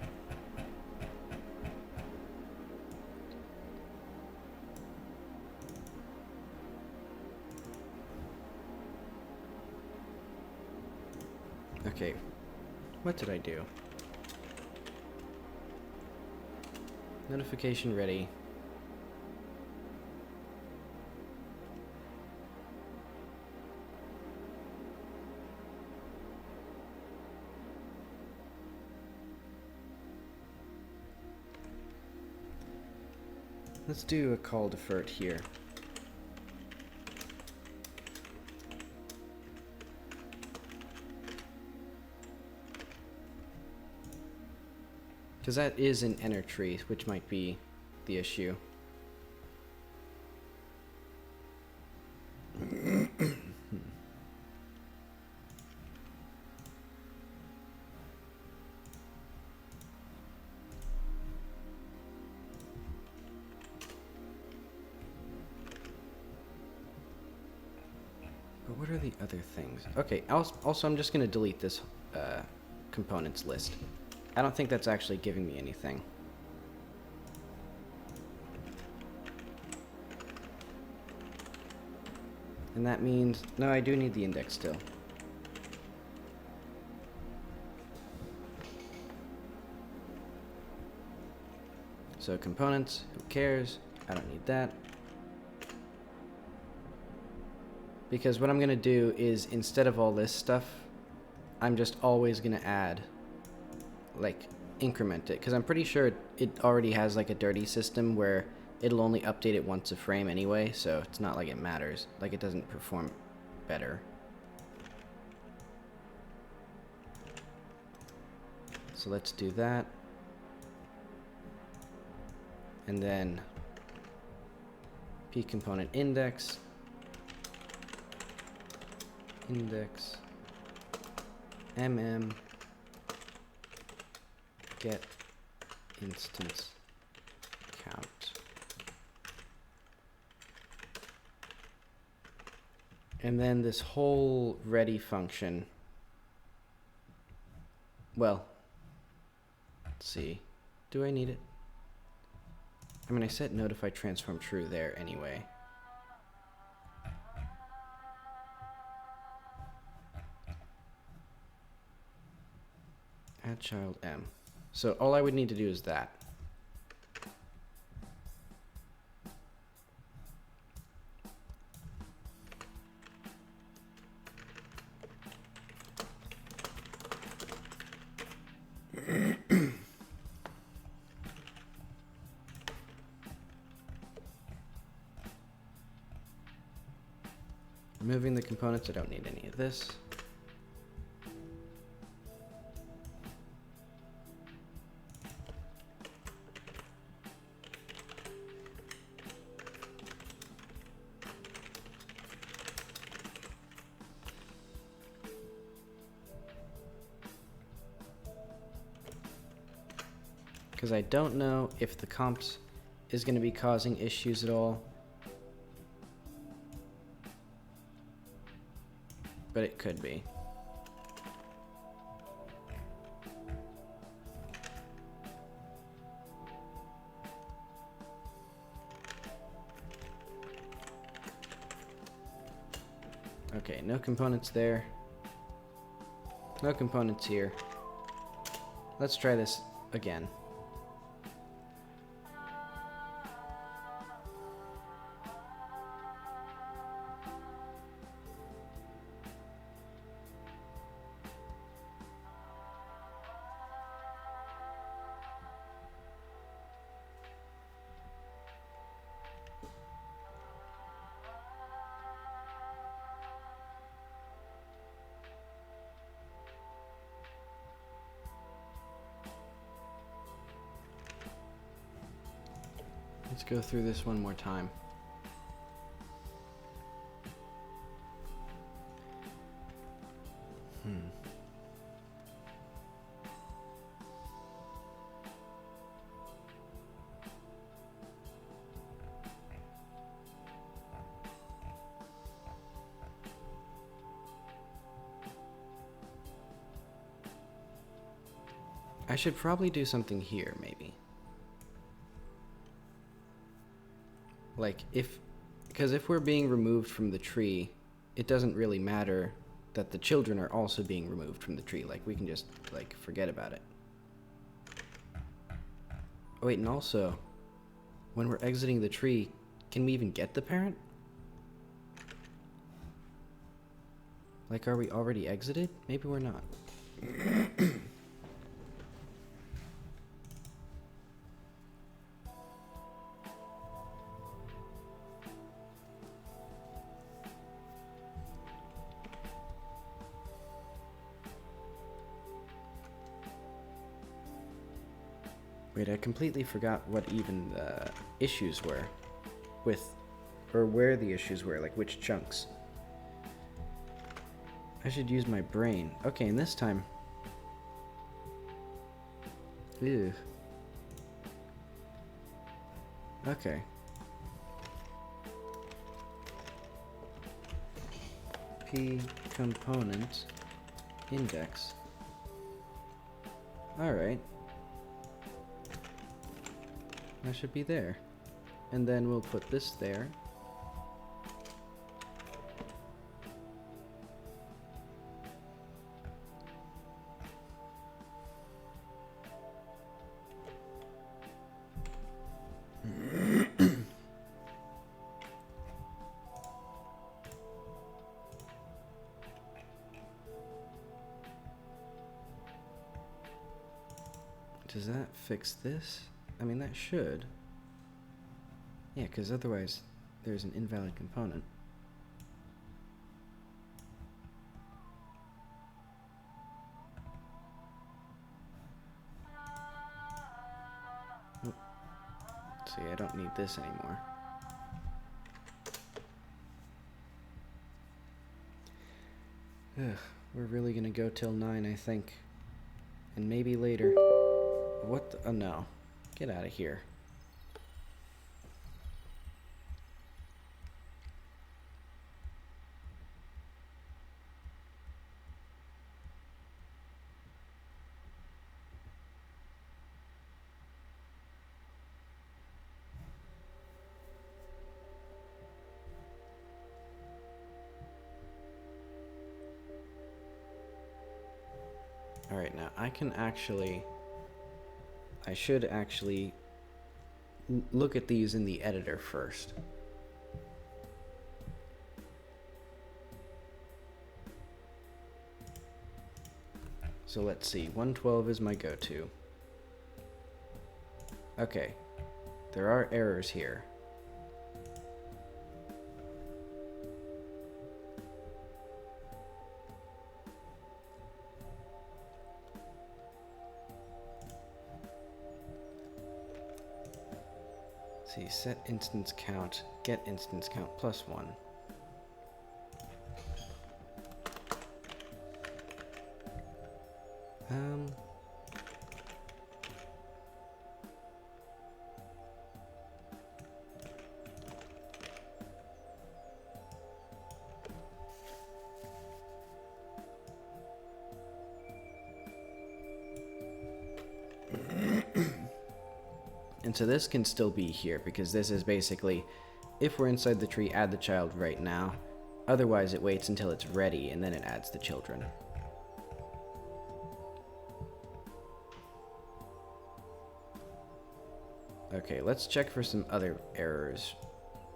Okay, what did I do? Notification ready. Let's do a call deferred here. Because that is an inner tree, which might be the issue. But what are the other things? Okay, also I'm just going to delete this components list. I don't think that's actually giving me anything. And that means, no, I do need the index still. So components, who cares? I don't need that. Because what I'm gonna do is, instead of all this stuff, I'm just always gonna add, like, increment it. Because I'm pretty sure it already has like a dirty system where it'll only update it once a frame anyway, so it's not like it matters. Like, it doesn't perform better. So let's do that. And then p component index get instance count. And then this whole ready function, well, let's see, do I need it? I mean, I set notify transform true there anyway. Add child m. So all I would need to do is that. Removing the components, I don't need any of this. Because I don't know if the comps is going to be causing issues at all. But it could be. Okay, no components there. No components here. Let's try this again. Let's go through this one more time. I should probably do something here, maybe. Like, because if we're being removed from the tree, it doesn't really matter that the children are also being removed from the tree. Like, we can just, like, forget about it. Oh, wait, and also, when we're exiting the tree, can we even get the parent? Like, are we already exited? Maybe we're not. Wait, I completely forgot what even the issues were with, or where the issues were, like which chunks. I should use my brain. Okay, and this time. Ew. Okay. P component index. Alright. That should be there. And then we'll put this there. Does that fix this? I mean, that should. Yeah, because otherwise there's an invalid component. Oh. See, I don't need this anymore. Ugh, we're really gonna go till 9, I think. And maybe later. What the? Oh no. Get out of here. Alright, now I should actually look at these in the editor first. So let's see, 112 is my go-to. Okay, there are errors here. See, set instance count, get instance count +1. And so this can still be here, because this is basically, if we're inside the tree, add the child right now. Otherwise, it waits until it's ready, and then it adds the children. Okay, let's check for some other errors.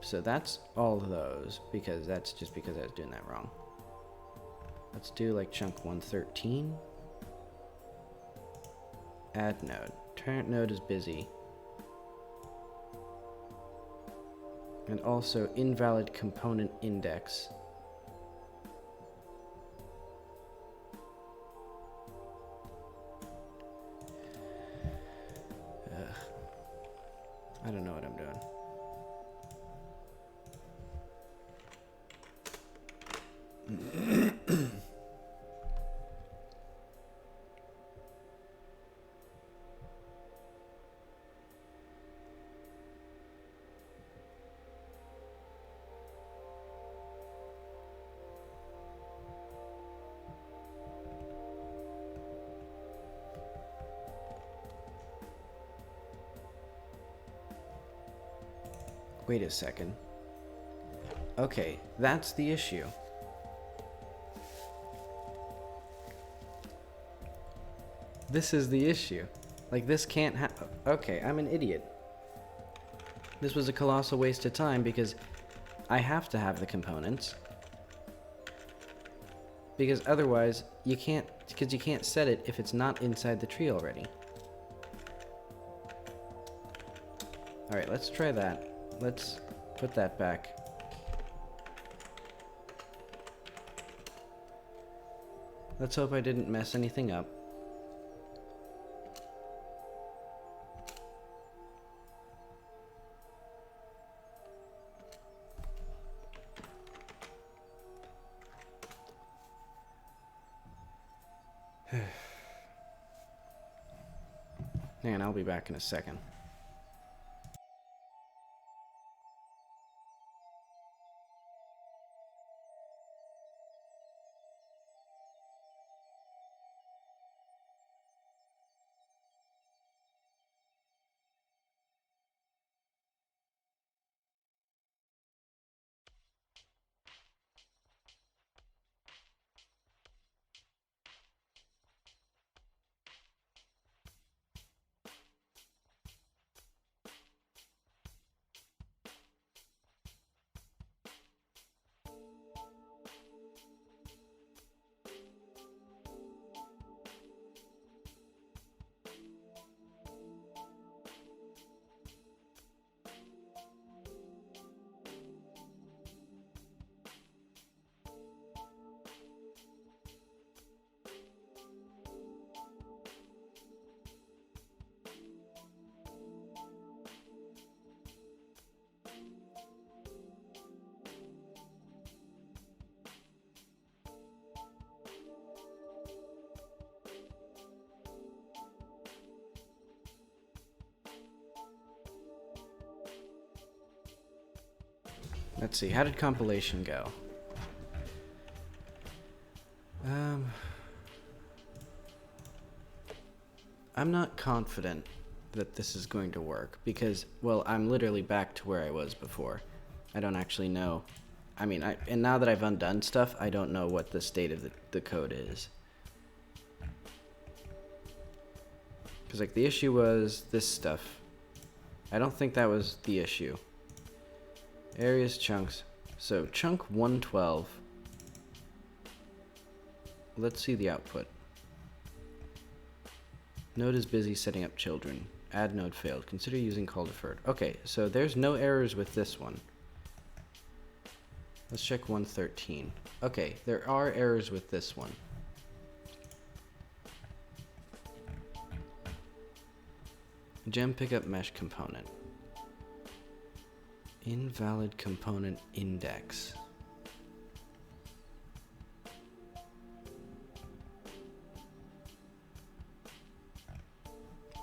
So that's all of those, because that's just because I was doing that wrong. Let's do like chunk 113. Add node. Parent node is busy. And also invalid component index. Ugh. I don't know what I'm doing. Wait a second. Okay, that's the issue. This is the issue. Like, this can't happen. Okay, I'm an idiot. This was a colossal waste of time because I have to have the components. Because otherwise, you can't set it if it's not inside the tree already. Alright, let's try that. Let's put that back. Let's hope I didn't mess anything up. Hang on, I'll be back in a second. Let's see, how did compilation go? I'm not confident that this is going to work because, well, I'm literally back to where I was before. I don't actually know. I mean, and now that I've undone stuff, I don't know what the state of the code is. Because, like, the issue was this stuff. I don't think that was the issue. Areas, chunks. So, chunk 112. Let's see the output. Node is busy setting up children. Add node failed. Consider using call deferred. Okay, so there's no errors with this one. Let's check 113. Okay, there are errors with this one. Gem pickup mesh component. Invalid component index.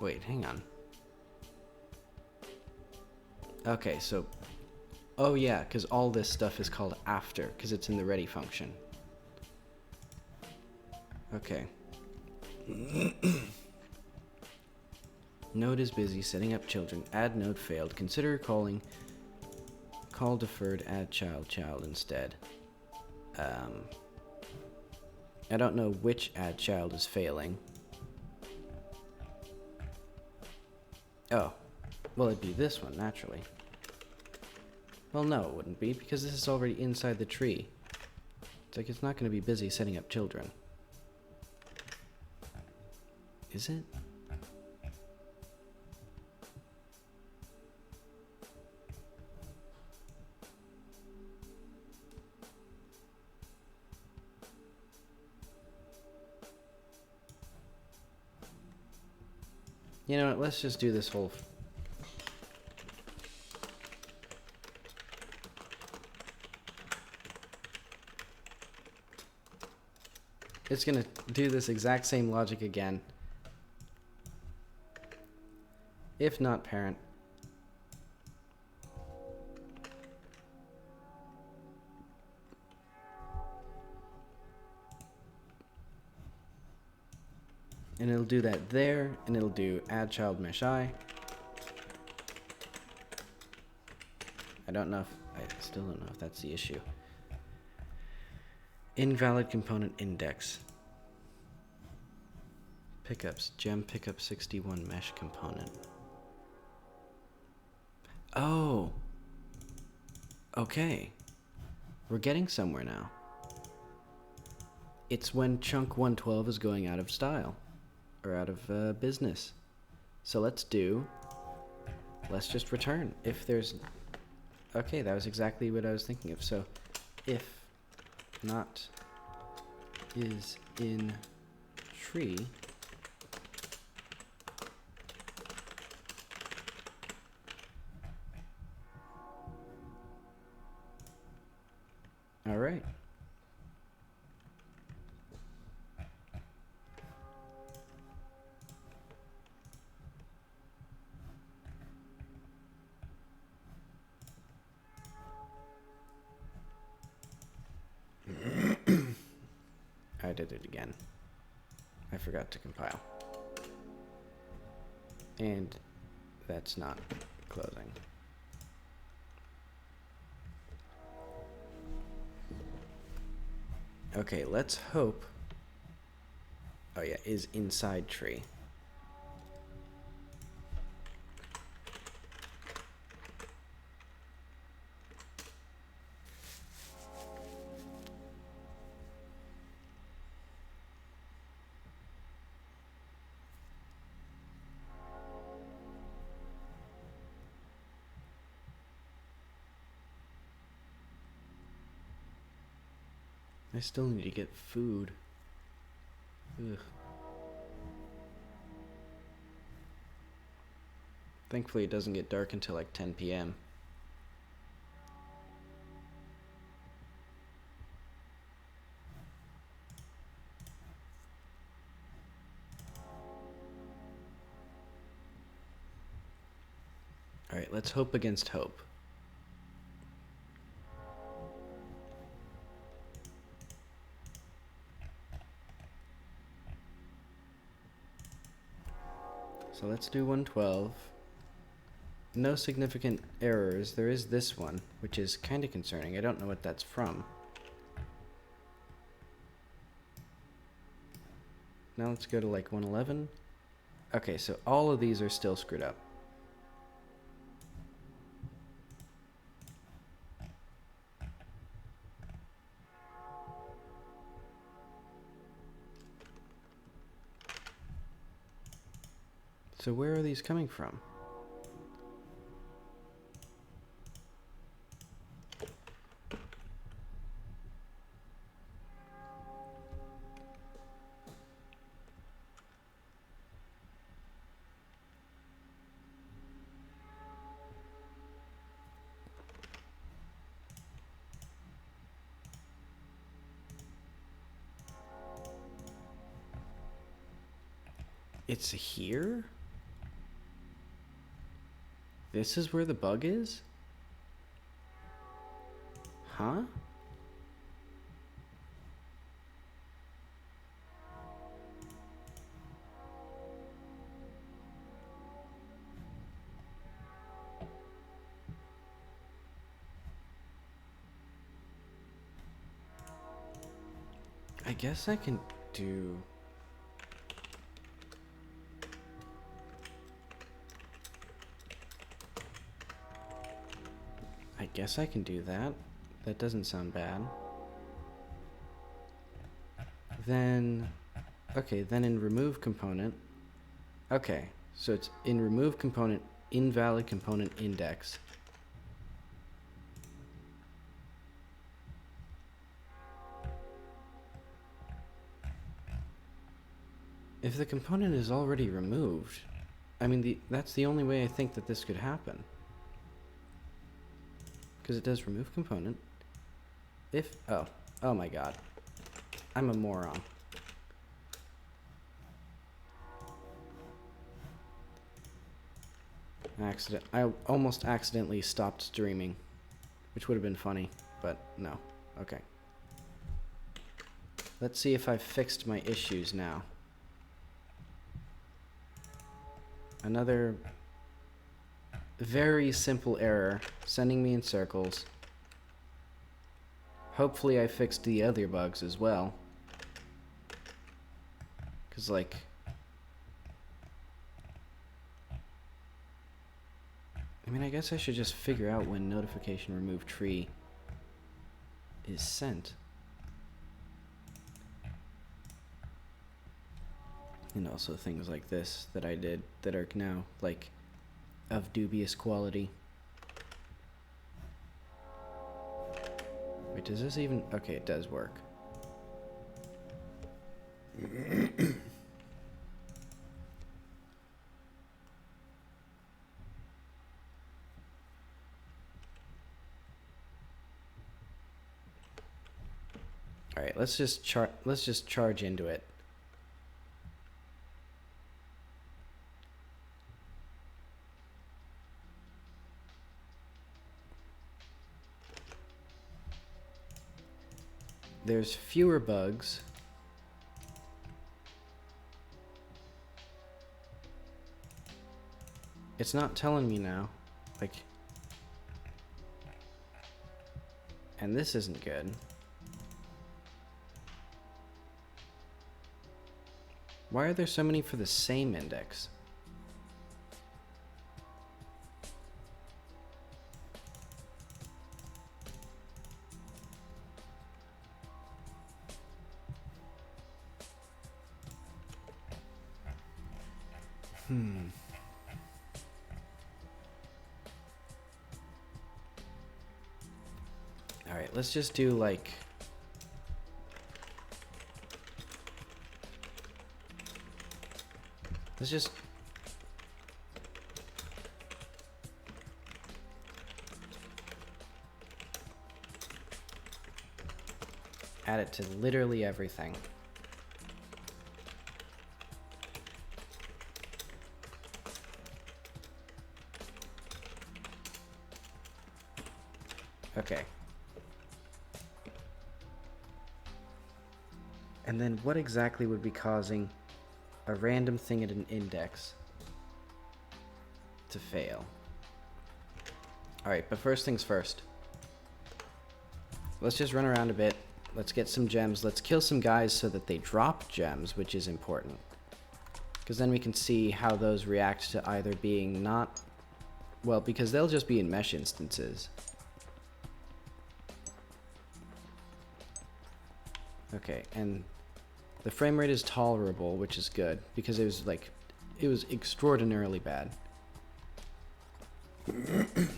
Wait, hang on. Okay, so... Oh yeah, because all this stuff is called after, because it's in the ready function. Okay. Node is busy setting up children. Add node failed. Consider calling call deferred add child instead. I don't know which add child is failing. Oh, well, it'd be this one, naturally. Well, no, it wouldn't be, because this is already inside the tree. It's like it's not going to be busy setting up children. Is it? You know what, let's just do this whole... It's gonna do this exact same logic again. If not parent. And it'll do that there, and it'll do add child mesh I. I don't know if, I still don't know if that's the issue. Invalid component index. Pickups, gem pickup 61 mesh component. Oh. Okay. We're getting somewhere now. It's when chunk 112 is going out of style. Or out of business. So let's just return. If there's... Okay, that was exactly what I was thinking of. So, if not is in tree, all right. I did it again. I forgot to compile. And that's not closing. Okay, let's hope... Oh yeah, is inside tree. I still need to get food. Ugh. Thankfully it doesn't get dark until like 10 p.m. Alright, let's hope against hope. So let's do 112. No significant errors. There is this one, which is kind of concerning. I don't know what that's from. Now let's go to like 111. Okay, so all of these are still screwed up. So where are these coming from? It's here? This is where the bug is? Huh? I guess I can do... I guess I can do that. That doesn't sound bad. Then... Okay, then in remove component... Okay, so it's in remove component, invalid component index. If the component is already removed, I mean, that's the only way I think that this could happen. Because it does remove component. If, oh my god. I'm a moron. I almost accidentally stopped streaming, which would have been funny, but no. Okay. Let's see if I've fixed my issues now. Another very simple error, sending me in circles. Hopefully I fixed the other bugs as well. 'Cause like... I mean, I guess I should just figure out when notification remove tree is sent. And also things like this that I did that are now, like, of dubious quality. Wait, does this even... Okay, it does work. Alright, let's just charge into it. There's fewer bugs. It's not telling me now. Like... And this isn't good. Why are there so many for the same index? Alright, let's just do like... Let's just... add it to literally everything. Okay. And then what exactly would be causing a random thing at an index to fail. Alright, but first things first. Let's just run around a bit. Let's get some gems. Let's kill some guys so that they drop gems, which is important. Because then we can see how those react to either being not... Well, because they'll just be in mesh instances. Okay, and the frame rate is tolerable, which is good, because it was extraordinarily bad. And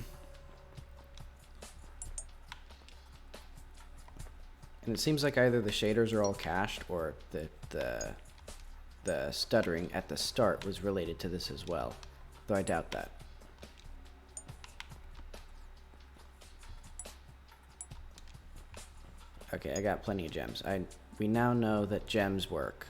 it seems like either the shaders are all cached or the stuttering at the start was related to this as well, though I doubt that. Okay, I got plenty of gems. We now know that gems work.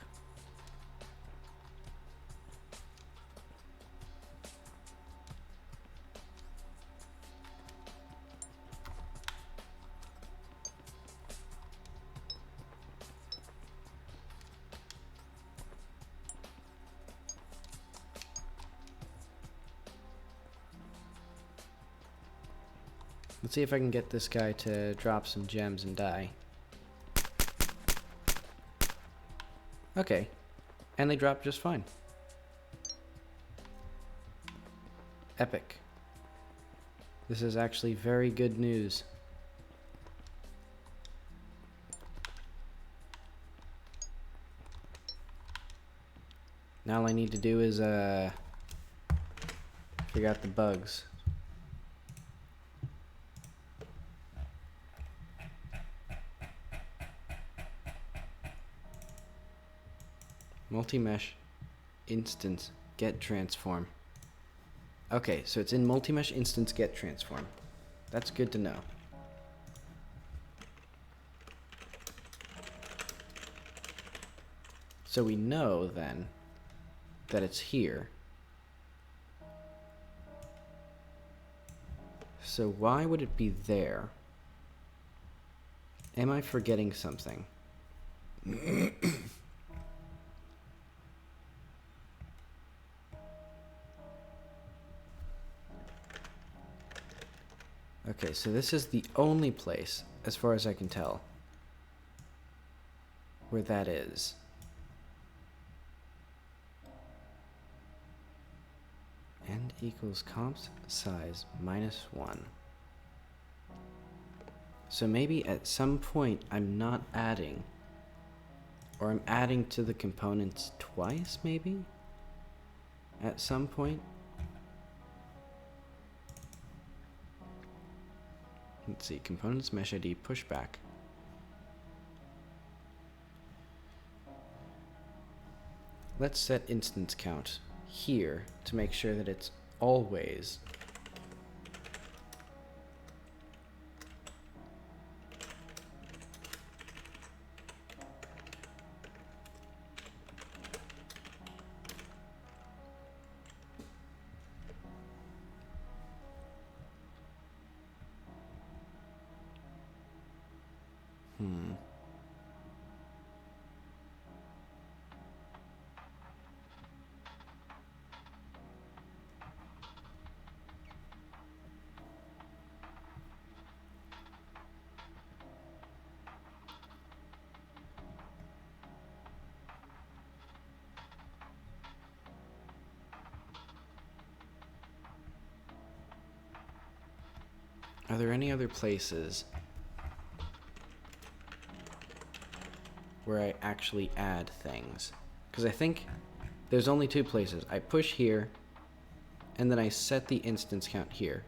Let's see if I can get this guy to drop some gems and die. Okay, and they dropped just fine. Epic. This is actually very good news. Now all I need to do is figure out the bugs. Multi-mesh instance get transform. Okay, so it's in multi-mesh instance get transform. That's good to know. So we know then that it's here. So why would it be there? Am I forgetting something? Okay, so this is the only place, as far as I can tell, where that is. End equals comps size minus 1. So maybe at some point I'm not adding, or I'm adding to the components twice, maybe? At some point? Let's see, components mesh ID pushback. Let's set instance count here to make sure that it's always Are there any other places where I actually add things? Because I think there's only two places. I push here, and then I set the instance count here.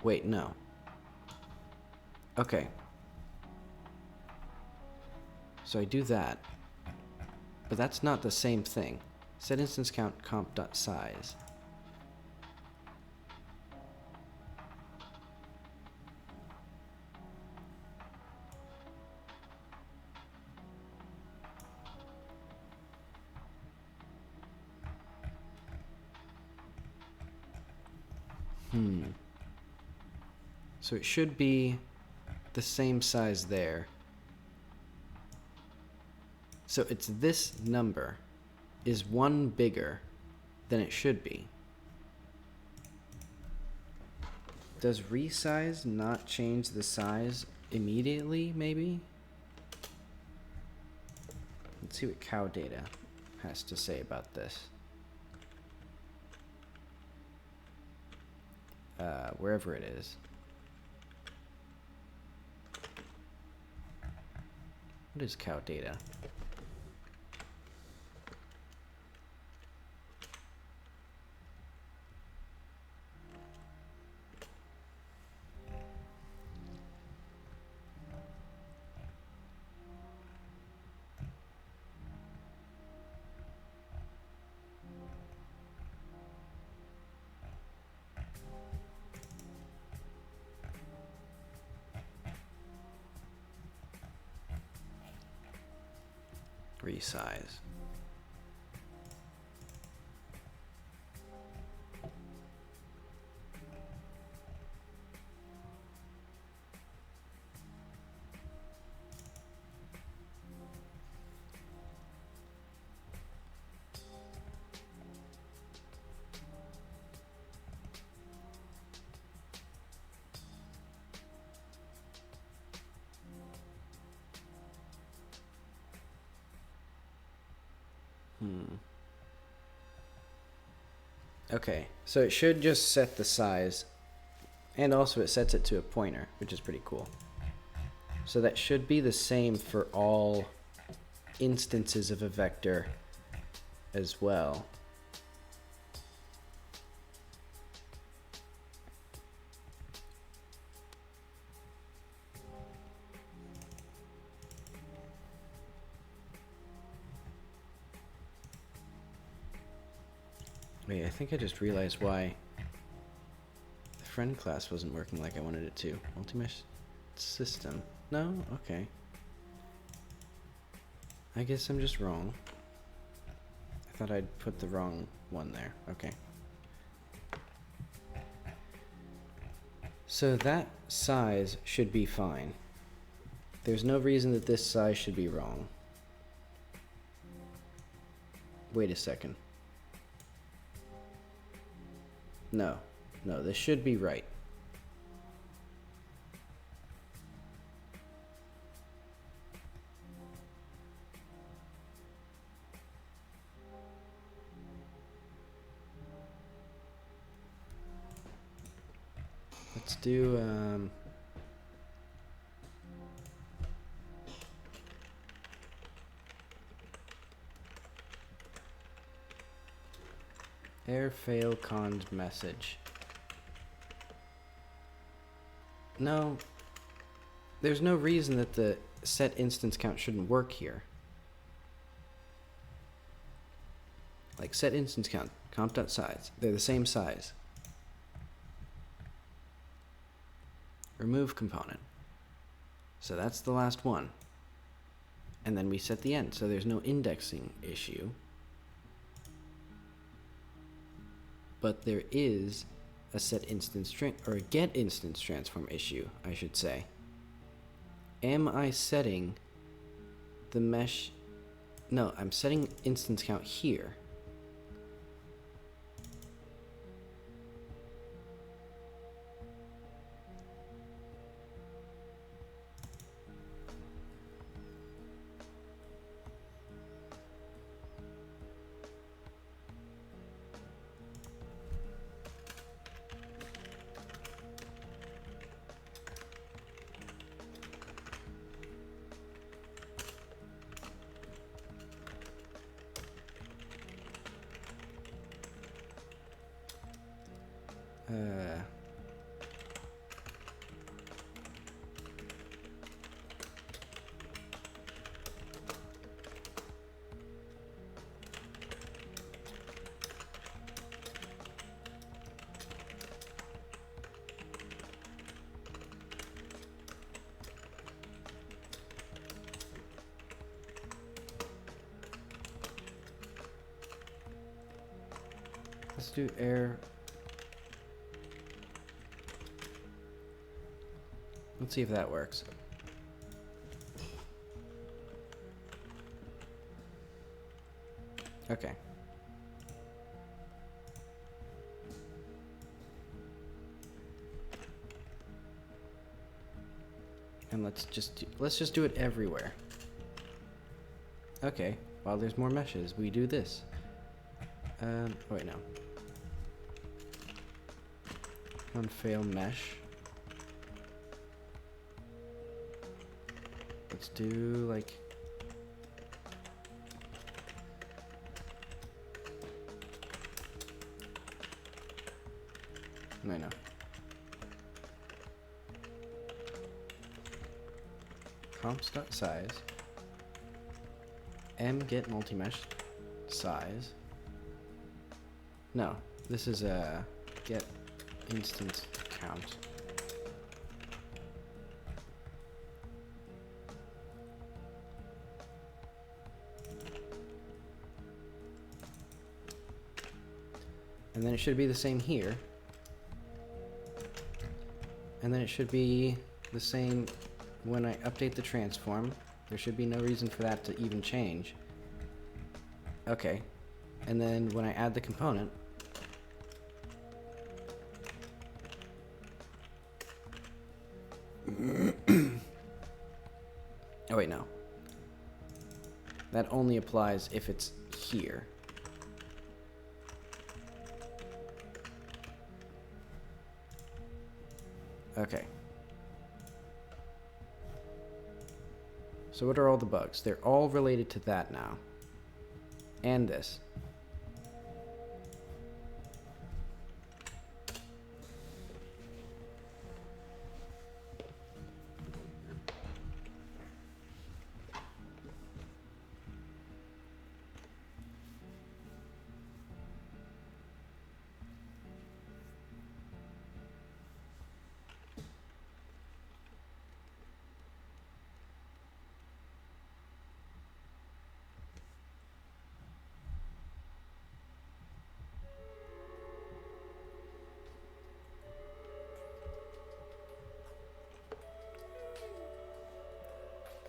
Wait, no. Okay. So I do that, but that's not the same thing. Set instance count comp.size. So it should be the same size there. So it's this number is one bigger than it should be. Does resize not change the size immediately, maybe? Let's see what cow data has to say about this. Wherever it is. What is cow data? Resize. Okay, so it should just set the size, and also it sets it to a pointer, which is pretty cool. So that should be the same for all instances of a vector as well. Wait, I think I just realized why the friend class wasn't working like I wanted it to. Multi-mesh system. No? Okay. I guess I'm just wrong. I thought I'd put the wrong one there. Okay. So that size should be fine. There's no reason that this size should be wrong. Wait a second. No, this should be right. Let's do, air fail cons message. No, there's no reason that the set instance count shouldn't work here. Like set instance count, comp.size, they're the same size. Remove component. So that's the last one. And then we set the end, so there's no indexing issue. But there is a set instance or a get instance transform issue, I should say. Am I setting the mesh? No, I'm setting instance count here. Let's do air. Let's see if that works. Okay. And let's just do it everywhere. Okay, while there's more meshes, we do this. Wait, no. Unfail mesh. Let's do like... No. Comps.size. Get multi-mesh size. No, this is a get instance count. And then it should be the same here. And then it should be the same when I update the transform. There should be no reason for that to even change. Okay. And then when I add the component, oh wait, no. That only applies if it's here. Okay. So what are all the bugs? They're all related to that now. And this.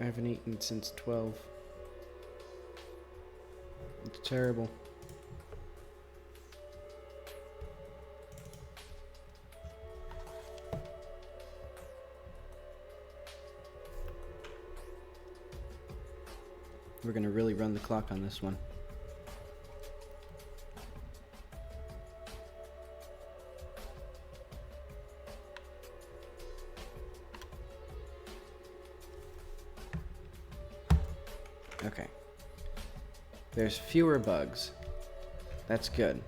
I haven't eaten since 12. It's terrible. We're gonna really run the clock on this one. Okay. There's fewer bugs. That's good.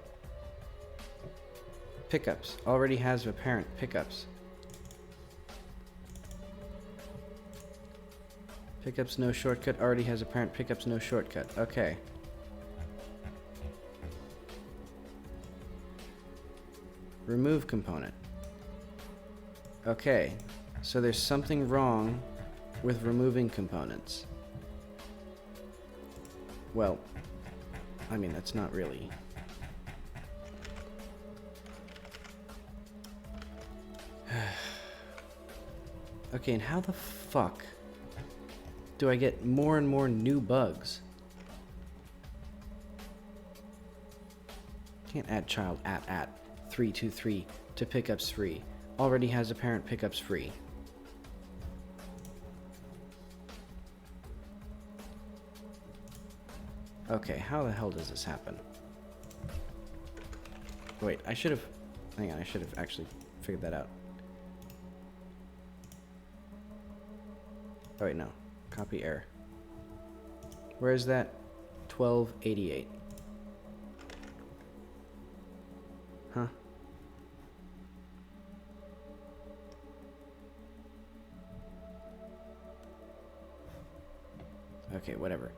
Pickups. Already has apparent pickups. Pickups no shortcut. Already has apparent pickups no shortcut. Okay. Remove component. Okay. So there's something wrong with removing components. Well, I mean, that's not really... Okay, and how the fuck do I get more and more new bugs? Can't add child at 323 to pickups free. Already has apparent pickups free. Okay, how the hell does this happen? Wait, I should have... Hang on, I should have actually figured that out. Oh wait, no. Copy error. Where is that? 1288. Huh? Okay, whatever.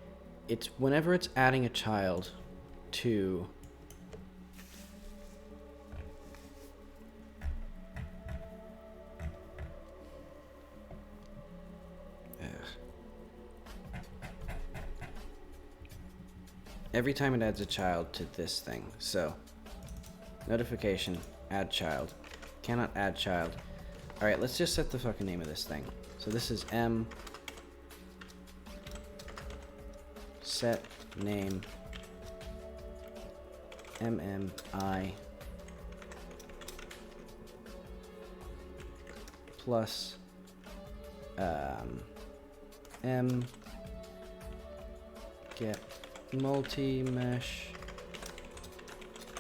It's whenever it's adding a child to... Every time it adds a child to this thing. So, notification, add child. Cannot add child. Alright, let's just set the fucking name of this thing. So this is M... set name MMI plus M get multi-mesh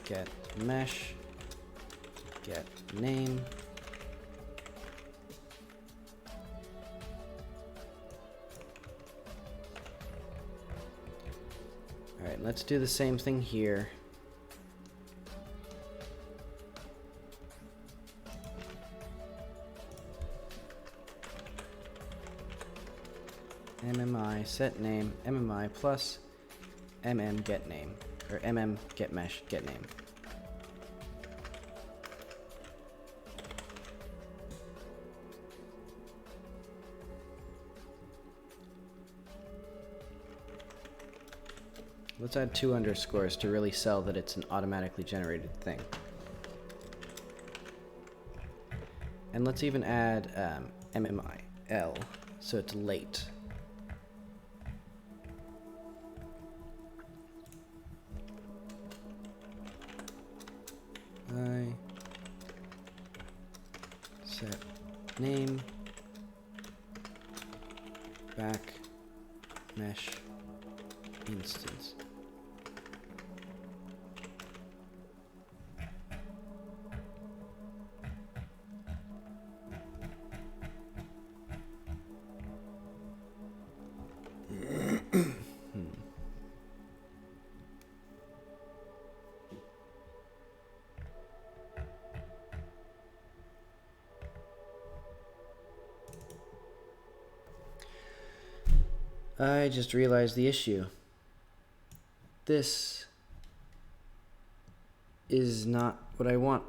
get mesh get name. Alright, let's do the same thing here. MMI set name MMI plus MM get name, or MM get mesh get name. Let's add 2 underscores to really sell that it's an automatically generated thing. And let's even add MMIL, so it's late. I set name back mesh instance. I just realized the issue. This is not what I want.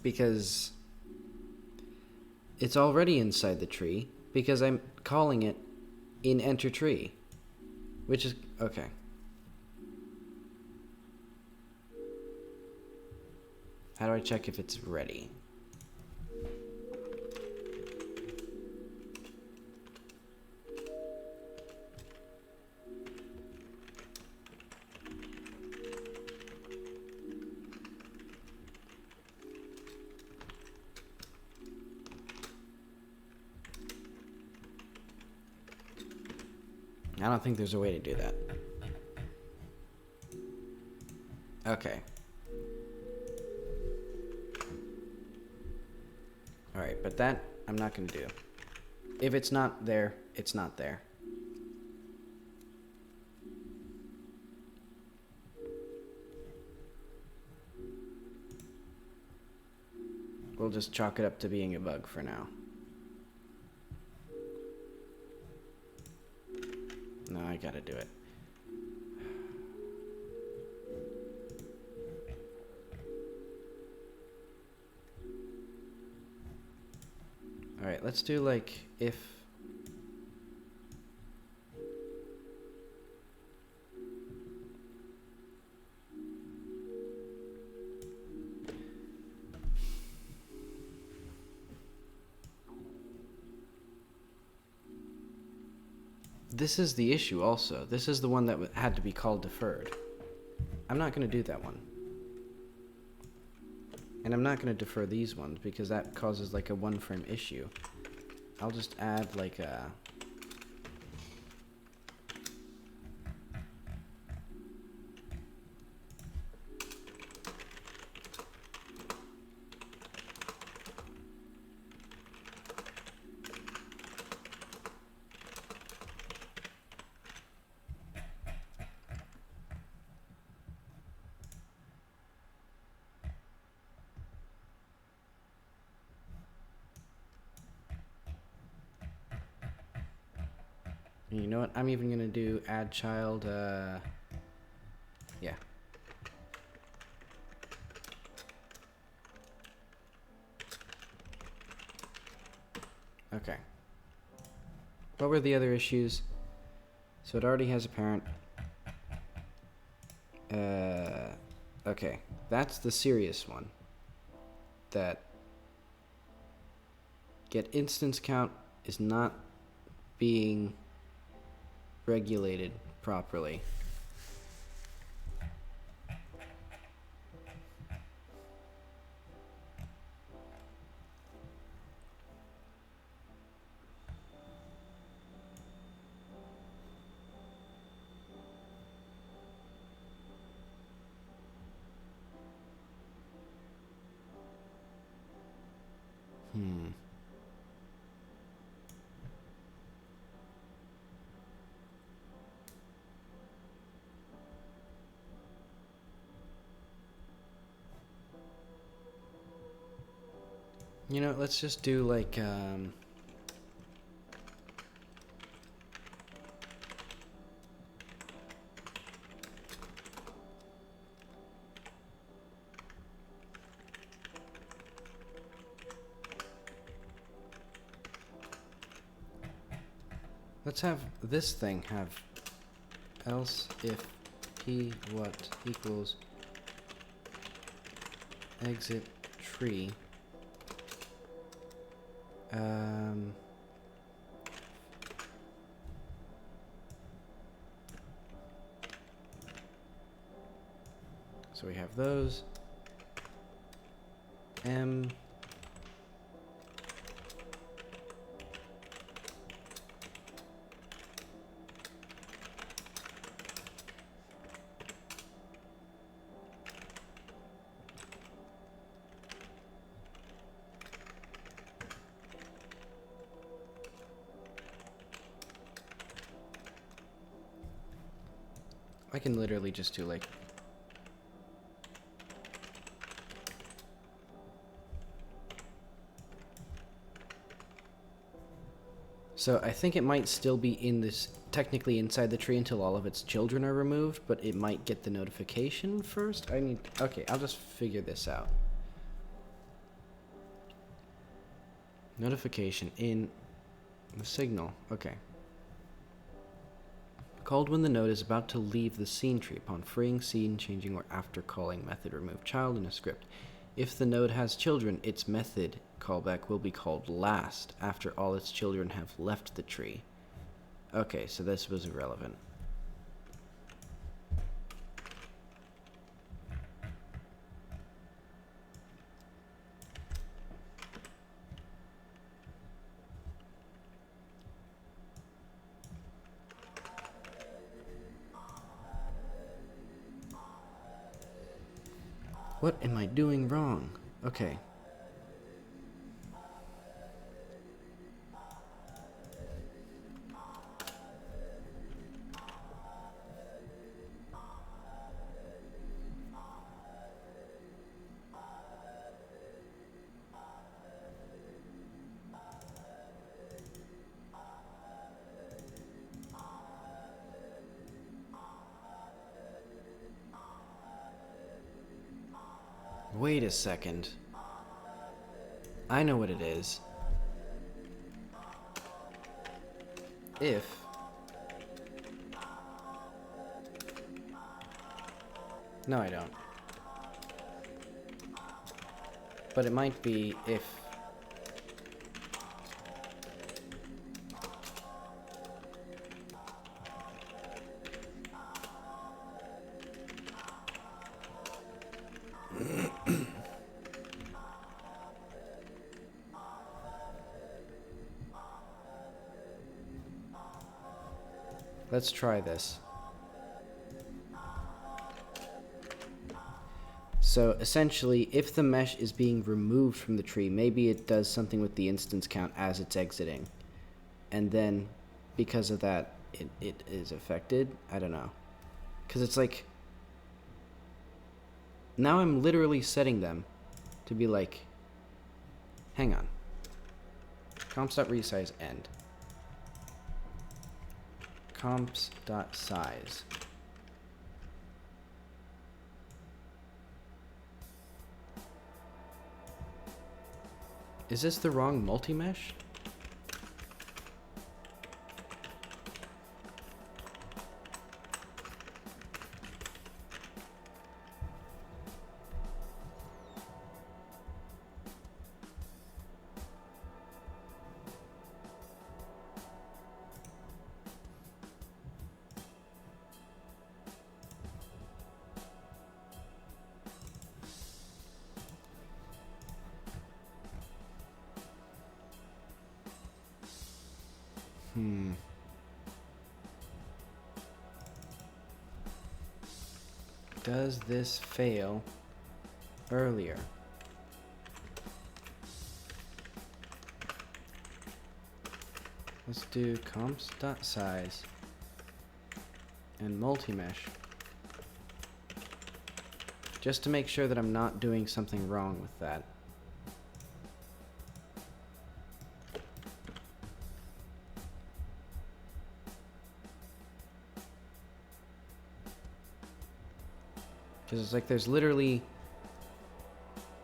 Because it's already inside the tree, because I'm calling it in enter tree, which is okay. How do I check if it's ready? I don't think there's a way to do that. Okay. Alright, but that I'm not going to do. If it's not there, it's not there. We'll just chalk it up to being a bug for now. No, I gotta do it. Alright, let's do like if... This is the issue also. This is the one that had to be called deferred. I'm not going to do that one. And I'm not going to defer these ones because that causes like a one frame issue. I'll just add like a... You know what? I'm even going to do add child, yeah. Okay. What were the other issues? So it already has a parent. Okay. That's the serious one. That get instance count is not being regulated properly. You know, let's just do like, let's have this thing have else if p what equals exit tree. So we have those. M. I can literally just do like so I think it might still be in this, technically inside the tree until all of its children are removed, but it might get the notification first. Okay, I'll just figure this out. Notification in the signal, okay. Called when the node is about to leave the scene tree upon freeing scene, changing, or after calling method remove child in a script. If the node has children, its method callback will be called last after all its children have left the tree. Okay, so this was irrelevant. What am I doing wrong? Okay. Wait a second. I know what it is. If no, I don't. But it might be if let's try this. So essentially, if the mesh is being removed from the tree, maybe it does something with the instance count as it's exiting. And then, because of that, it is affected. I don't know. Because it's like, now I'm literally setting them to be like, hang on. Comps.resize end. Comps.size. Is this the wrong multi-mesh? Does this fail earlier? Let's do comps.size and multi-mesh. Just to make sure that I'm not doing something wrong with that. Because it's like there's literally...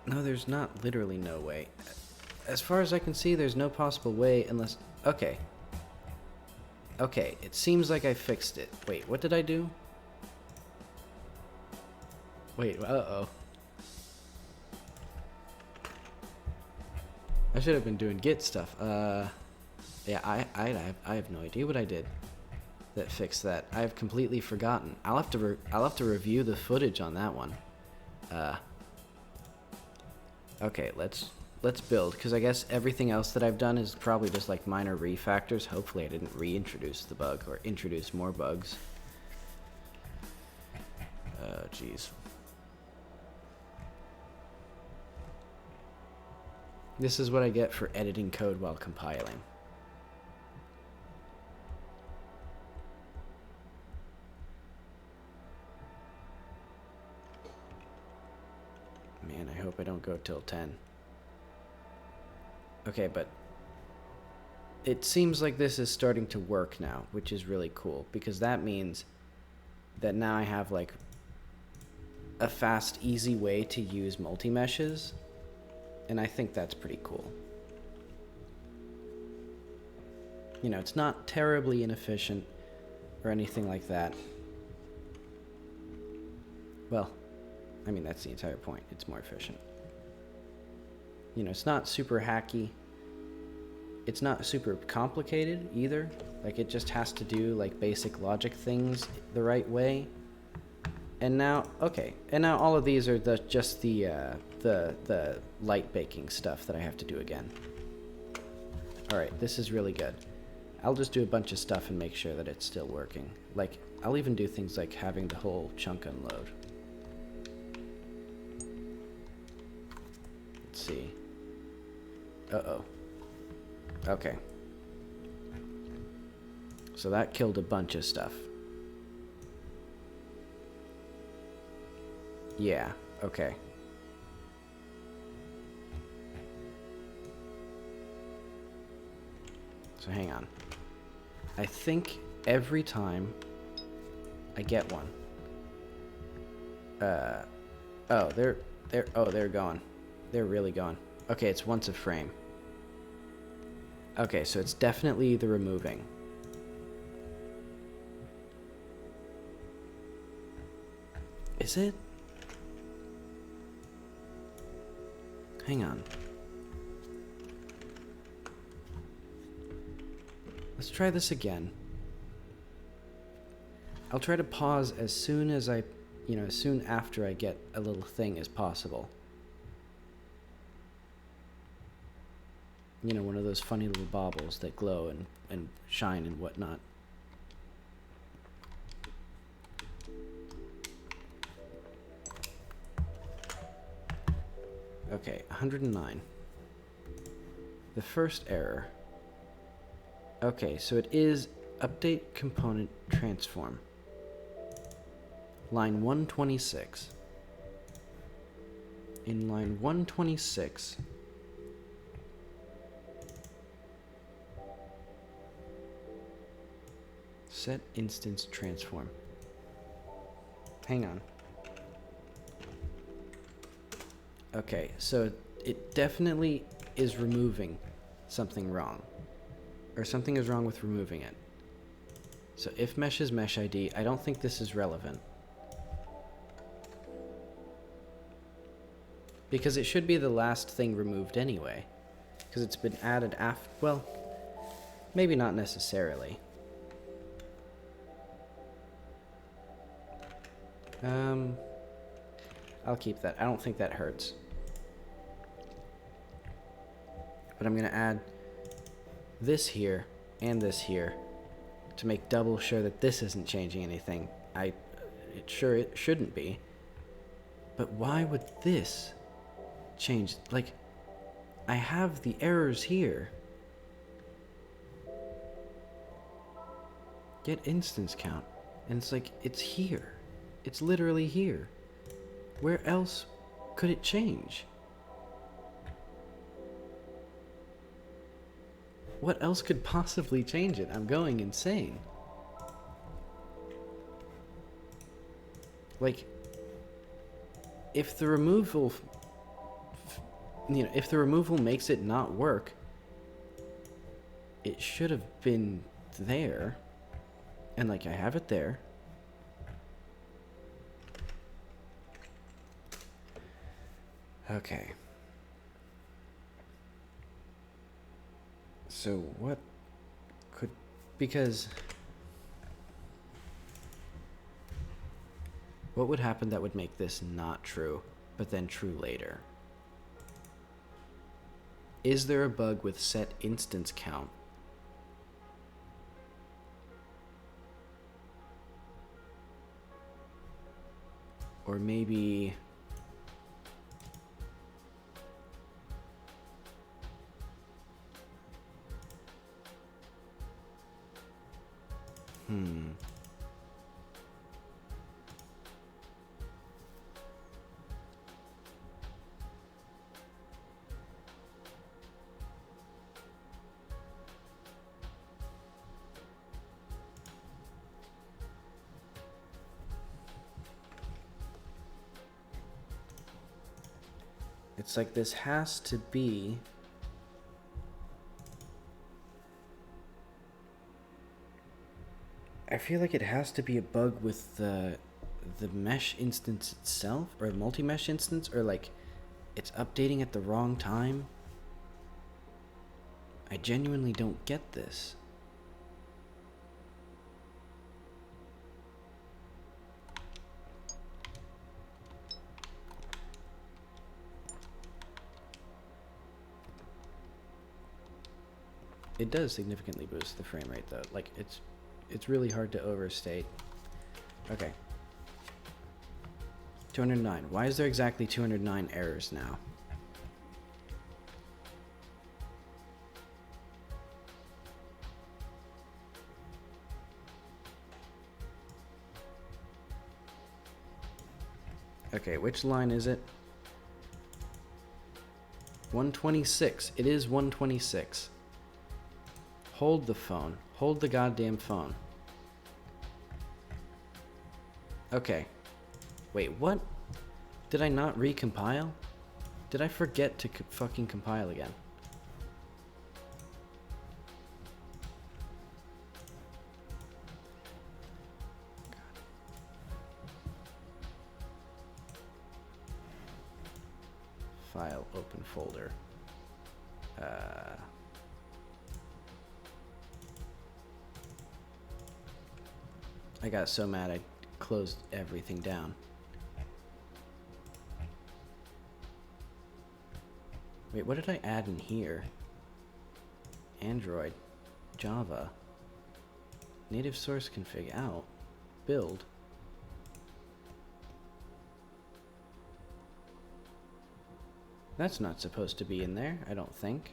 No, there's not literally no way. As far as I can see, there's no possible way unless... Okay. Okay, it seems like I fixed it. Wait, what did I do? Wait, uh-oh. I should have been doing Git stuff. Yeah, I have no idea what I did that fixed that. I've completely forgotten. I'll have to review the footage on that one. Okay, let's build, because I guess everything else that I've done is probably just like minor refactors. Hopefully I didn't reintroduce the bug or introduce more bugs. Oh, jeez. This is what I get for editing code while compiling. Man, I hope I don't go till 10. Okay, but it seems like this is starting to work now, which is really cool, because that means that now I have like a fast, easy way to use multi-meshes, and I think that's pretty cool. You know, it's not terribly inefficient or anything like that. Well, I mean, that's the entire point. It's more efficient. You know, it's not super hacky. It's not super complicated either. Like, it just has to do like basic logic things the right way. And now, okay, and now all of these are just the light baking stuff that I have to do again. All right, this is really good. I'll just do a bunch of stuff and make sure that it's still working. Like, I'll even do things like having the whole chunk unload. Let's see. Uh-oh. Okay. So that killed a bunch of stuff. Yeah, okay. So hang on. I think every time I get one. Oh, they're gone. They're really gone. Okay, it's once a frame. Okay, so it's definitely the removing. Is it? Hang on. Let's try this again. I'll try to pause as soon as as soon after I get a little thing as possible. You know, one of those funny little baubles that glow and shine and whatnot. Okay, 109. The first error. Okay, so it is update component transform. Line 126. In line 126, set instance transform. Hang on. Okay, so it definitely is removing something wrong. Or something is wrong with removing it. So if mesh is mesh ID, I don't think this is relevant. Because it should be the last thing removed anyway. Because it's been added after, well, maybe not necessarily. I'll keep that. I don't think that hurts. But I'm going to add this here and this here to make double sure that this isn't changing anything. It shouldn't be. But why would this change? Like, I have the errors here. Get instance count. And it's like, it's here. It's literally here. Where else could it change? What else could possibly change it? I'm going insane. Like, if the removal, if the removal makes it not work, it should have been there. And like I have it there. Okay. So what could, because what would happen that would make this not true, but then true later? Is there a bug with set instance count? Or maybe... It's like this has to be... I feel like it has to be a bug with the mesh instance itself, or multi-mesh instance, or like it's updating at the wrong time. I genuinely don't get this. It does significantly boost the frame rate though. Like it's really hard to overstate. Okay. 209. Why is there exactly 209 errors now? Okay, which line is it? 126. It is 126. Hold the phone. Hold the goddamn phone. Okay. Wait, what? Did I not recompile? Did I forget to fucking compile again? File, open folder. I got so mad I closed everything down. Wait, what did I add in here? Android, Java, native source config out, build. That's not supposed to be in there, I don't think.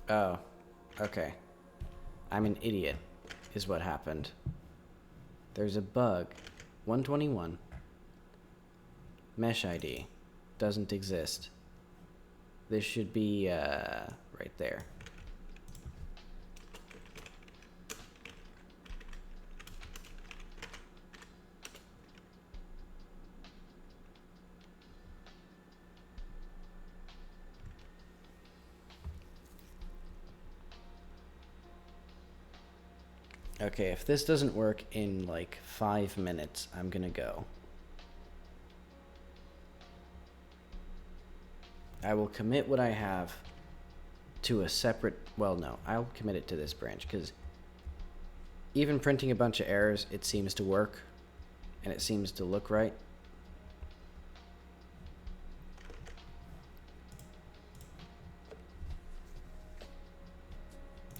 Oh, okay. I'm an idiot, is what happened. There's a bug. 121. Mesh ID. Doesn't exist. This should be, right there. Okay, if this doesn't work in like 5 minutes, I'm gonna go. I will commit what I have to a separate, well no, I'll commit it to this branch because even printing a bunch of errors, it seems to work and it seems to look right.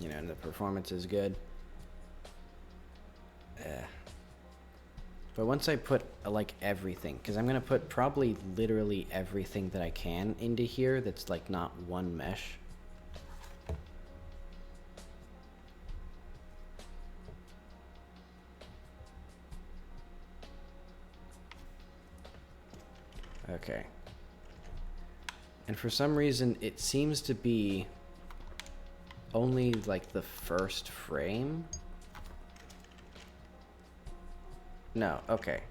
You know, and the performance is good. But once I put like everything, because I'm gonna put probably literally everything that I can into here that's like not one mesh. Okay. And for some reason, it seems to be only like the first frame. No, okay.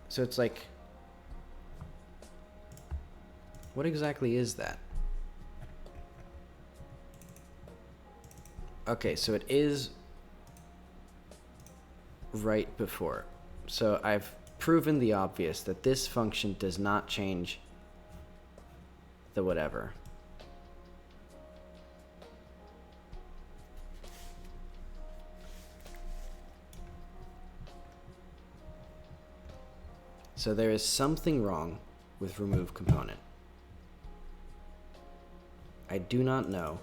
So it's like, what exactly is that? Okay, so it is right before. So I've proven the obvious that this function does not change the whatever. So there is something wrong with remove component. I do not know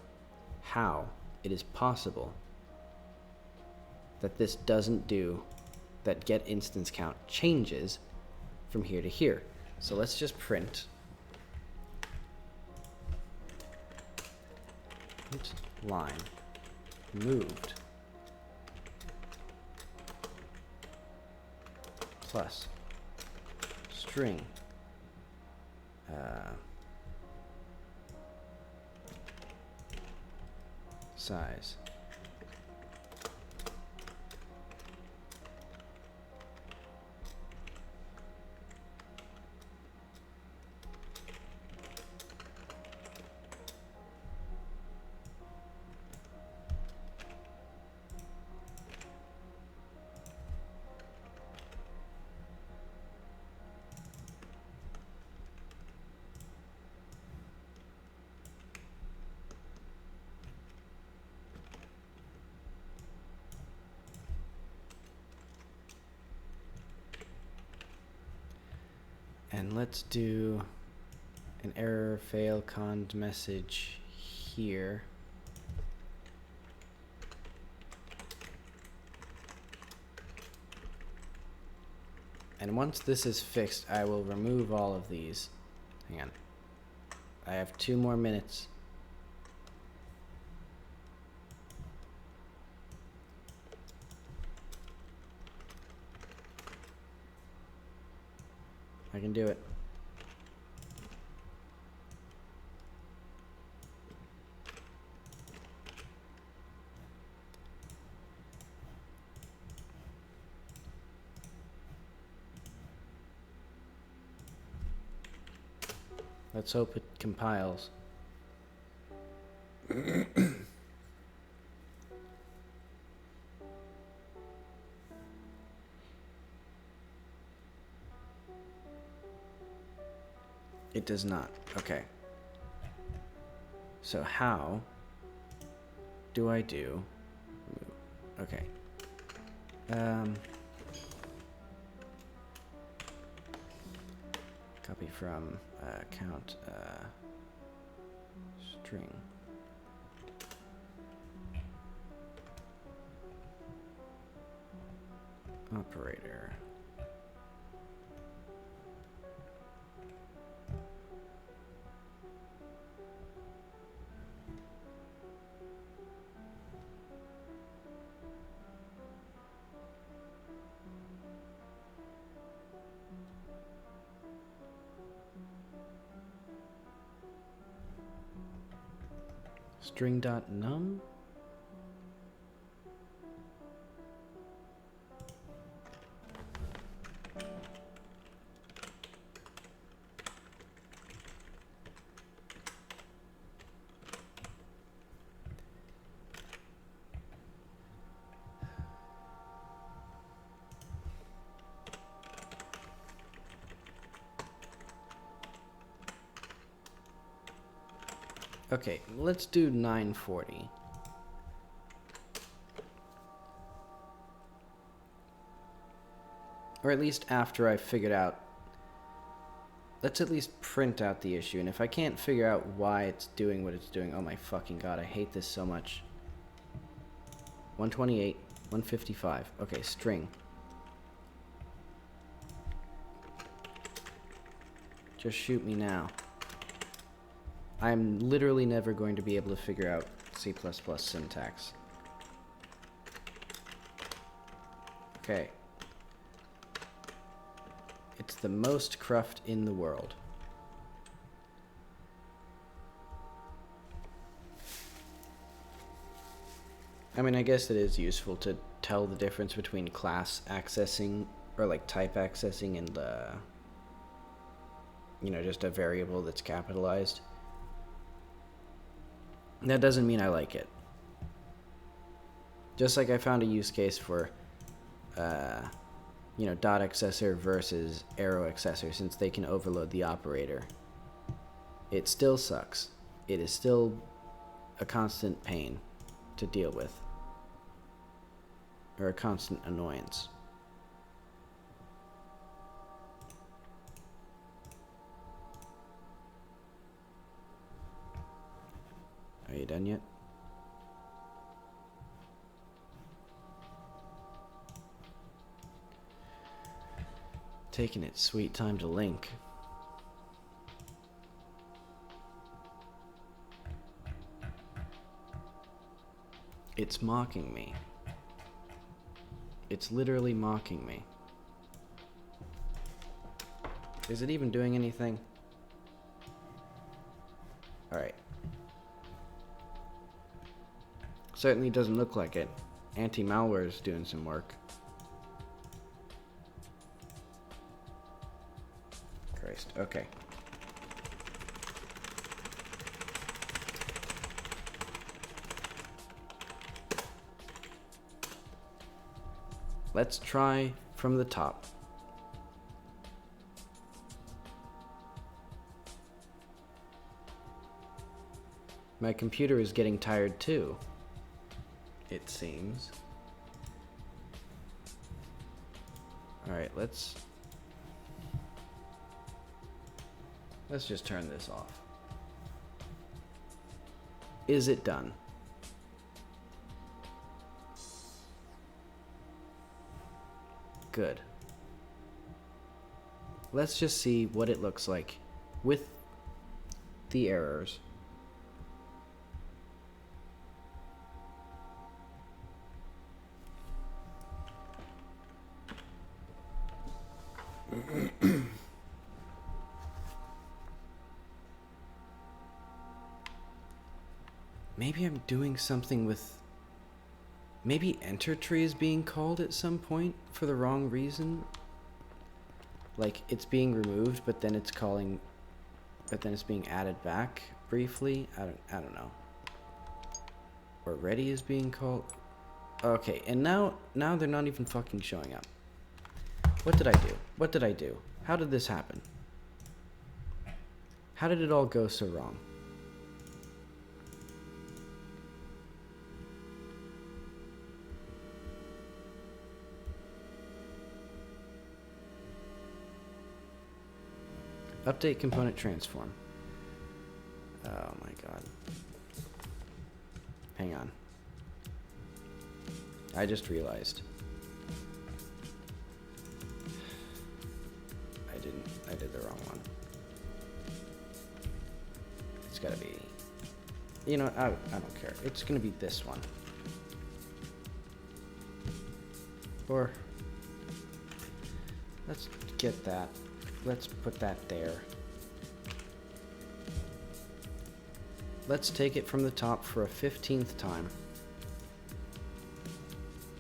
how it is possible that this doesn't do that get instance count changes from here to here. So let's just print line moved plus string size. And let's do an error fail cond message here. And once this is fixed, I will remove all of these. Hang on. I have 2 more minutes. I can do it. Let's hope it compiles. It does not. Okay. So how do I do? Okay. Copy from count string. Operator. String.num. Okay, let's do 940. Or at least after I figured out. Let's at least print out the issue, and if I can't figure out why it's doing what it's doing, oh my fucking god, I hate this so much. 128, 155. Okay, string. Just shoot me now. I'm literally never going to be able to figure out C++ syntax. Okay. It's the most cruft in the world. I mean, I guess it is useful to tell the difference between class accessing, or like type accessing, and you know, just a variable that's capitalized. That doesn't mean I like it. Just like I found a use case for, you know, dot accessor versus arrow accessor, since they can overload the operator. It still sucks. It is still a constant pain to deal with, or a constant annoyance. Are you done yet? Taking its sweet time to link. It's mocking me. It's literally mocking me. Is it even doing anything? Alright. Certainly doesn't look like it. Anti-malware is doing some work. Christ. Okay. Let's try from the top. My computer is getting tired too, it seems. Alright, let's just turn this off. Is it done? Good. Let's just see what it looks like with the errors. Maybe I'm doing something with... Maybe enter tree is being called at some point for the wrong reason. Like, it's being removed, but then it's calling... But then it's being added back briefly. I don't know. Or ready is being called... Okay, and now they're not even fucking showing up. What did I do? What did I do? How did this happen? How did it all go so wrong? Update component transform. Oh my god. Hang on. I just realized. I did the wrong one. It's gotta be... You know what? I don't care. It's gonna be this one. Or... Let's get that. Let's put that there. Let's take it from the top for a 15th time.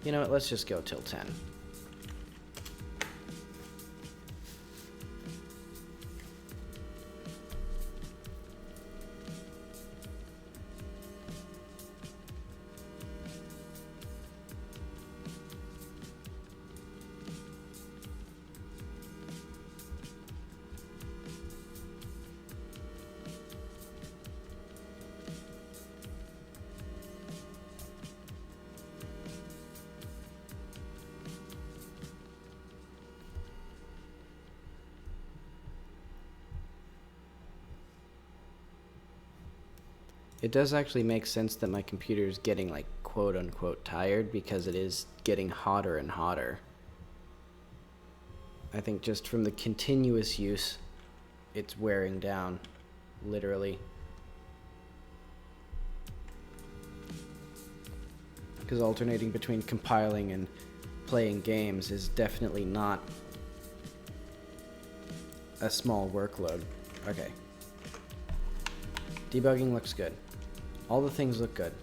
You know what? Let's just go till 10. It does actually make sense that my computer is getting, like, quote-unquote tired, because it is getting hotter and hotter. I think just from the continuous use it's wearing down, literally. Because alternating between compiling and playing games is definitely not a small workload. Okay. Debugging looks good. All the things look good.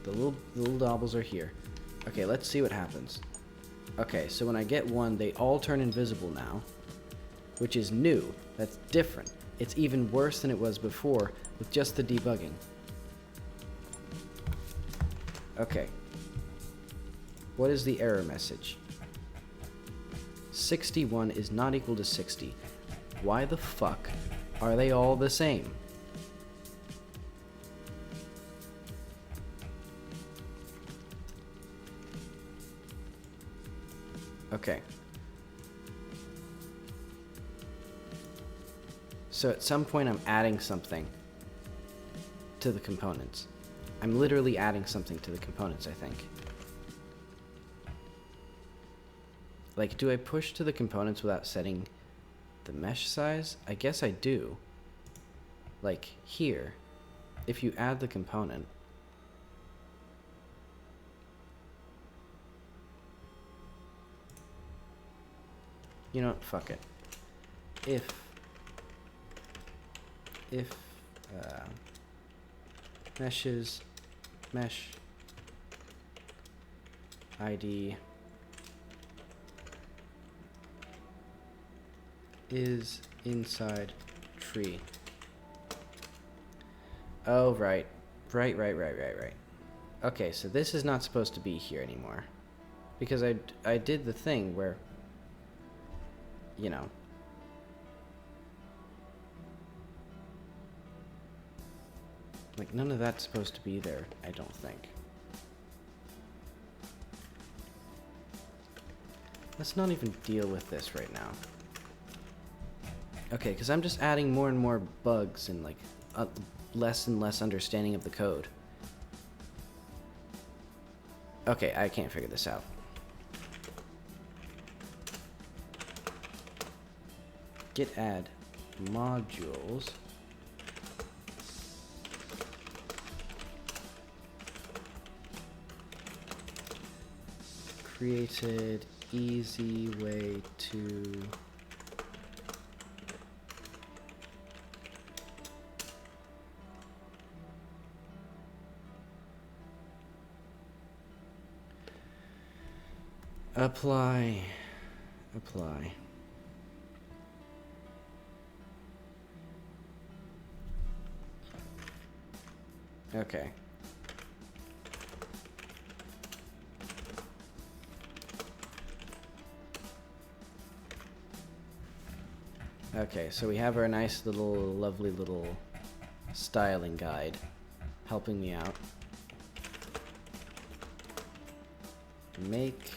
The little doubles are here. Okay, let's see what happens. Okay, so when I get one, they all turn invisible now, which is new. That's different. It's even worse than it was before with just the debugging. Okay. What is the error message? 61 is not equal to 60. Why the fuck are they all the same? Okay. So at some point I'm adding something to the components. I'm literally adding something to the components, I think. Like, do I push to the components without setting the mesh size? I guess I do. Like, here, if you add the component, you know what, fuck it. If meshes, mesh ID is inside tree. Oh, right. Right. Okay, so this is not supposed to be here anymore. Because I did the thing where, you know, like, none of that's supposed to be there, I don't think. Let's not even deal with this right now. Okay, because I'm just adding more and more bugs and, like, less and less understanding of the code. Okay, I can't figure this out. Git add modules. Created easy way to apply. Okay. Okay, so we have our nice little, lovely little styling guide helping me out. Make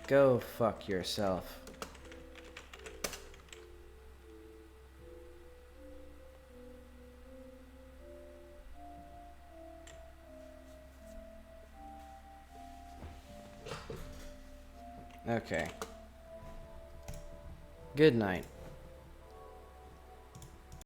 go fuck yourself. Okay. Good night.